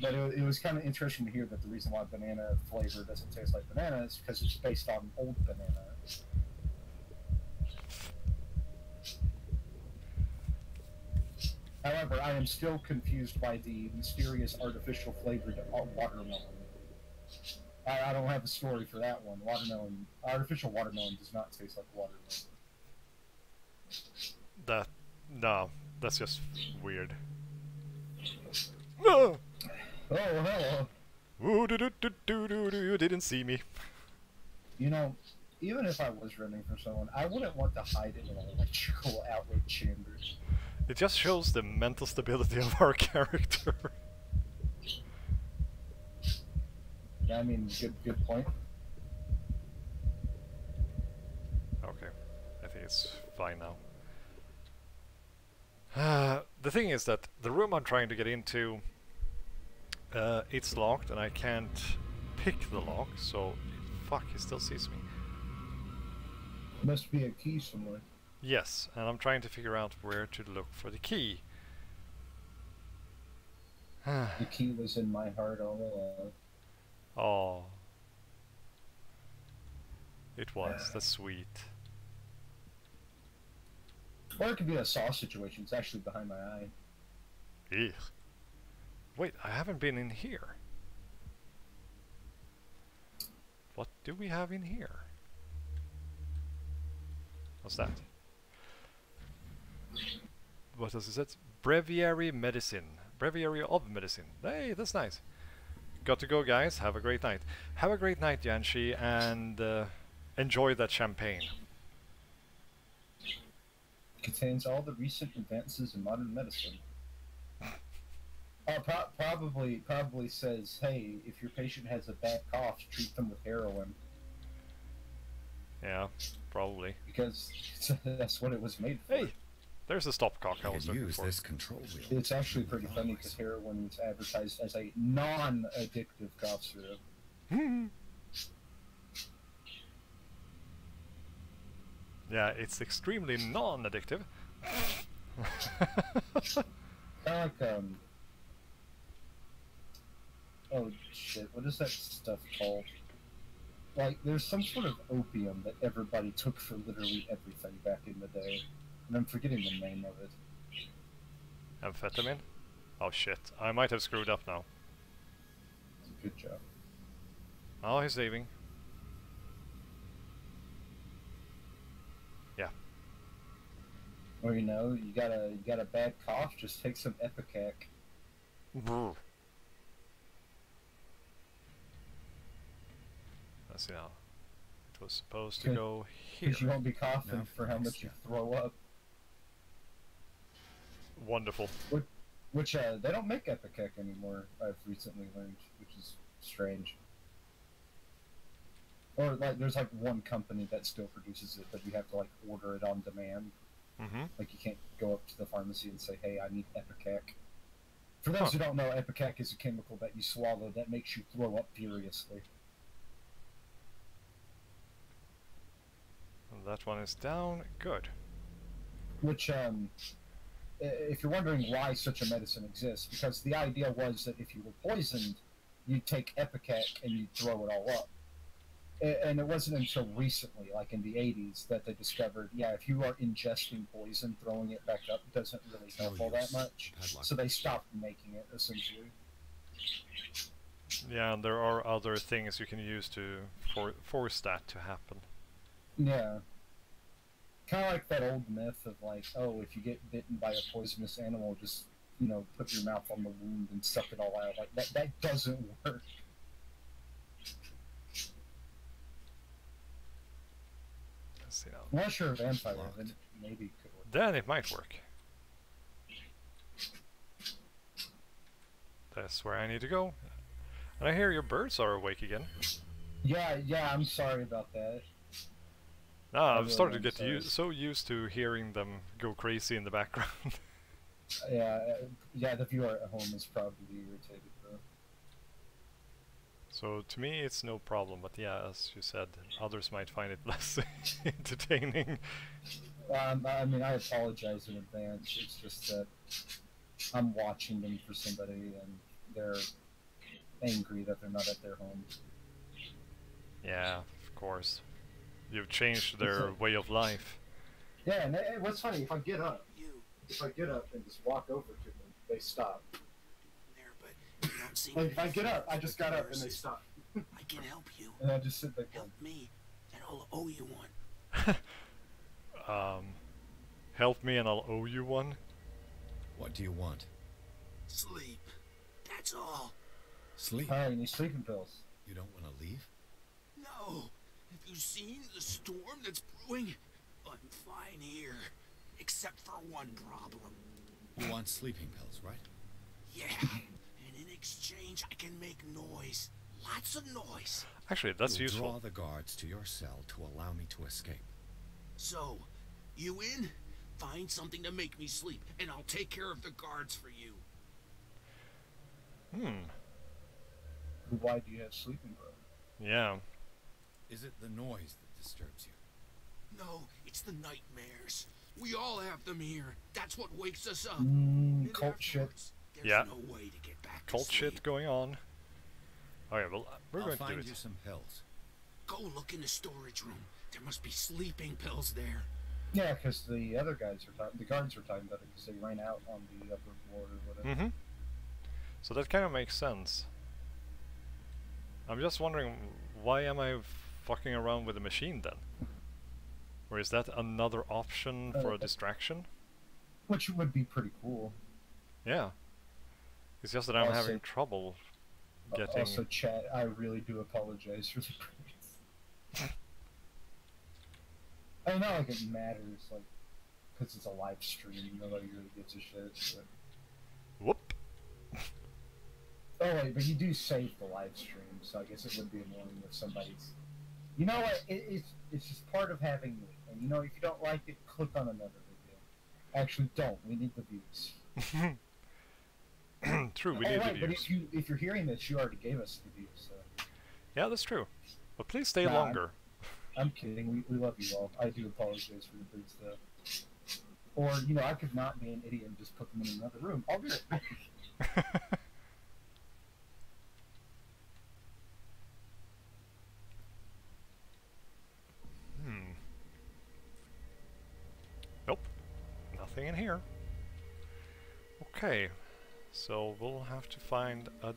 But it was kind of interesting to hear that the reason why banana flavor doesn't taste like banana is because it's based on old banana. However, I am still confused by the mysterious artificial flavored watermelon. I don't have a story for that one. Artificial watermelon does not taste like watermelon. No, that's just weird. No! Oh, hello. Ooh, you didn't see me. You know, even if I was running from someone, I wouldn't want to hide in an electrical outlet chamber. It just shows the mental stability of our character. Yeah, I mean, good point. Okay, I think it's fine now. The thing is that the room I'm trying to get into, it's locked and I can't pick the lock, so fuck, he still sees me. Must be a key somewhere. Yes, and I'm trying to figure out where to look for the key. The key was in my heart all along. Oh. It was, that's sweet. Or it could be a Saw situation, it's actually behind my eye. Ew. Wait, I haven't been in here. What do we have in here? What's that? What does it say? Breviary medicine. Breviary of medicine. Hey, that's nice. Got to go, guys. Have a great night. Have a great night, Yanshi, and enjoy that champagne. Contains all the recent advances in modern medicine. Probably says, hey, if your patient has a bad cough, treat them with heroin. Yeah, probably. Because that's what it was made for. Hey, There's a stopcock I I was could looking use for. this control wheel. It's actually pretty funny because heroin is advertised as a non-addictive cough syrup. Yeah, it's extremely non-addictive. Kind of like, oh shit, what is that stuff called? Like, there's some sort of opium that everybody took for literally everything back in the day, and I'm forgetting the name of it. Amphetamine? Oh shit, I might have screwed up now. Good job. Oh, he's saving. Yeah. Or, you know, you got a bad cough, just take some Epicac. Let's see now. It was supposed to go here. Because you won't be coughing for how much you throw up. Wonderful. Which they don't make Epicac anymore, I've recently learned, which is strange. Or, like, there's, like, one company that still produces it, but you have to, like, order it on demand. Like, you can't go up to the pharmacy and say, hey, I need Epicac. For those who don't know, Epicac is a chemical that you swallow that makes you throw up furiously. That one is down. Good. Which, if you're wondering why such a medicine exists, because the idea was that if you were poisoned, you'd take Epicac and you'd throw it all up. And it wasn't until recently, like in the 80s, that they discovered, yeah, if you are ingesting poison, throwing it back up doesn't really help all that much. So they stopped making it, essentially. Yeah, and there are other things you can use to force that to happen. Yeah. Kind of like that old myth of, like, oh, if you get bitten by a poisonous animal, just, you know, put your mouth on the wound and suck it all out. Like, that doesn't work. Let's see now. Unless you're a vampire, then maybe it could work. Then it might work. That's where I need to go. And I hear your birds are awake again. Yeah, I'm sorry about that. No, I've started to get so used to hearing them go crazy in the background. Yeah, the viewer at home is probably irritated, though. So to me it's no problem, but yeah, as you said, others might find it less entertaining. I mean, I apologize in advance. It's just that I'm watching them for somebody, and they're angry that they're not at their home. Yeah, of course. You've changed their way of life. Yeah, and what's funny, if I get up and just walk over to them, they stop. Like, if I get up, I just got up and they stop. I can help you. And I just sit back down. Help me, and I'll owe you one. Help me and I'll owe you one? What do you want? Sleep. That's all. Sleep? Alright, you need sleeping pills. You don't want to leave? No. Have you seen the storm that's brewing? I'm fine here. Except for one problem. You want sleeping pills, right? Yeah. And in exchange, I can make noise. Lots of noise. Actually, that's You'll useful. Draw the guards to your cell to allow me to escape. So, you in? Find something to make me sleep, and I'll take care of the guards for you. Why do you have sleeping pills? Yeah. Is it the noise that disturbs you? No, it's the nightmares. We all have them here. That's what wakes us up. Cult shit. Yeah. No way to get back to Cult sleep. shit going on. Okay, well, we're I'll going to do find it. you some pills. Go look in the storage room. There must be sleeping pills there. Yeah, because the other guys are the guards are talking about it because they ran out on the upper floor or whatever. So that kind of makes sense. I'm just wondering, why am I fucking around with the machine then? Or is that another option for a distraction? Which would be pretty cool. Yeah. It's just that I'm having trouble getting... Also, chat, I really do apologize for the praise. I know, like, it matters, like, because it's a live stream, nobody really gives a shit, but... Whoop! Oh, wait, but you do save the live stream, so I guess it would be annoying if somebody's... You know what, it's just part of having me, and you know, if you don't like it, click on another video. Actually, don't. We need the views. True, we need the views. But if you're hearing this, you already gave us the views. So. Yeah, that's true. But please stay Nah, longer. I'm kidding. We love you all. I do apologize for the big stuff. Or, you know, I could not be an idiot and just put them in another room. I'll do it. Nope. Nothing in here. Okay. So we'll have to find a...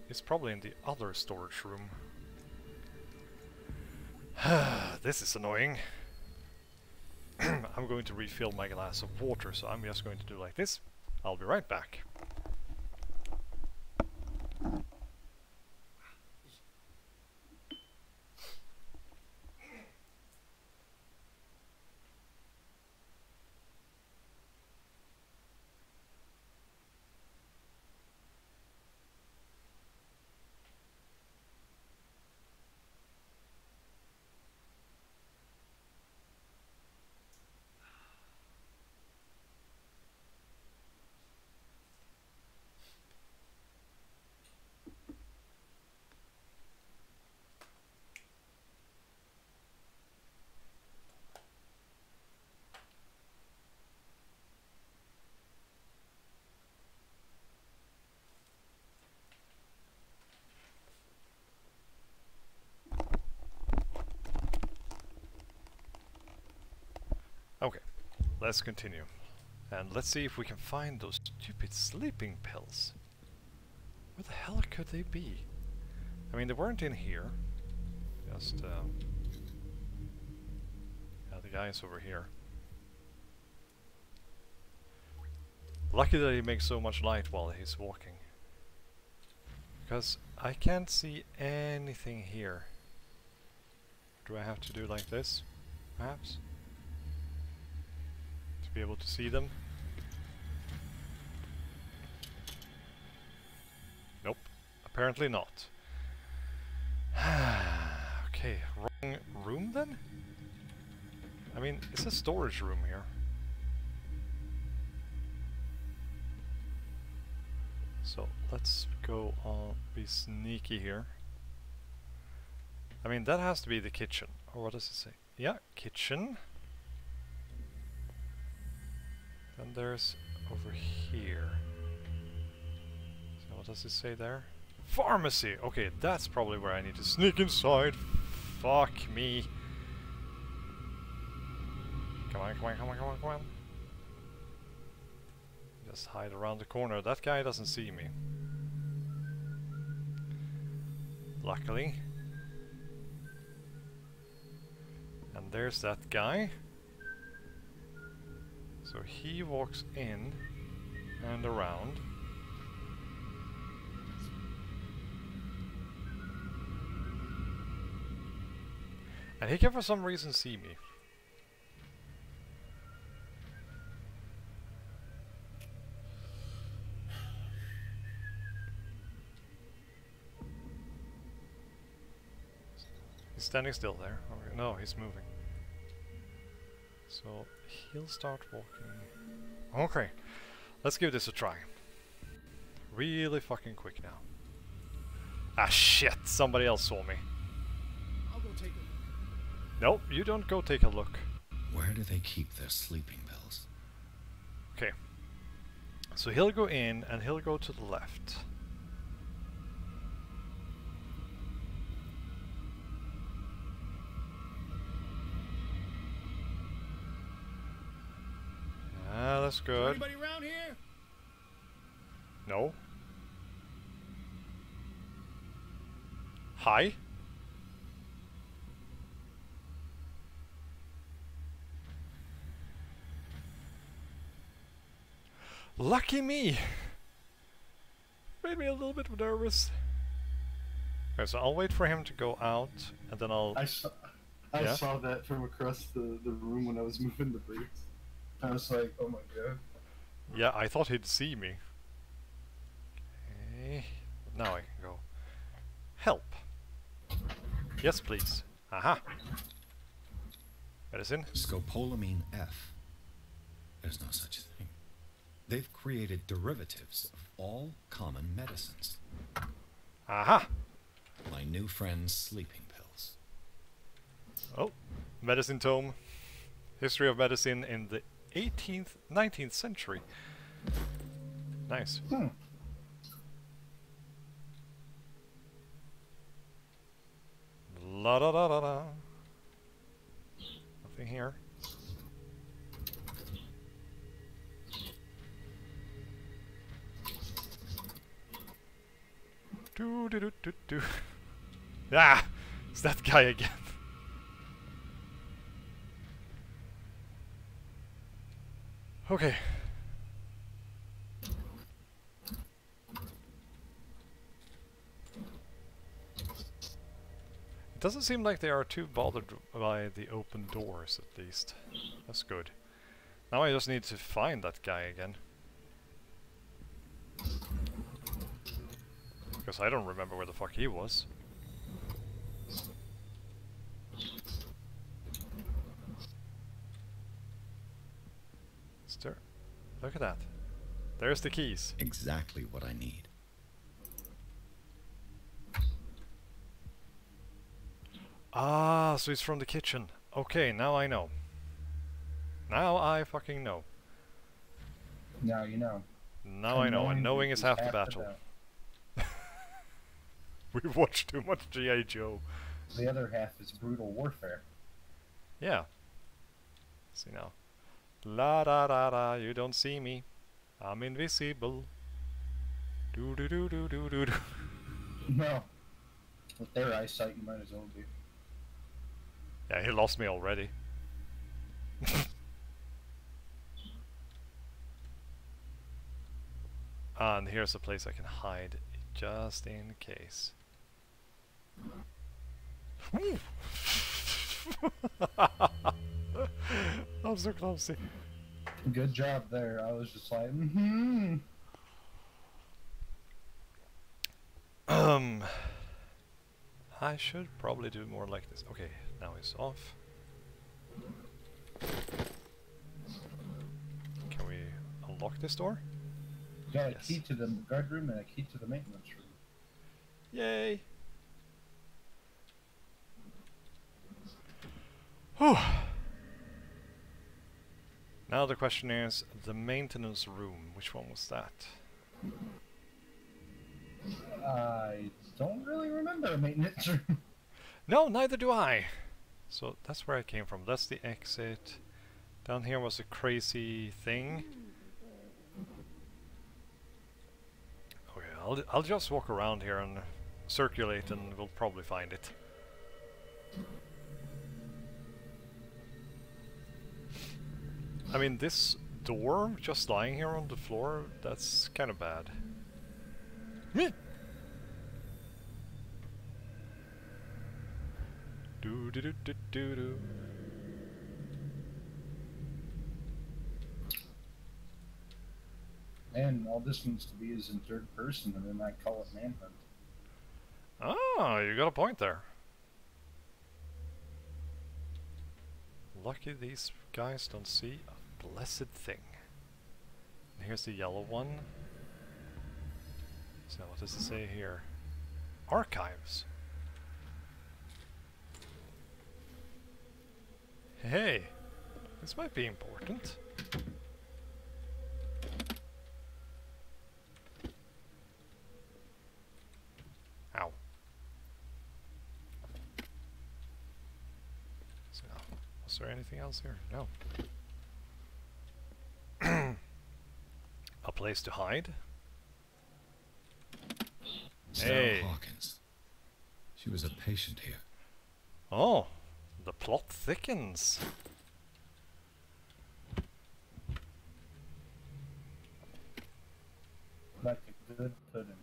It's probably in the other storage room. This is annoying. I'm going to refill my glass of water, so I'm just going to do like this. I'll be right back. Okay, let's continue. And let's see if we can find those stupid sleeping pills. Where the hell could they be? I mean, they weren't in here. Just, yeah, the guy's over here. Lucky that he makes so much light while he's walking. Because I can't see anything here. Do I have to do like this, perhaps? Be able to see them. Nope, apparently not. Okay, wrong room then? I mean, it's a storage room here. So let's go on, be sneaky here. I mean, that has to be the kitchen. Or what does it say? Yeah, kitchen. And there's over here. So what does it say there? Pharmacy! Okay, that's probably where I need to sneak inside. Fuck me. Come on, come on, come on, come on, come on. Just hide around the corner. That guy doesn't see me. Luckily. And there's that guy. So he walks in and around. And he can for some reason see me. He's standing still there. Oh, no, he's moving. So he'll start walking. Okay, let's give this a try. Really fucking quick now. Ah shit, somebody else saw me. I'll go take a look. Nope, you don't go take a look. Where do they keep their sleeping pills? Okay. So he'll go in and he'll go to the left. Ah, that's good. Anybody around here? No. Hi. Lucky me. Made me a little bit nervous. Okay, so I'll wait for him to go out, and then I'll... I saw that from across the room when I was moving the bricks. I was like, oh my god. Yeah, I thought he'd see me. Okay, now I can go. Help. Yes, please. Aha. Medicine. Scopolamine F. There's no such thing. They've created derivatives of all common medicines. Aha! My new friend's sleeping pills. Oh, medicine tome. History of medicine in the 19th century. Nice. La da da da da. Nothing here. Do do do do do. Ah, it's that guy again. Okay. It doesn't seem like they are too bothered by the open doors, at least. That's good. Now I just need to find that guy again. Because I don't remember where the fuck he was. Stir. Look at that. There's the keys. Exactly what I need. Ah, so he's from the kitchen. Okay, now I know. Now I fucking know. Now you know. Now I know, and knowing is half the battle. We've watched too much G.I. Joe. The other half is brutal warfare. Yeah. See now. La da da da, you don't see me. I'm invisible. Do do do do do do do. No. With their eyesight, you might as well be. Yeah, he lost me already. And here's a place I can hide, just in case. I'm so clumsy. Good job there. I was just like, I should probably do more like this. Okay, now it's off. Can we unlock this door? You got a key to the guard room and a key to the maintenance room. Yay! Whew. Now the question is, the maintenance room, which one was that? I don't really remember a maintenance room. No, neither do I! So that's where I came from. That's the exit. Down here was a crazy thing. Okay, I'll just walk around here and circulate and we'll probably find it. I mean, this door just lying here on the floor, that's kind of bad. Do do do do do do. And all this needs to be is in third person, and then I call it manhunt. Ah, you got a point there. Lucky these guys don't see a blessed thing. And here's the yellow one. So what does it say here? Archives. Hey, this might be important. Ow. So, was there anything else here? No. A place to hide? Sarah Hawkins. She was a patient here. Oh, the plot thickens. Like a good pudding.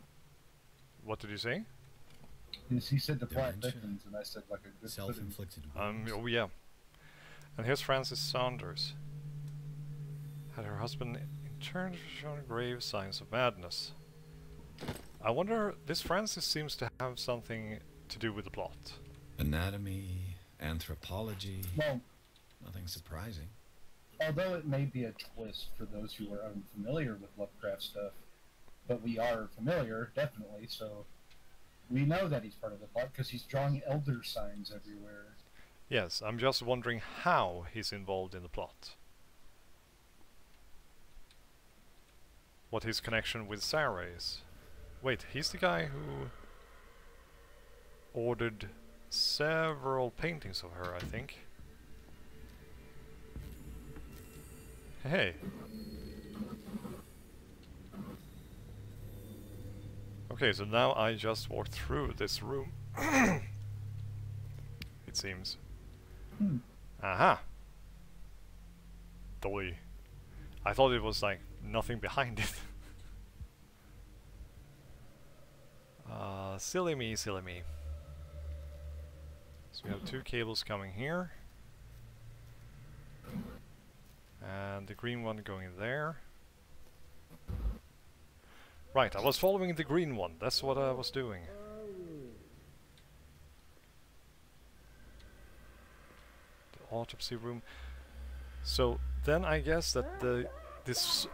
What did you say? He said the plot thickens, and I said like a good self-inflicted pudding. Oh yeah. And here's Frances Saunders. Had her husband interned for showing grave signs of madness. I wonder, this Frances seems to have something to do with the plot. Anatomy, anthropology. Well, nothing surprising. although it may be a twist for those who are unfamiliar with Lovecraft stuff, but we are familiar, definitely, so we know that he's part of the plot because he's drawing elder signs everywhere. Yes, I'm just wondering how he's involved in the plot. What his connection with Sarah is. Wait, he's the guy who ordered several paintings of her, I think. Hey. Okay, so now I just walked through this room. It seems. Aha! Doi. I thought it was like nothing behind it. Silly me, silly me. So we have two cables coming here. And the green one going there. Right, I was following the green one. That's what I was doing. The autopsy room. So then I guess that this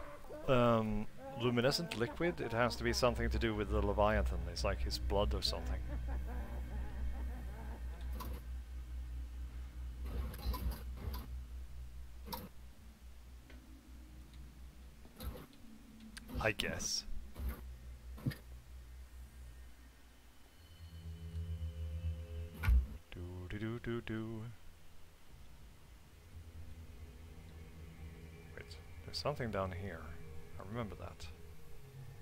luminescent liquid, it has to be something to do with the Leviathan. It's like his blood or something. I guess. Do. Wait, there's something down here. I remember that.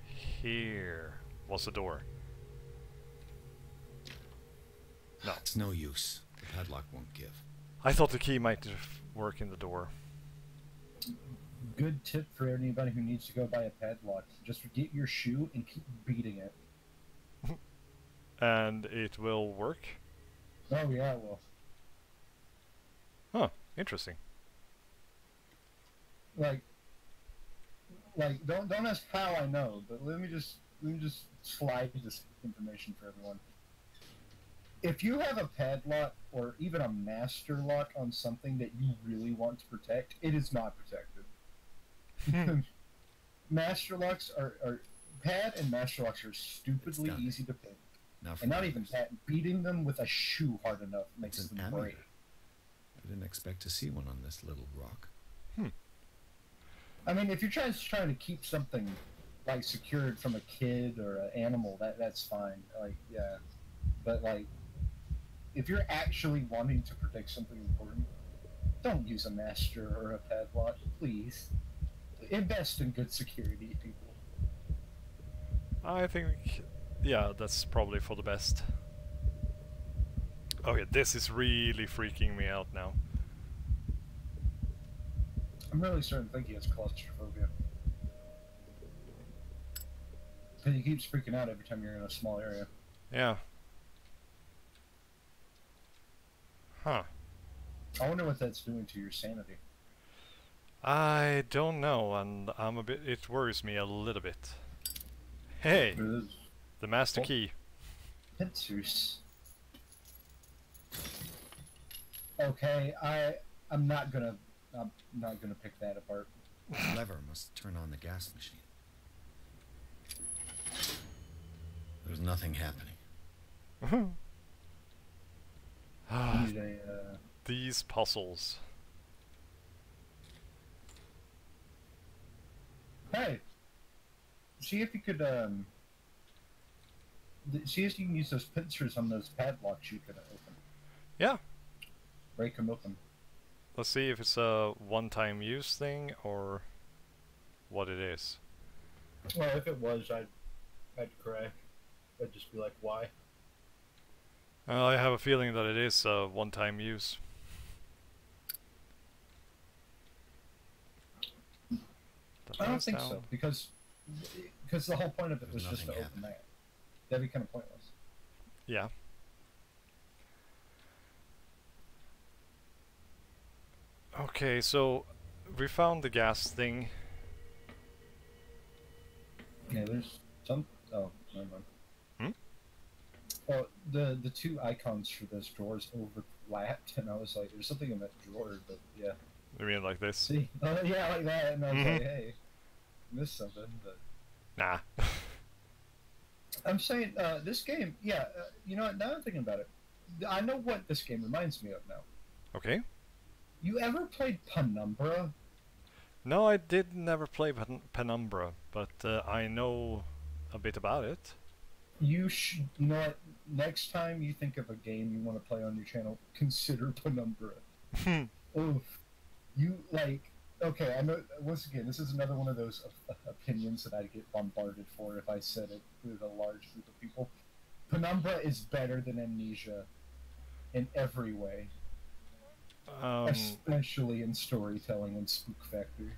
Here was the door. No. It's no use. The padlock won't give. I thought the key might work in the door. Good tip for anybody who needs to go buy a padlock. Just get your shoe and keep beating it. And it will work? Oh yeah, it will. Huh, interesting. Like don't ask how I know, but let me just slide this information for everyone. If you have a padlock or even a master lock on something that you really want to protect, it is not protected. Master locks are pad and master locks are stupidly easy to pick. And not even that, beating them with a shoe hard enough makes them break. I didn't expect to see one on this little rock. I mean, if you're trying to keep something like secured from a kid or an animal, that's fine. Like, yeah, but like, if you're actually wanting to protect something important, don't use a master or a padlock, please. Invest in good security, people. I think, yeah, that's probably for the best. Okay, this is really freaking me out now. I'm really starting to think he has claustrophobia. Because he keeps freaking out every time you're in a small area. Yeah. Huh. I wonder what that's doing to your sanity. I don't know, and it worries me a little bit. Hey! The master key. Pincers. Okay, I'm not gonna pick that apart. The lever must turn on the gas machine. There's nothing happening. These puzzles. Hey, see if you could see if you can use those pincers on those padlocks you could open. Yeah. Break them open. Let's see if it's a one-time use thing or what it is. Well, if it was, I'd cry. I'd just be like, why? I have a feeling that it is a one-time use. I don't think so, because the whole point of it was just to open that. That'd be kind of pointless. Yeah. Okay, so we found the gas thing. Yeah, there's some. Oh, never mind. Well, the two icons for those drawers overlapped, and I was like, "There's something in that drawer," but yeah. You mean like this? See? Yeah, like that, and I was like, hey, missed something, but... Nah. I'm saying, this game, yeah, you know what, now I'm thinking about it, I know what this game reminds me of now. Okay. You ever played Penumbra? No, I did never play Penumbra, but I know a bit about it. You know what, next time you think of a game you want to play on your channel, consider Penumbra. Oof. You, like, okay, I know, once again, this is another one of those opinions that I get bombarded for if I said it with a large group of people. Penumbra is better than Amnesia in every way. Especially in storytelling and spook factor.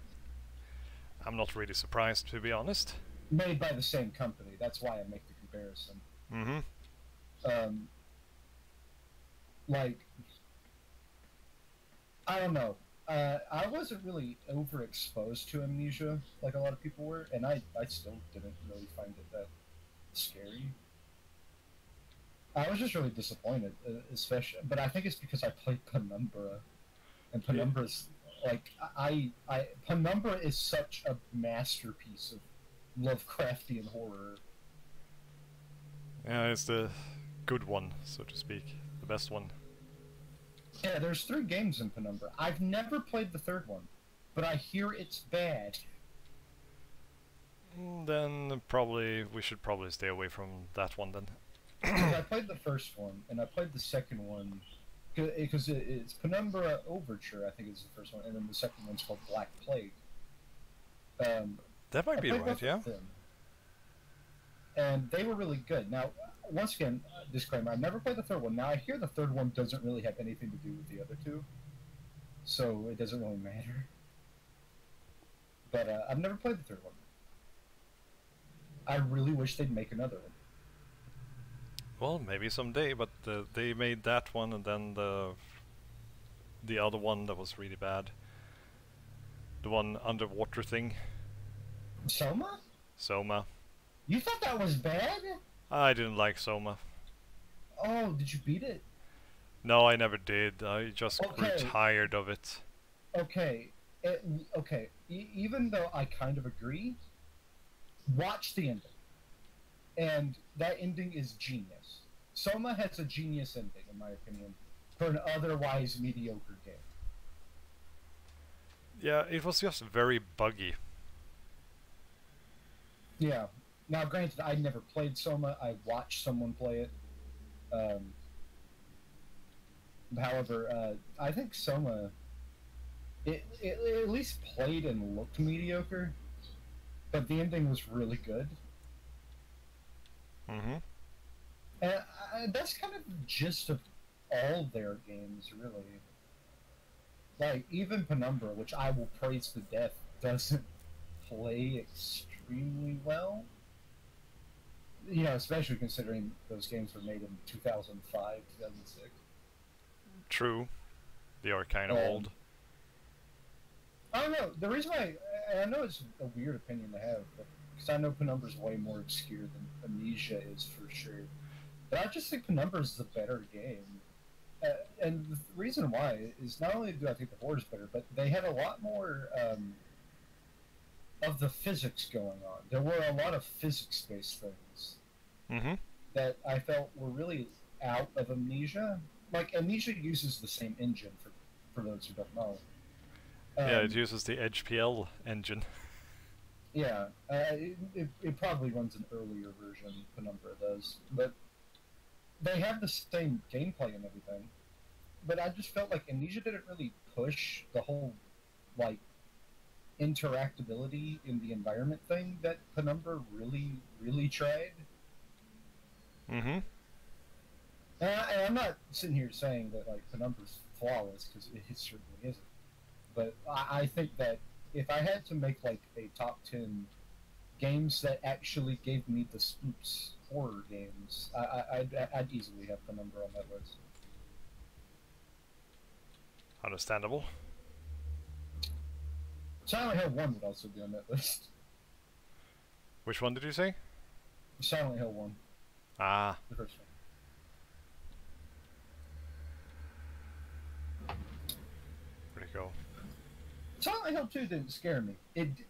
I'm not really surprised, to be honest. Made by the same company, that's why I make the comparison. Like, I don't know. I wasn't really overexposed to Amnesia like a lot of people were, and I still didn't really find it that scary. I was just really disappointed, especially, but I think it's because I played Penumbra, and Penumbra's like Penumbra is such a masterpiece of Lovecraftian horror. Yeah, it's the good one, so to speak, the best one. Yeah, there's 3 games in Penumbra. I've never played the 3rd one, but I hear it's bad. Then we should probably stay away from that one then. I played the 1st one, and I played the 2nd one, because it's Penumbra Overture, I think is the 1st one, and then the 2nd one's called Black Plague. That might be right, yeah. And they were really good. Now, once again, disclaimer, I've never played the 3rd one. Now, I hear the 3rd one doesn't really have anything to do with the other 2, so it doesn't really matter. But I've never played the 3rd one. I really wish they'd make another one. Well, maybe someday, but they made that one and then the other one that was really bad. The one underwater thing. Soma? Soma. You thought that was bad? I didn't like Soma. Oh, did you beat it? No, I never did. I just grew tired of it. Okay. Even though I kind of agree, watch the ending. And that ending is genius. Soma has a genius ending, in my opinion, for an otherwise mediocre game. Yeah, it was just very buggy. Yeah. Now, granted, I never played Soma. I watched someone play it. However, I think Soma, it at least played and looked mediocre, but the ending was really good. And that's kind of the gist of all their games, really. Like, even Penumbra, which I will praise to death, doesn't play extremely well. You know, especially considering those games were made in 2005, 2006. True. They are kind of old. I don't know. The reason why I know it's a weird opinion to have, because I know Penumbra's way more obscure than Amnesia is for sure. But I just think Penumbra is the better game. And the reason why is not only do I think the horror is better, but they had a lot more of the physics going on. There were a lot of physics-based things that I felt were really out of Amnesia. Like, Amnesia uses the same engine, for those who don't know. Yeah, it uses the HPL engine. Yeah, it probably runs an earlier version, Penumbra does, but they have the same gameplay and everything. But I just felt like Amnesia didn't really push the whole, like, interactability in the environment thing that Penumbra really, really tried. And I'm not sitting here saying that, like, Penumbra's flawless, because it certainly isn't. But I think that if I had to make, like, a top 10 games that actually gave me the spooks horror games, I'd easily have Penumbra on that list. Understandable. Silent Hill 1 would also be on that list. Which one did you say? Silent Hill 1. Ah. The first one. Where'd it go? Silent Hill 2 didn't scare me.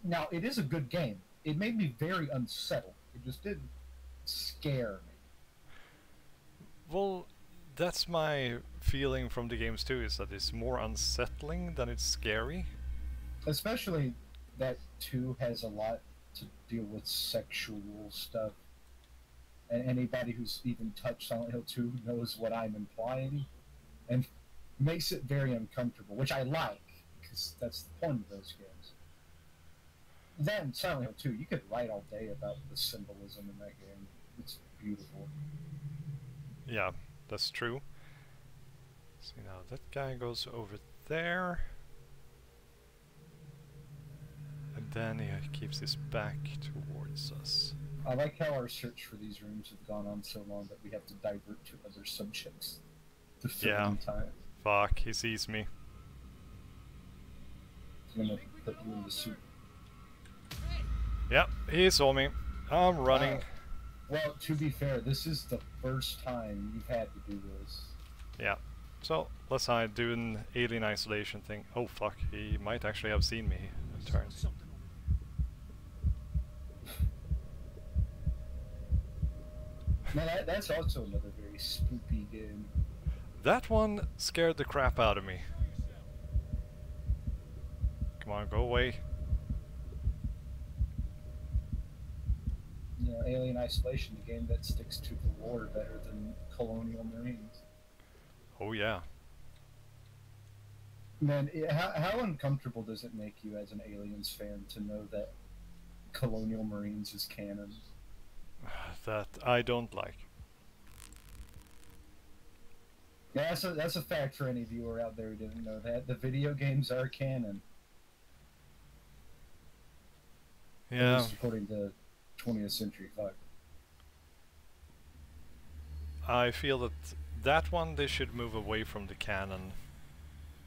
Now, it is a good game. It made me very unsettled. It just didn't scare me. Well, that's my feeling from the games too, is that it's more unsettling than it's scary. Especially that 2 has a lot to deal with sexual stuff. And anybody who's even touched Silent Hill 2 knows what I'm implying. And makes it very uncomfortable, which I like, because that's the point of those games. Then, Silent Hill 2, you could write all day about the symbolism in that game. It's beautiful. Yeah, that's true. See now, that guy goes over there. And then he keeps his back towards us. I like how our search for these rooms have gone on so long that we have to divert to other subjects to fill in time. Fuck, he sees me. I'm gonna put you in the suit. Yep, he saw me. I'm running. Well, to be fair, this is the first time you've had to do this. Yeah. So, let's do an alien isolation thing. Oh fuck, he might actually have seen me in turn. Now that's also another very spooky game. That one scared the crap out of me. Come on, go away. You know, Alien Isolation, the game that sticks to the lore better than Colonial Marines. Oh yeah. Man, how uncomfortable does it make you as an Aliens fan to know that Colonial Marines is canon? That I don't like. Yeah, that's a fact for any viewer out there who didn't know that. The video games are canon. Yeah. At least according to 20th Century Fox. I feel that that one they should move away from the canon.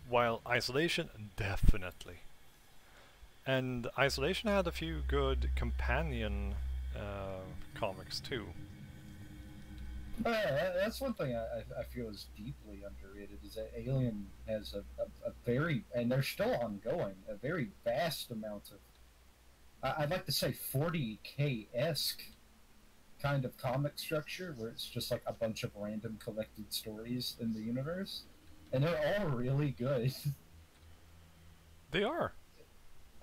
While Isolation, definitely. And Isolation had a few good companion comics too. That's one thing I feel is deeply underrated, is that Alien has a very, and they're still ongoing, a very vast amount of, I'd like to say 40K-esque kind of comic structure, where it's just like a bunch of random collected stories in the universe. And they're all really good. They are.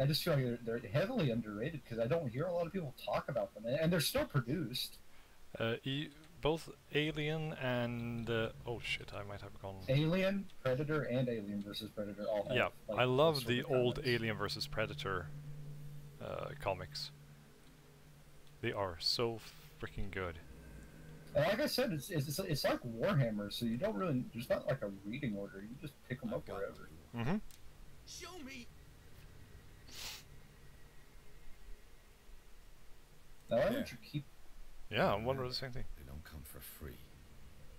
I just feel like they're heavily underrated because I don't hear a lot of people talk about them, and they're still produced. Both Alien and oh shit, I might have gone. Alien, Predator, and Alien vs Predator all have. Yeah, like, I love the old comics. Alien vs Predator comics. They are so freaking good. And like I said, it's like Warhammer, so you don't really, there's not like a reading order. You just pick them up wherever. Mm-hmm. Show me. Now, why don't you keep? Yeah, I'm wondering the same thing. They don't come for free.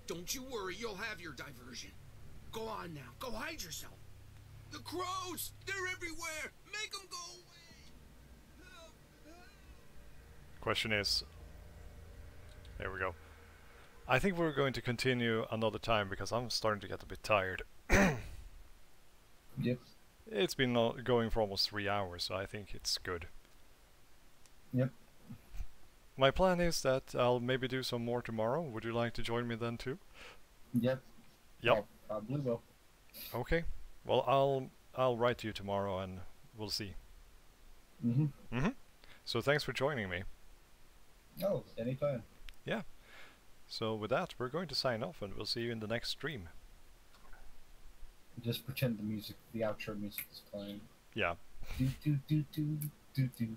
Don't you worry, you'll have your diversion. Go on now, go hide yourself. The crows, they're everywhere. Make them go away. Question is, there we go. I think we're going to continue another time because I'm starting to get a bit tired. Yep. It's been going for almost 3 hours, so I think it's good. Yep. My plan is that I'll maybe do some more tomorrow. Would you like to join me then too? Yep. Yep. Probably will. Okay. Well, I'll write to you tomorrow and we'll see. Mm-hmm. Mm-hmm. So thanks for joining me. Oh, anytime. Yeah. So with that, we're going to sign off and we'll see you in the next stream. Just pretend the outro music is playing. Yeah. Do do do do do do.